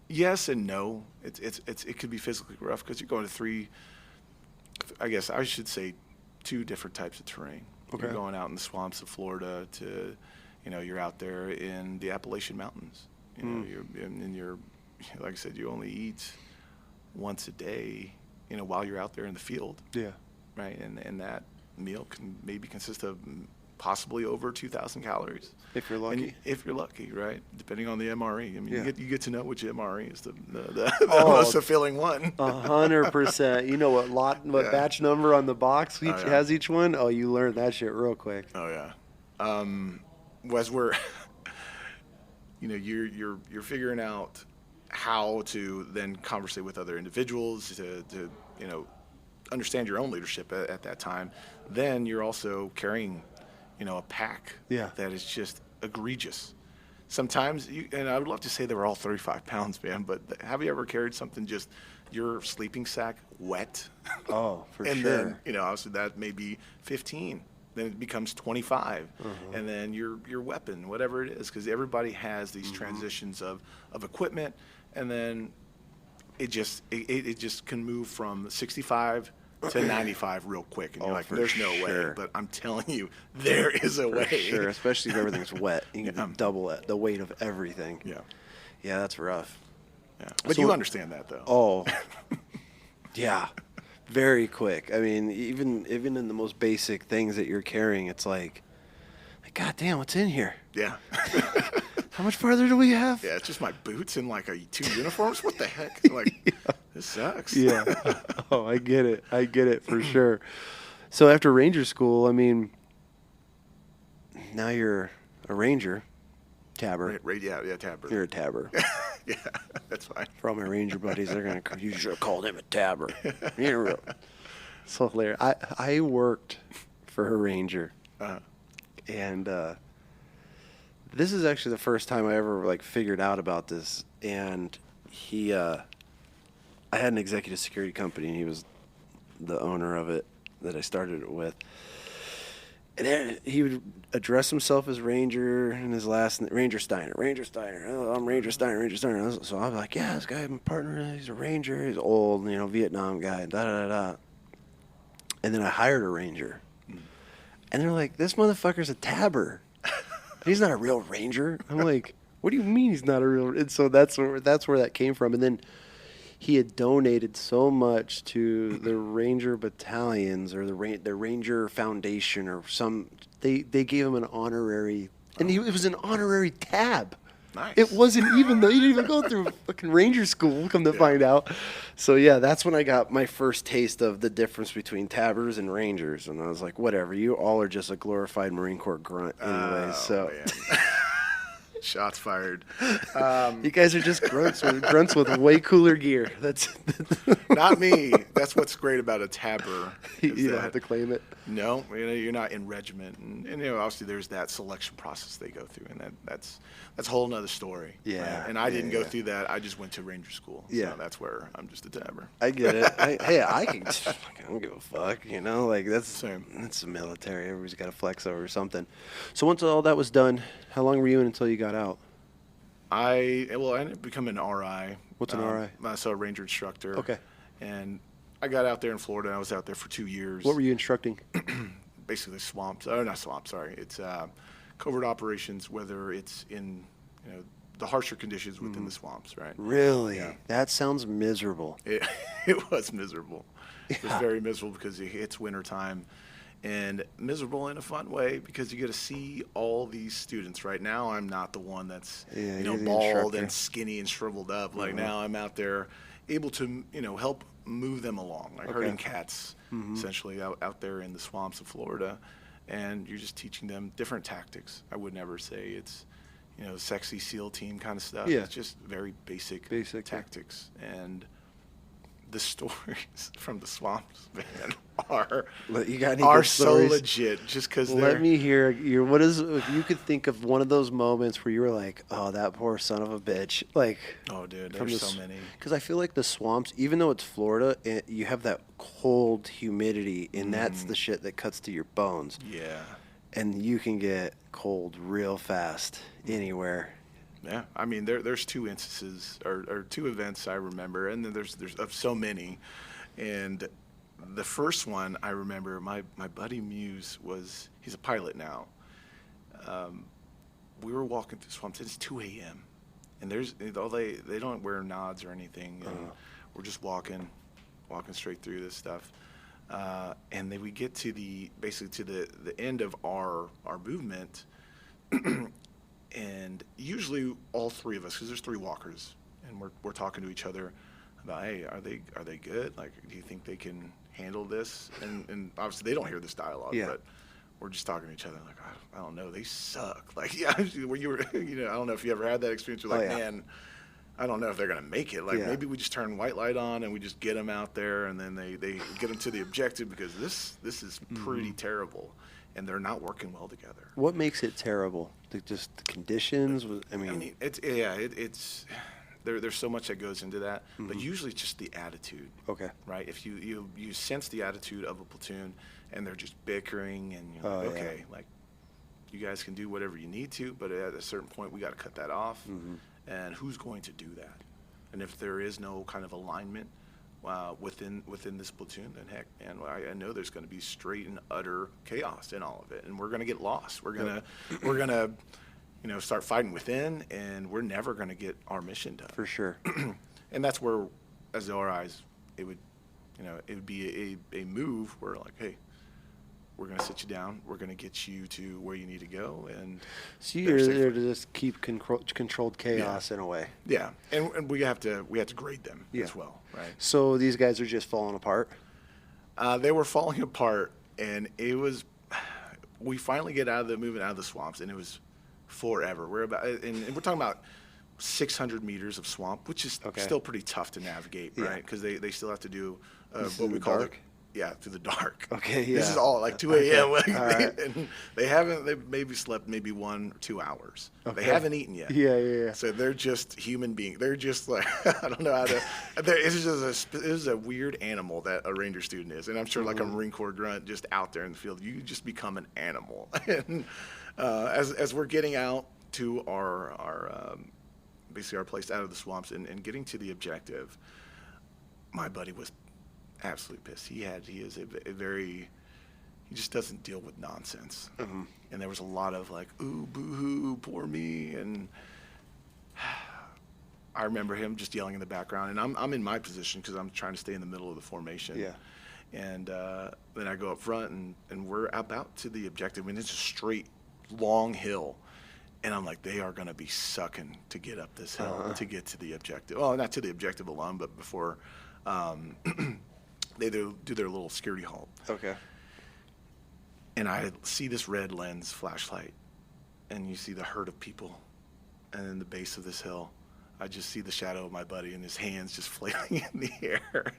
Yes and no. It could be physically rough because you're going to I guess I should say 2 different types of terrain. Okay. You're going out in the swamps of Florida to, you're out there in the Appalachian Mountains. You're like I said, you only eat once a day, while you're out there in the field. Yeah. Right. And that meal can maybe consist of possibly over 2,000 calories. If you're lucky. If you're lucky, right? Depending on the MRE. I mean, you get to know which MRE is the most fulfilling one. 100%. You know what batch number on the box has each one? Oh, you learn that shit real quick. Oh yeah. As we're, you're figuring out how to then conversate with other individuals to understand your own leadership at that time. Then you're also carrying a pack that is just egregious. Sometimes, and I would love to say they were all 35 pounds, man, but have you ever carried something just your sleeping sack wet? Oh, for and sure. then, obviously that may be 15. Then it becomes 25. And then your weapon, whatever it is, because everybody has these transitions of equipment, and then it just can move from 65 to 95 real quick, and you're like, there's no way. But I'm telling you, there is a way. Sure, especially if everything's wet. You can double it, the weight of everything. Yeah. Yeah, that's rough. Yeah. But you understand that, though. Oh, yeah, very quick. I mean, even in the most basic things that you're carrying, it's like God damn, what's in here? Yeah. How much farther do we have? Yeah, it's just my boots and like 2 uniforms. What the heck? Like, this sucks. Yeah. Oh, I get it for sure. So after Ranger school, I mean, now you're a Ranger, tabber. Yeah, tabber. You're a tabber. Yeah, that's fine. For all my Ranger buddies, they're gonna. You should have called him a tabber. You're so hilarious. I worked for a Ranger, and this is actually the first time I ever figured out about this. And I had an executive security company, and he was the owner of it that I started it with. And then he would address himself as Ranger, and his last Ranger Steiner. Oh, I'm Ranger Steiner. So I was like, yeah, this guy, my partner, he's a Ranger. He's old, Vietnam guy. And then I hired a Ranger, and they're like, this motherfucker's a tabber. He's not a real Ranger. I'm like, what do you mean he's not a real? And so that's where that came from. And then he had donated so much to the Ranger battalions or the Ranger Foundation or some. They gave him an honorary, and it was an honorary tab. Nice. It wasn't even though he didn't even go through fucking Ranger school. Come to find out. So yeah, that's when I got my first taste of the difference between tabbers and Rangers, and I was like, whatever. You all are just a glorified Marine Corps grunt anyway. So. Man. Shots fired. You guys are just grunts with way cooler gear. That's not me. That's what's great about a tabber. You don't have to claim it. No, you're not in regiment, and obviously there's that selection process they go through, and that's a whole nother story. Yeah. Right? And I didn't go through that. I just went to Ranger school. Yeah. So that's where I'm just a tabber. I get it. I don't give a fuck. That's Same. It's the military. Everybody's got to flex over something. So once all that was done, how long were you in until you got out? I ended up becoming an RI. What's an RI? So a Ranger instructor. Okay. And I got out there in Florida. I was out there for 2 years. What were you instructing? Basically swamps. Oh, not swamps. Sorry. It's covert operations, whether it's in the harsher conditions within the swamps, right? Really? Yeah. That sounds miserable. It was miserable. It was very miserable because it's wintertime. And miserable in a fun way because you get to see all these students. Right now, I'm not the one that's bald and skinny and shriveled up. Like now, I'm out there able to help move them along, like herding cats, essentially out there in the swamps of Florida, and you're just teaching them different tactics. I would never say it's sexy SEAL team kind of stuff. Yeah. It's just very basic tactics, and the stories from the swamps, man, are You got any are good so stories? legit. Just because Let me hear your. What is if you could think of one of those moments where you were like, "Oh, that poor son of a bitch!" Like, oh, dude, there's so many. Because I feel like the swamps, even though it's Florida, you have that cold humidity, and that's the shit that cuts to your bones. Yeah. And you can get cold real fast anywhere. Yeah, I mean, there's two instances or two events I remember, and then there's of so many, and the first one I remember, my buddy Muse he's a pilot now. We were walking through swamps. It's 2 a.m. and they don't wear nods or anything, and we're just walking straight through this stuff, and then we get to basically to the end of our movement. And usually all three of us, because there's 3 walkers, and we're talking to each other about, hey, are they good? Like, do you think they can handle this? And obviously they don't hear this dialogue, but we're just talking to each other like, I don't know, they suck. Like, yeah, where you were, I don't know if you ever had that experience. You're like, man, I don't know if they're gonna make it. Like, maybe we just turn white light on and we just get them out there, and then they get them to the objective, because this is pretty terrible. And they're not working well together. What makes it terrible? Just the conditions? It's there's so much that goes into that, but usually it's just the attitude. Okay. Right? If you sense the attitude of a platoon, and they're just bickering, and you're like, okay, like, you guys can do whatever you need to, but at a certain point we got to cut that off. And who's going to do that? And if there is no kind of alignment within this platoon, then heck, man, I know there's going to be straight and utter chaos in all of it, and we're going to get lost. We're gonna start fighting within, and we're never going to get our mission done. For sure. And that's where, as our eyes, it would be a move where, like, hey, we're going to sit you down. We're going to get you to where you need to go. And so you're there to just keep controlled chaos in a way. Yeah, and we have to grade them as well, right? So these guys are just falling apart? They were falling apart, and we finally get moving out of the swamps, and it was forever. We're and we're talking about 600 meters of swamp, which is still pretty tough to navigate, right? Because they still have to do what we call through the dark. Okay, yeah. This is all like 2 a.m. Right. And they maybe slept maybe 1 or 2 hours. Okay. They haven't eaten yet. Yeah. So they're just human beings. They're just like, I don't know how to, it is a weird animal that a Ranger student is. And I'm sure like a Marine Corps grunt just out there in the field, you just become an animal. And as we're getting out to our basically our place out of the swamps and getting to the objective, my buddy was absolutely pissed. He is he just doesn't deal with nonsense. And there was a lot of like, ooh, boo-hoo, poor me. And I remember him just yelling in the background, and I'm in my position because I'm trying to stay in the middle of the formation. Yeah. And then I go up front, and we're about to the objective, and it's a straight, long hill. And I'm like, they are going to be sucking to get up this hill to get to the objective. Well, not to the objective alone, but before they do their little security halt. Okay. And I see this red lens flashlight, and you see the herd of people, and in the base of this hill, I just see the shadow of my buddy and his hands just flailing in the air.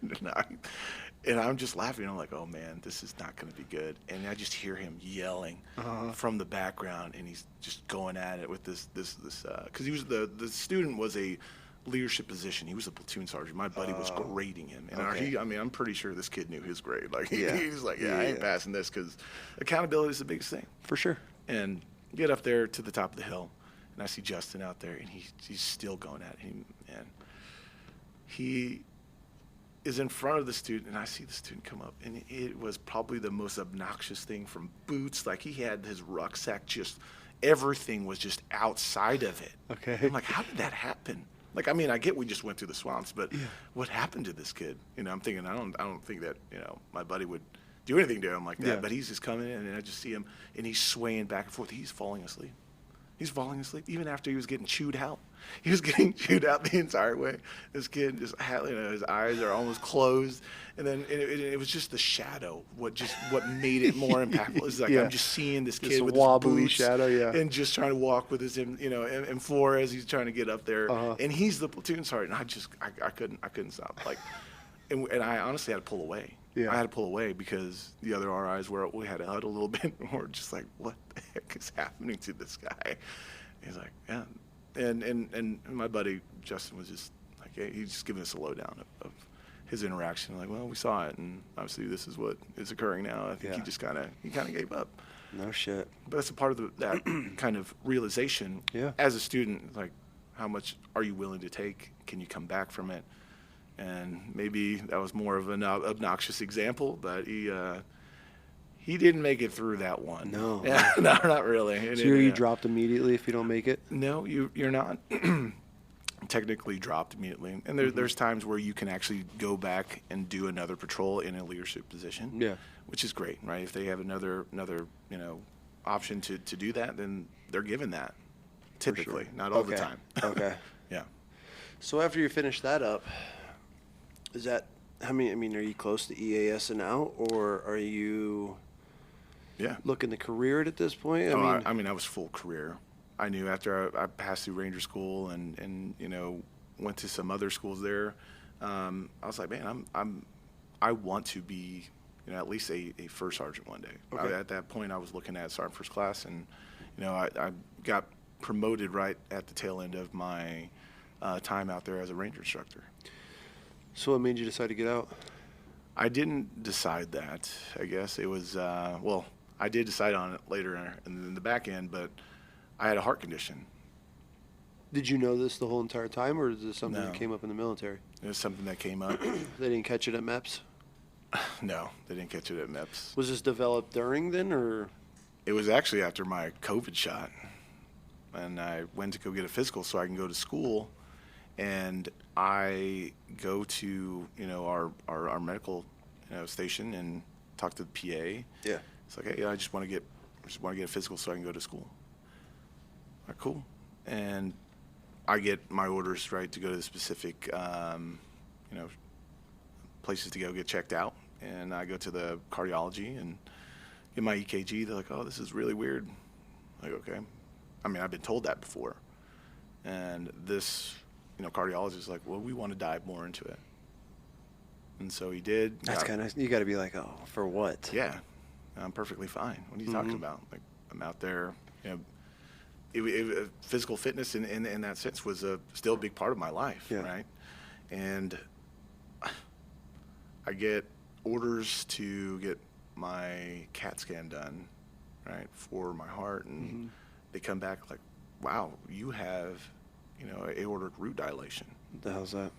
And I'm just laughing. I'm like, oh, man, this is not going to be good. And I just hear him yelling from the background, and he's just going at it with this because he was the student was a leadership position. He was a platoon sergeant. My buddy was grading him. And I'm pretty sure this kid knew his grade. Like, he's like, I ain't passing this, because accountability is the biggest thing. For sure. And get up there to the top of the hill, and I see Justin out there, and he's still going at him. And he is in front of the student, and I see the student come up, and it was probably the most obnoxious thing, from boots. Like, he had his rucksack, just everything was just outside of it. Okay. I'm like, how did that happen? Like, I mean, I get we just went through the swamps, but what happened to this kid? I'm thinking, I don't think that, my buddy would do anything to him like that. Yeah. But he's just coming in, and I just see him, and he's swaying back and forth. He's falling asleep. He's falling asleep, even after he was getting chewed out. He was getting chewed out the entire way. This kid just had, his eyes are almost closed. And then it was just the shadow. What made it more impactful is like, I'm just seeing this kid with wobbly his boots shadow, and just trying to walk with his, M4 as he's trying to get up there. And he's the platoon sergeant. And I couldn't stop. Like, and I honestly had to pull away. Yeah. I had to pull away because the other RIs we had to huddle a little bit, and we're just like, what the heck is happening to this guy? He's like, yeah. And my buddy Justin was just like, hey, he's just giving us a lowdown of his interaction. Like, well, we saw it, and obviously this is what is occurring now. I think he just kind of gave up. No shit. But that's a part of that kind of realization as a student, like, how much are you willing to take? Can you come back from it? And maybe that was more of an obnoxious example, but he didn't make it through that one. No. Yeah, no, not really. So you dropped immediately if you don't make it? No, you're not technically dropped immediately. And there's times where you can actually go back and do another patrol in a leadership position. Yeah. Which is great, right? If they have another option to do that, then they're given that. Typically, not all the time. Okay. Yeah. So after you finish that up, is that, I mean, are you close to EAS and out, or are you looking to career it at this point? I mean, I was full career. I knew after I passed through Ranger School and went to some other schools there, I was like, man, I want to be at least a first sergeant one day. Okay. At that point, I was looking at sergeant first class, and I got promoted right at the tail end of my time out there as a Ranger instructor. So what made you decide to get out? I didn't decide that. I guess it was I did decide on it later in the back end, but I had a heart condition. Did you know this the whole entire time, or is this something that came up in the military? It was something that came up. They didn't catch it at MEPS? No, they didn't catch it at MEPS. Was this developed during then, or? It was actually after my COVID shot. And I went to go get a physical so I can go to school. And I go to, our medical station and talk to the PA. Yeah. It's like, hey, I just want to get a physical so I can go to school. All right, cool. And I get my orders, right, to go to the specific, places to go get checked out. And I go to the cardiology and get my EKG. They're like, oh, this is really weird. I'm like, okay. I mean, I've been told that before. And this, cardiologist is like, well, we want to dive more into it. And so he did. That's kind of, you got to be like, oh, for what? Yeah. I'm perfectly fine. What are you talking about? Like, I'm out there, physical fitness in that sense was still a big part of my life, right? And I get orders to get my CAT scan done, right, for my heart, and they come back like, wow, you have, aortic root dilation. What the hell's that?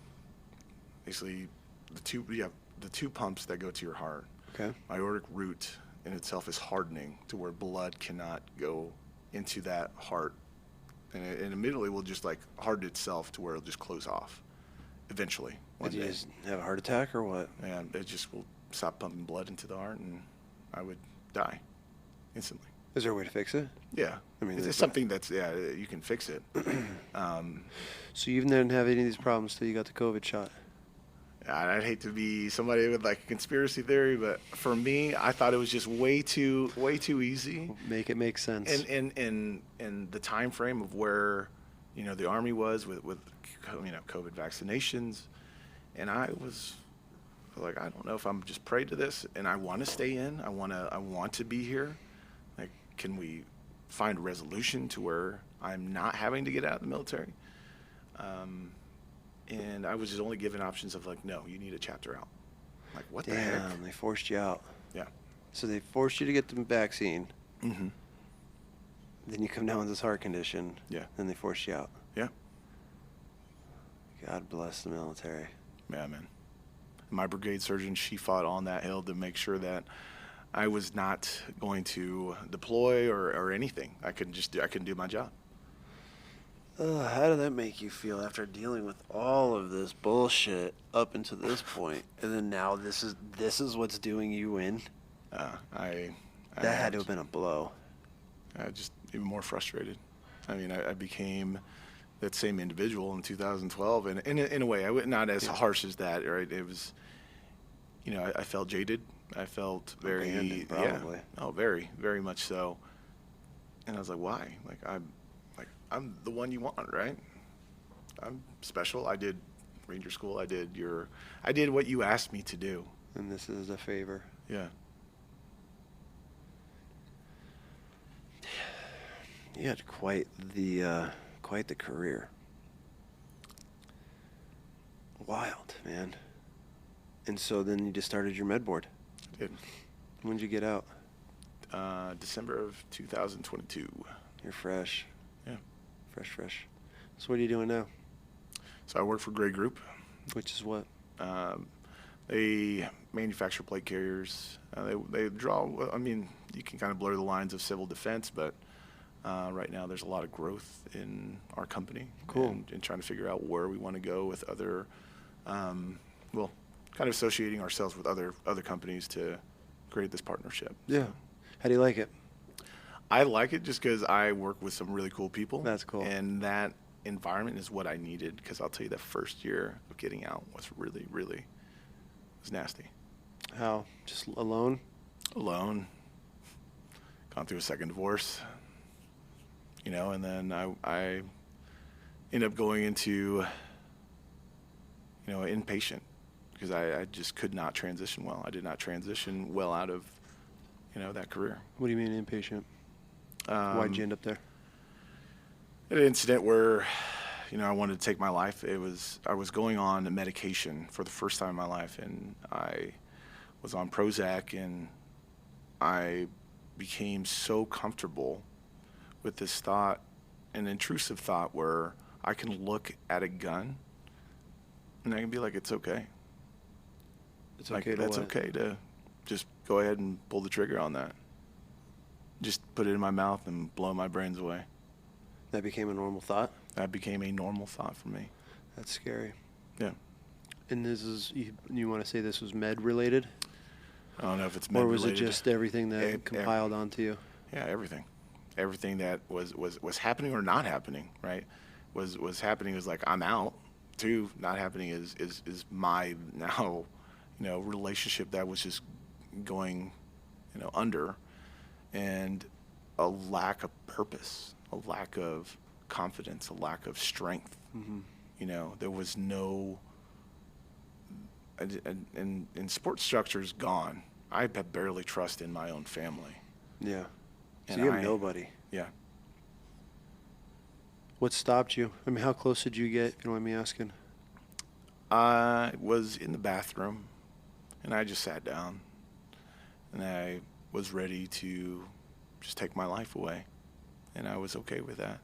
Basically, the two pumps that go to your heart. Okay. My aortic root in itself is hardening to where blood cannot go into that heart, and it immediately will just like harden itself to where it'll just close off eventually. Did you just have a heart attack or what? And it just will stop pumping blood into the heart, and I would die instantly. Is there a way to fix it? Yeah. I mean, it's something that's, you can fix it. So you didn't have any of these problems till you got the COVID shot? I'd hate to be somebody with like a conspiracy theory, but for me, I thought it was just way too easy. Make it make sense. And the time frame of where, the Army was with COVID vaccinations, and I was like, I don't know if I'm just prey to this, and I want to stay in. I want to be here. Like, can we find a resolution to where I'm not having to get out of the military? And I was just only given options of like, no, you need a chapter out. Like, what the heck? Damn, they forced you out. Yeah. So they forced you to get the vaccine. Mm-hmm. Then you come down with this heart condition. Yeah. Then they forced you out. Yeah. God bless the military. Yeah, man. My brigade surgeon, she fought on that hill to make sure that I was not going to deploy or anything. I couldn't do my job. How did that make you feel after dealing with all of this bullshit up until this point, and then now this is what's doing you in? That had to have been a blow. Just even more frustrated. I mean, I became that same individual in 2012, and in a way, not as harsh as that. Right? It was, I felt jaded. I felt very abandoned, probably. Yeah, oh, very, very much so. And I was like, why? I'm the one you want, right? I'm special. I did Ranger School. I did what you asked me to do. And this is a favor. Yeah. You had quite the career. Wild, man. And so then you just started your med board. I did. When did you get out? December of 2022. You're fresh. Yeah. Fresh. So what are you doing now? So I work for Gray Group. Which is what? They manufacture plate carriers. They draw, I mean, you can kind of blur the lines of civil defense, but right now there's a lot of growth in our company. Cool. And trying to figure out where we want to go with other, kind of associating ourselves with other companies to create this partnership. Yeah. So How do you like it? I like it just because I work with some really cool people. That's cool. And that environment is what I needed, because I'll tell you, the first year of getting out was really, really, was nasty. How? Just alone? Alone. Gone through a second divorce. And then I ended up going into, inpatient, because I just could not transition well. I did not transition well out of, that career. What do you mean inpatient? Why'd you end up there? An incident where, I wanted to take my life. I was going on medication for the first time in my life, and I was on Prozac, and I became so comfortable with this thought, an intrusive thought, where I can look at a gun and I can be like, it's okay. It's okay to That's what? okay to just go ahead and pull the trigger on that. Just put it in my mouth and blow my brains away. That became a normal thought? That became a normal thought for me. That's scary. Yeah. And this is, you want to say this was med related? I don't know if it's med Or was related. it just everything that compiled onto you? Yeah, everything. Everything that was happening or not happening, right? Was happening was like, I'm out. 2, not happening is my now, relationship that was just going, under, and a lack of purpose, a lack of confidence, a lack of strength. Mm-hmm. There was no, and support structure's gone. I have barely trust in my own family. Yeah. So And you have nobody. Yeah. What stopped you? I mean, how close did you get, if you don't mind me asking? I was in the bathroom, and I just sat down, and I was ready to just take my life away, and I was okay with that.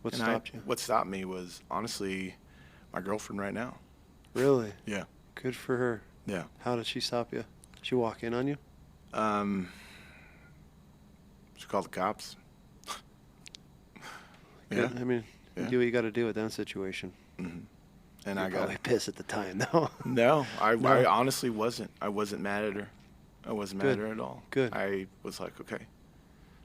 What stopped you? What stopped me was, honestly, my girlfriend right now. Really? Yeah. Good for her. Yeah. How did she stop you? Did she walk in on you? She called the cops. Good. Yeah. I mean, you Yeah. do what you got to do with that situation. Mm-hmm. And You're I got probably pissed at the time, though. No, I No. honestly wasn't. I wasn't mad at her. I wasn't mad at her at all. Good. I was like, okay.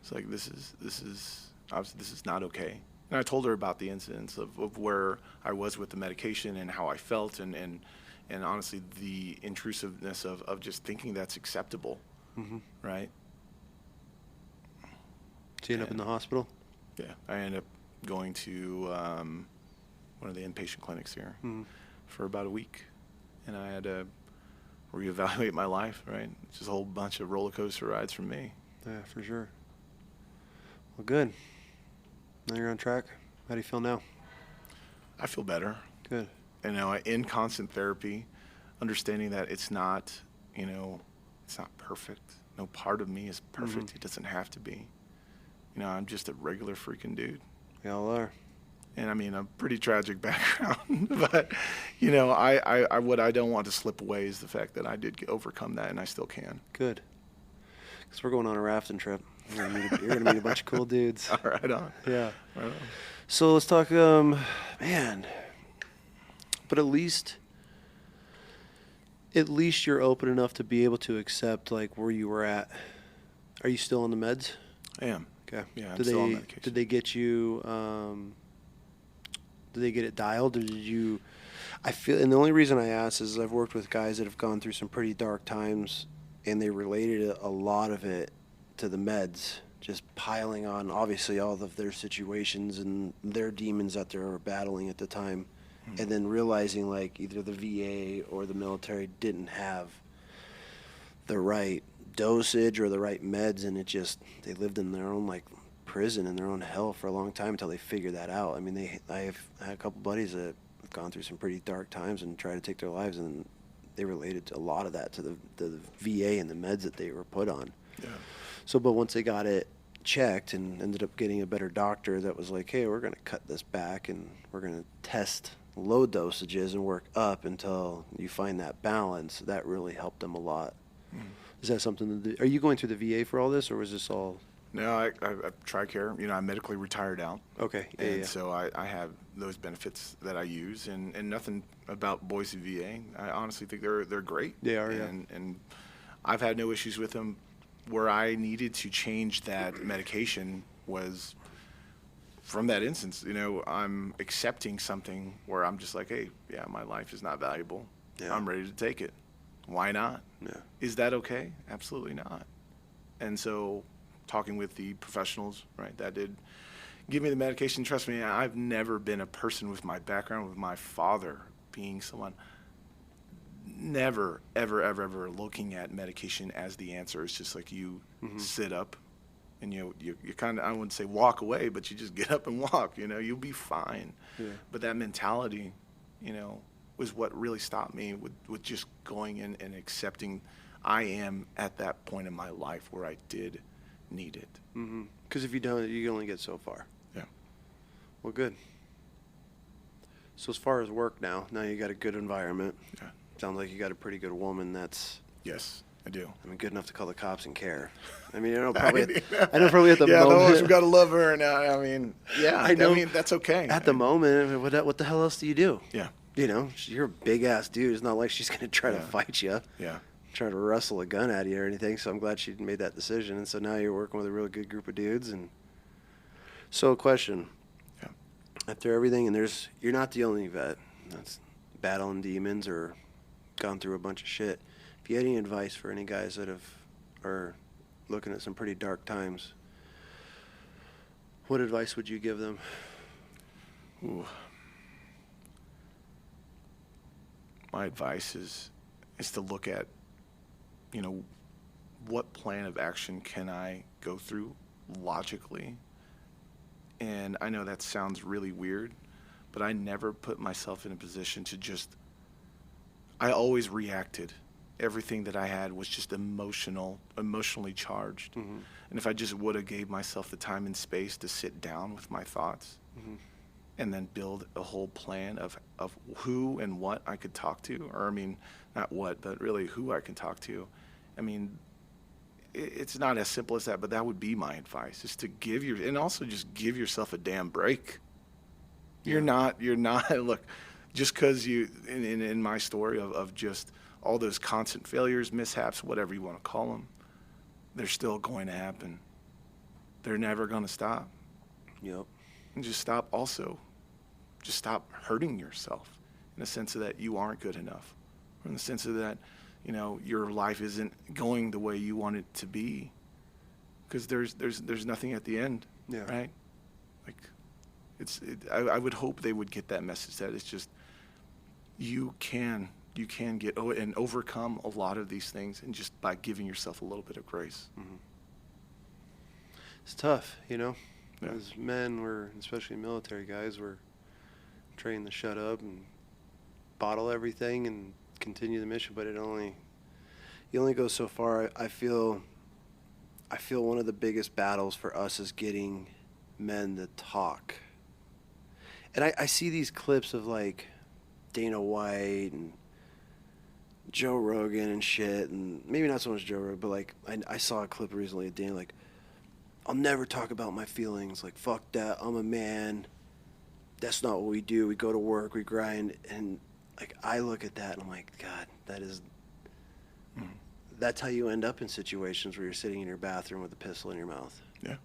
It's like, this is obviously this is not okay. And I told her about the incidents of where I was with the medication and how I felt, and honestly the intrusiveness of just thinking that's acceptable, Mm-hmm. right? Did you end up in the hospital? Yeah, I ended up going to one of the inpatient clinics here Mm-hmm. for about a week, and I had to reevaluate my life, right? It's just a whole bunch of roller coaster rides from me. Yeah, for sure. Well, good. Now you're on track. How do you feel now? I feel better. Good. In constant therapy, understanding that it's not, it's not perfect. No part of me is perfect. Mm-hmm. It doesn't have to be. I'm just a regular freaking dude. We all are. And I mean, a pretty tragic background, but I what I don't want to slip away is the fact that I did overcome that, and I still can. Good. Because we're going on a rafting trip. You're gonna meet a bunch of cool dudes. All right on. Yeah. Right on. So let's talk, man. But at least you're open enough to be able to accept like where you were at. Are you still on the meds? I am. Okay. Yeah, I'm still on medication. Did they get you? Did they get it dialed, or did you? I feel, and the only reason I ask is I've worked with guys that have gone through some pretty dark times, and they related a lot of it to the meds, just piling on obviously all of their situations and their demons that they were battling at the time. and then realizing like either the VA or the military didn't have the right dosage or the right meds, and they lived in their own like prison in their own hell for a long time until they figured that out. I mean, I've had a couple buddies that have gone through some pretty dark times and tried to take their lives, and they related to a lot of that to the VA and the meds that they were put on. Yeah. So, but once they got it checked and ended up getting a better doctor that was like, hey, we're going to cut this back and we're going to test low dosages and work up until you find that balance, that really helped them a lot. Mm. Is that something are you going through the VA for all this, or was this all? No, I TRICARE. You know, I'm medically retired out. Okay. Yeah, and so I have those benefits that I use, and nothing about Boise VA. I honestly think they're great. They are, and I've had no issues with them. Where I needed to change that medication was from that instance. You know, I'm accepting something where I'm just like, hey, yeah, my life is not valuable. Yeah. I'm ready to take it. Why not? Yeah. Is that okay? Absolutely not. And so talking with the professionals, right, that did give me the medication. Trust me, I've never been a person with my background, with my father being someone, never, ever, ever, ever looking at medication as the answer. It's just like you sit up and you kind of, I wouldn't say walk away, but you just get up and walk, you know, you'll be fine. Yeah. But that mentality, you know, was what really stopped me with just going in and accepting I am at that point in my life where I did need it. Because if you don't, you only get so far. Yeah. Well, good. So as far as work now you got a good environment. Yeah. Sounds like you got a pretty good woman that's... Yes, I do. I mean, good enough to call the cops and care. I mean, I know probably at the moment... Yeah, we got to love her now. I mean, yeah, I mean, that's okay. At the moment, what the hell else do you do? Yeah. You know, you're a big-ass dude. It's not like she's going to try to fight you. Yeah. Try to wrestle a gun at you or anything, so I'm glad she made that decision. And so now you're working with a real good group of dudes. And so, a question. Yeah. After everything, and you're not the only vet that's battling demons or gone through a bunch of shit. If you had any advice for any guys that are looking at some pretty dark times, what advice would you give them? Ooh. My advice is to look at, you know, what plan of action can I go through logically? And I know that sounds really weird, but I never put myself in a position to I always reacted. Everything that I had was just emotionally charged. And if I just would have gave myself the time and space to sit down with my thoughts and then build a whole plan of who and what I could talk to, or I mean, not what, but really who I can talk to. I mean, it's not as simple as that, but that would be my advice, is to and also just give yourself a damn break. Yeah. You're not, look, just because in my story of just all those constant failures, mishaps, whatever you want to call them, they're still going to happen. They're never going to stop. Yep. And just stop hurting yourself in the sense of that you aren't good enough, or in the sense of that, you know, your life isn't going the way you want it to be, because there's nothing at the end. Yeah. Right? Like, I would hope they would get that message, that it's just you can get and overcome a lot of these things, and just by giving yourself a little bit of grace. It's tough, you know. Yeah. As men, especially military guys, we're trained to shut up and bottle everything and continue the mission, but you only go so far. I feel one of the biggest battles for us is getting men to talk. And I see these clips of like Dana White and Joe Rogan and shit, and maybe not so much Joe Rogan, but like I saw a clip recently of Dana like, I'll never talk about my feelings. Like, fuck that. I'm a man. That's not what we do. We go to work, we grind. And, like, I look at that and I'm like, God, that's how you end up in situations where you're sitting in your bathroom with a pistol in your mouth. Yeah.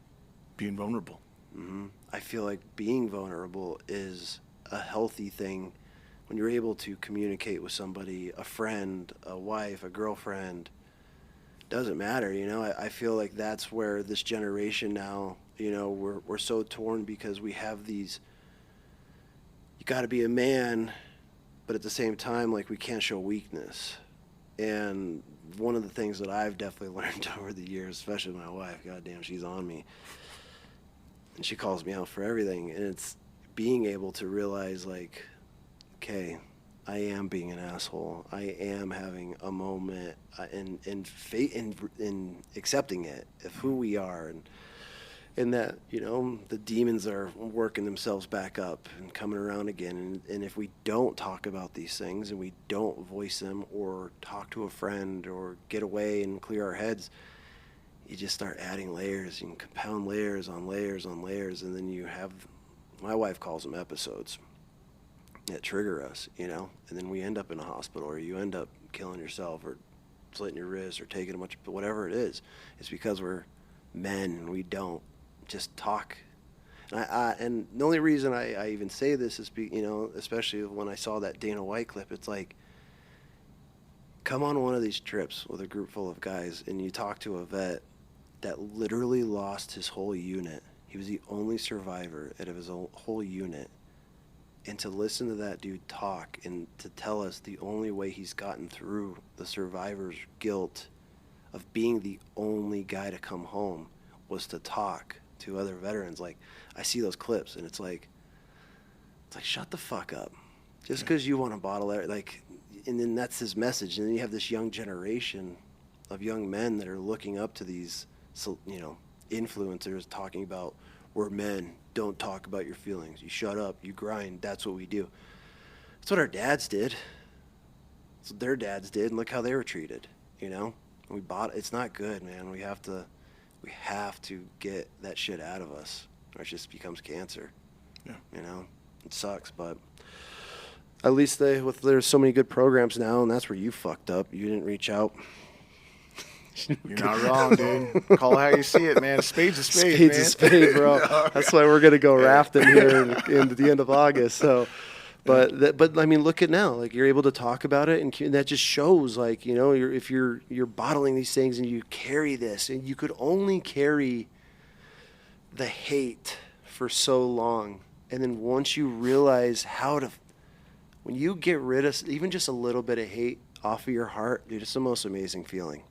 Being vulnerable. I feel like being vulnerable is a healthy thing when you're able to communicate with somebody, a friend, a wife, a girlfriend. Doesn't matter, you know. I feel like that's where this generation now, you know, we're so torn because we have these, you got to be a man, but at the same time, like, we can't show weakness. And one of the things that I've definitely learned over the years, especially my wife, goddamn, she's on me. And she calls me out for everything. And it's being able to realize, like, okay, I am being an asshole. I am having a moment in accepting it of who we are, and that, you know, the demons are working themselves back up and coming around again. And if we don't talk about these things and we don't voice them or talk to a friend or get away and clear our heads, you just start adding layers. You can compound layers on layers on layers, and then you have, my wife calls them episodes that trigger us, you know, and then we end up in a hospital, or you end up killing yourself or slitting your wrist or taking a bunch of, whatever it is. It's because we're men and we don't just talk. And the only reason I even say this is, you know, especially when I saw that Dana White clip, it's like, come on one of these trips with a group full of guys and you talk to a vet that literally lost his whole unit. He was the only survivor out of his whole unit. And to listen to that dude talk and to tell us the only way he's gotten through the survivor's guilt of being the only guy to come home was to talk to other veterans. Like, I see those clips and it's like shut the fuck up. Just because you want to bottle it, like, and then that's his message. And then you have this young generation of young men that are looking up to these, you know, influencers talking about, we're men, don't talk about your feelings. You shut up, you grind, that's what we do. That's what our dads did. That's what their dads did, and look how they were treated, you know? It's not good, man. We have to get that shit out of us, or it just becomes cancer. Yeah. You know? It sucks, but at least there's so many good programs now, and that's where you fucked up. You didn't reach out. You're not wrong, dude. Call it how you see it, man. Spade's a spade, Spade's man. a spade, bro. That's why we're gonna go rafting here in the end of August. So, but I mean, look at now. Like, you're able to talk about it, and that just shows, like, you know, if you're bottling these things and you carry this, and you could only carry the hate for so long, and then once you realize when you get rid of even just a little bit of hate off of your heart, dude, it's the most amazing feeling.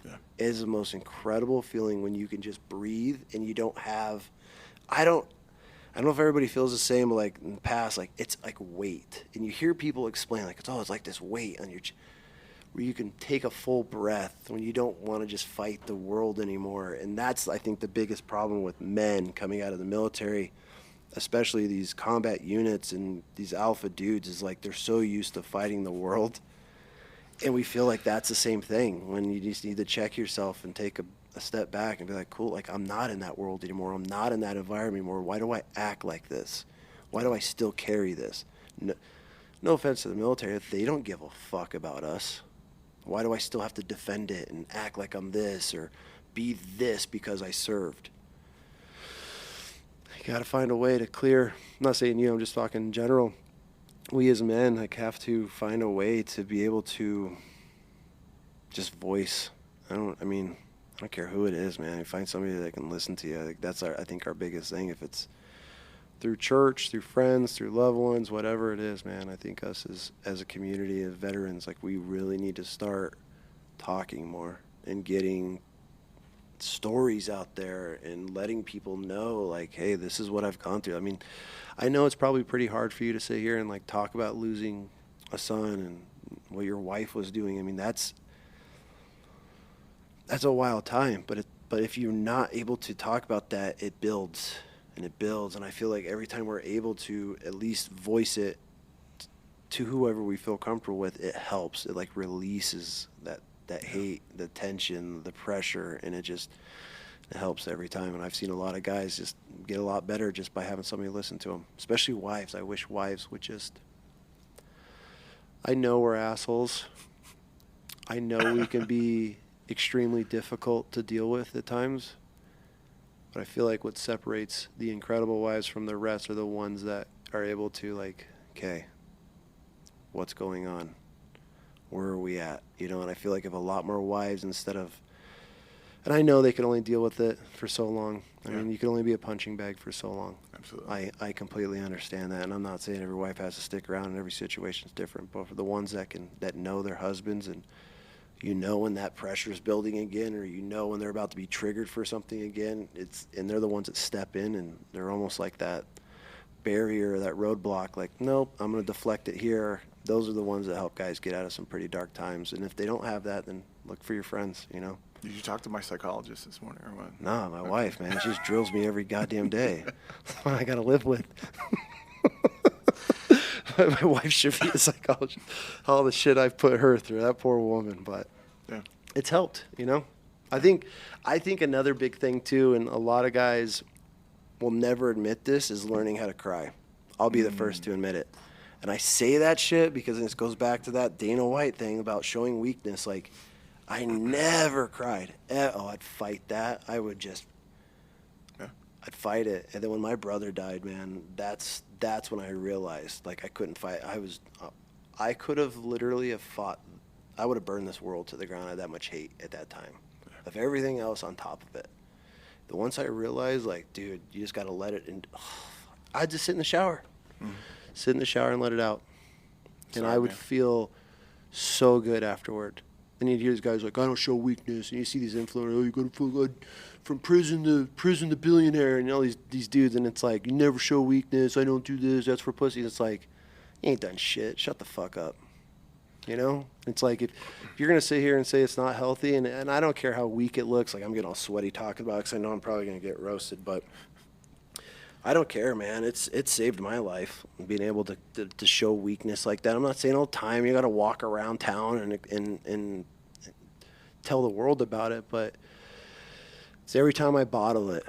Yeah. It is the most incredible feeling when you can just breathe and you don't have, I don't know if everybody feels the same, like in the past, like it's like weight. And you hear people explain, like, it's like this weight on your where you can take a full breath when you don't want to just fight the world anymore. And that's, I think, the biggest problem with men coming out of the military, especially these combat units and these alpha dudes, is like they're so used to fighting the world. And we feel like that's the same thing, when you just need to check yourself and take a step back and be like, cool, like, I'm not in that world anymore. I'm not in that environment anymore. Why do I act like this? Why do I still carry this? No offense to the military, they don't give a fuck about us. Why do I still have to defend it and act like I'm this or be this because I served? You got to find a way to clear. I'm not saying you, I'm just talking in general. We as men, like, have to find a way to be able to just voice. I don't care who it is, man. You find somebody that can listen to you. Like, that's I think our biggest thing. If it's through church, through friends, through loved ones, whatever it is, man, I think us as a community of veterans, like, we really need to start talking more and getting stories out there and letting people know, like, hey, this is what I've gone through. I mean, I know it's probably pretty hard for you to sit here and, like, talk about losing a son and what your wife was doing. I mean, that's a wild time, but if you're not able to talk about that, it builds and it builds. And I feel like every time we're able to at least voice it to whoever we feel comfortable with, it helps. It, like, releases that hate, the tension, the pressure, and it helps every time. And I've seen a lot of guys just get a lot better just by having somebody listen to them, especially wives. I wish wives would just, I know we're assholes. I know we can be extremely difficult to deal with at times, but I feel like what separates the incredible wives from the rest are the ones that are able to, like, okay, what's going on? Where are we at? You know, and I feel like if a lot more wives, instead of, and I know they can only deal with it for so long. I mean, you can only be a punching bag for so long. Yeah. Absolutely. I completely understand that, and I'm not saying every wife has to stick around and every situation's different, but for the ones that know their husbands, and when that pressure is building again, or when they're about to be triggered for something again, and they're the ones that step in, and they're almost like that barrier, that roadblock, like, nope, I'm going to deflect it here. Those are the ones that help guys get out of some pretty dark times, and if they don't have that, then look for your friends, Did you talk to my psychologist this morning or what? No, my wife, man, she just drills me every goddamn day. That's what I got to live with. My wife should be a psychologist. All the shit I've put her through, that poor woman, but Yeah. it's helped, I think another big thing too, and a lot of guys will never admit this, is learning how to cry. I'll be the first to admit it. And I say that shit because this goes back to that Dana White thing about showing weakness. Like, I never cried. I'd fight that. I'd fight it. And then when my brother died, man, that's when I realized, like, I couldn't fight. I could have literally fought. I would have burned this world to the ground. I had that much hate at that time, of everything else on top of it. The once I realized, like, dude, you just got to let it. And I'd just sit in the shower, and let it out, and I would feel so good afterward. And you'd hear these guys like, I don't show weakness. And you see these influencers, you got to feel good from prison to billionaire, and all these dudes. And it's like, you never show weakness. I don't do this. That's for pussies. It's like, you ain't done shit. Shut the fuck up. It's like, if you're going to sit here and say it's not healthy, and I don't care how weak it looks, like I'm getting all sweaty talking about it because I know I'm probably going to get roasted, but I don't care, man. It's saved my life, being able to show weakness like that. I'm not saying all the time you got to walk around town and tell the world about it, but it's every time I bottle it,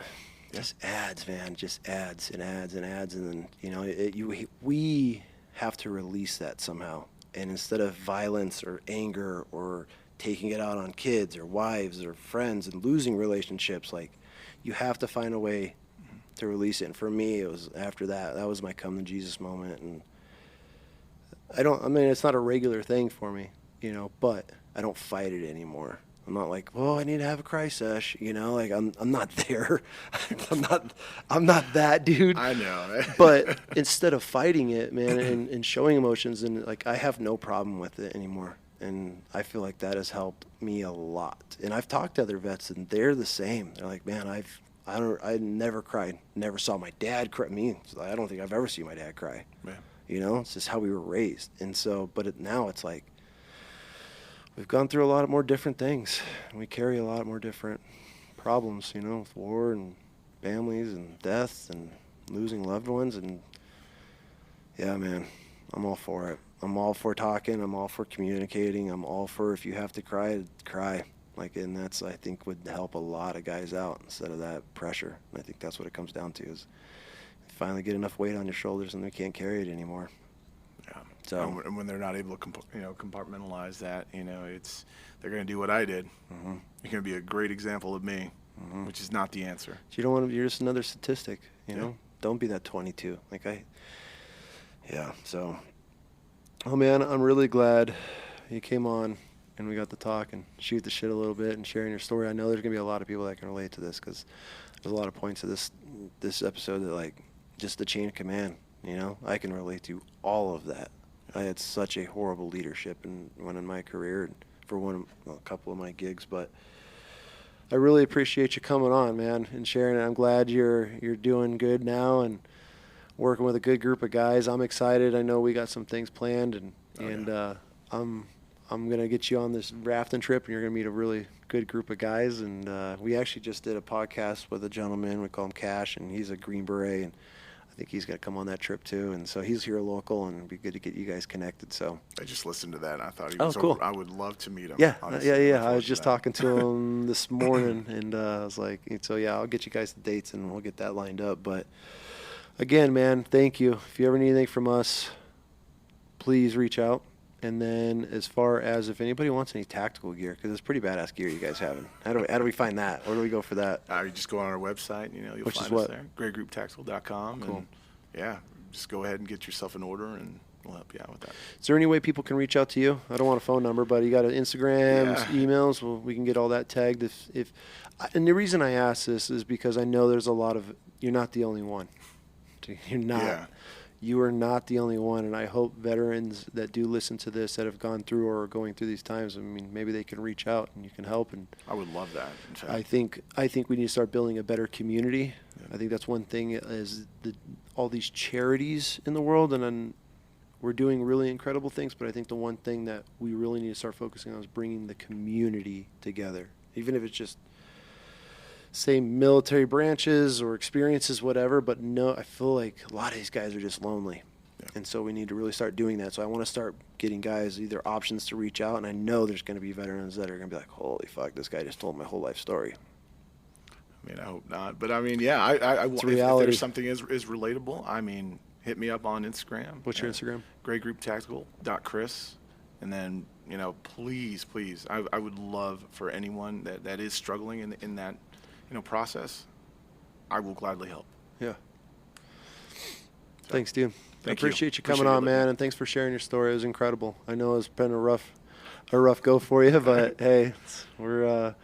just adds, man, just adds and adds and adds, and then we have to release that somehow. And instead of violence or anger or taking it out on kids or wives or friends and losing relationships, like, you have to find a way to release it. And for me, it was after that was my come to Jesus moment. And it's not a regular thing for me, but I don't fight it anymore. I'm not like, well, I need to have a cry sesh, like I'm not there. I'm not that dude. I know. But instead of fighting it, man, and showing emotions, and like, I have no problem with it anymore. And I feel like that has helped me a lot. And I've talked to other vets, and they're the same. They're like, man, I never cried. Never saw my dad cry. I don't think I've ever seen my dad cry. Yeah. It's just how we were raised. And so, but now it's like, we've gone through a lot more different things. We carry a lot more different problems, with war and families and death and losing loved ones. And yeah, man, I'm all for it. I'm all for talking. I'm all for communicating. I'm all for, if you have to cry, cry. Like, and that's, I think, would help a lot of guys out instead of that pressure. And I think that's what it comes down to, is finally get enough weight on your shoulders and they can't carry it anymore. Yeah. So, and when they're not able to compartmentalize that, they're going to do what I did. Mm-hmm. You're going to be a great example of me, which is not the answer. You don't want to. You're just another statistic. Don't be that 22. So, oh man, I'm really glad you came on and we got to talk and shoot the shit a little bit and sharing your story. I know there's gonna be a lot of people that can relate to this, because there's a lot of points of this episode that, like, just the chain of command. I can relate to all of that. I had such a horrible leadership in my career and for a couple of my gigs, but I really appreciate you coming on, man, and sharing it. I'm glad you're doing good now and working with a good group of guys. I'm excited. I know we got some things planned, and I'm gonna get you on this rafting trip, and you're gonna meet a really good group of guys. And we actually just did a podcast with a gentleman. We call him Cash, and he's a Green Beret, and I think he's got to come on that trip too. And so he's here local, and it'd be good to get you guys connected. So I just listened to that, and I thought he was cool. I would love to meet him. Yeah, honestly. yeah. I was just talking to him this morning, and I was like, so yeah, I'll get you guys the dates, and we'll get that lined up. But again, man, thank you. If you ever need anything from us, please reach out. And then, as far as if anybody wants any tactical gear, because it's pretty badass gear you guys have. How do we find that? Where do we go for that? You just go on our website. You'll Which find is us what? there. GrayGroupTactical.com. Cool. And yeah, just go ahead and get yourself an order, and we'll help you out with that. Is there any way people can reach out to you? I don't want a phone number, but you got an Instagram, emails. Well, we can get all that tagged. And the reason I ask this is because I know there's a lot of, you're not the only one. You're not. Yeah. You are not the only one, and I hope veterans that do listen to this that have gone through or are going through these times, I mean, maybe they can reach out and you can help. And I would love that. In fact. I think we need to start building a better community. I think that's one thing is all these charities in the world, and then we're doing really incredible things, but I think the one thing that we really need to start focusing on is bringing the community together, even if it's just same military branches or experiences, whatever. But no, I feel like a lot of these guys are just lonely. Yeah. And so we need to really start doing that. So I want to start getting guys either options to reach out. And I know there's going to be veterans that are going to be like, holy fuck, this guy just told my whole life story. I mean, I hope not. But I mean, yeah, I if there's something is relatable, I mean, hit me up on Instagram. What's your Instagram? GrayGroupTactical.Chris. And then, please, I would love for anyone that is struggling in that, process. I will gladly help. Yeah. Thanks, dude. I Thank you. appreciate you coming Appreciate on, it, man, and thanks for sharing your story. It was incredible. I know it's been a rough go for you, but hey, we're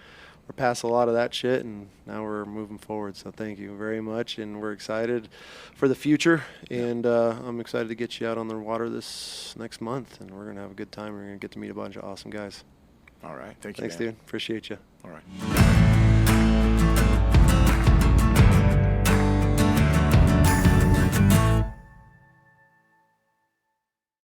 past a lot of that shit, and now we're moving forward. So thank you very much, and we're excited for the future. And I'm excited to get you out on the water this next month, and we're gonna have a good time. We're gonna get to meet a bunch of awesome guys. All right. Thank you. Thanks, man. dude. Appreciate you. All right.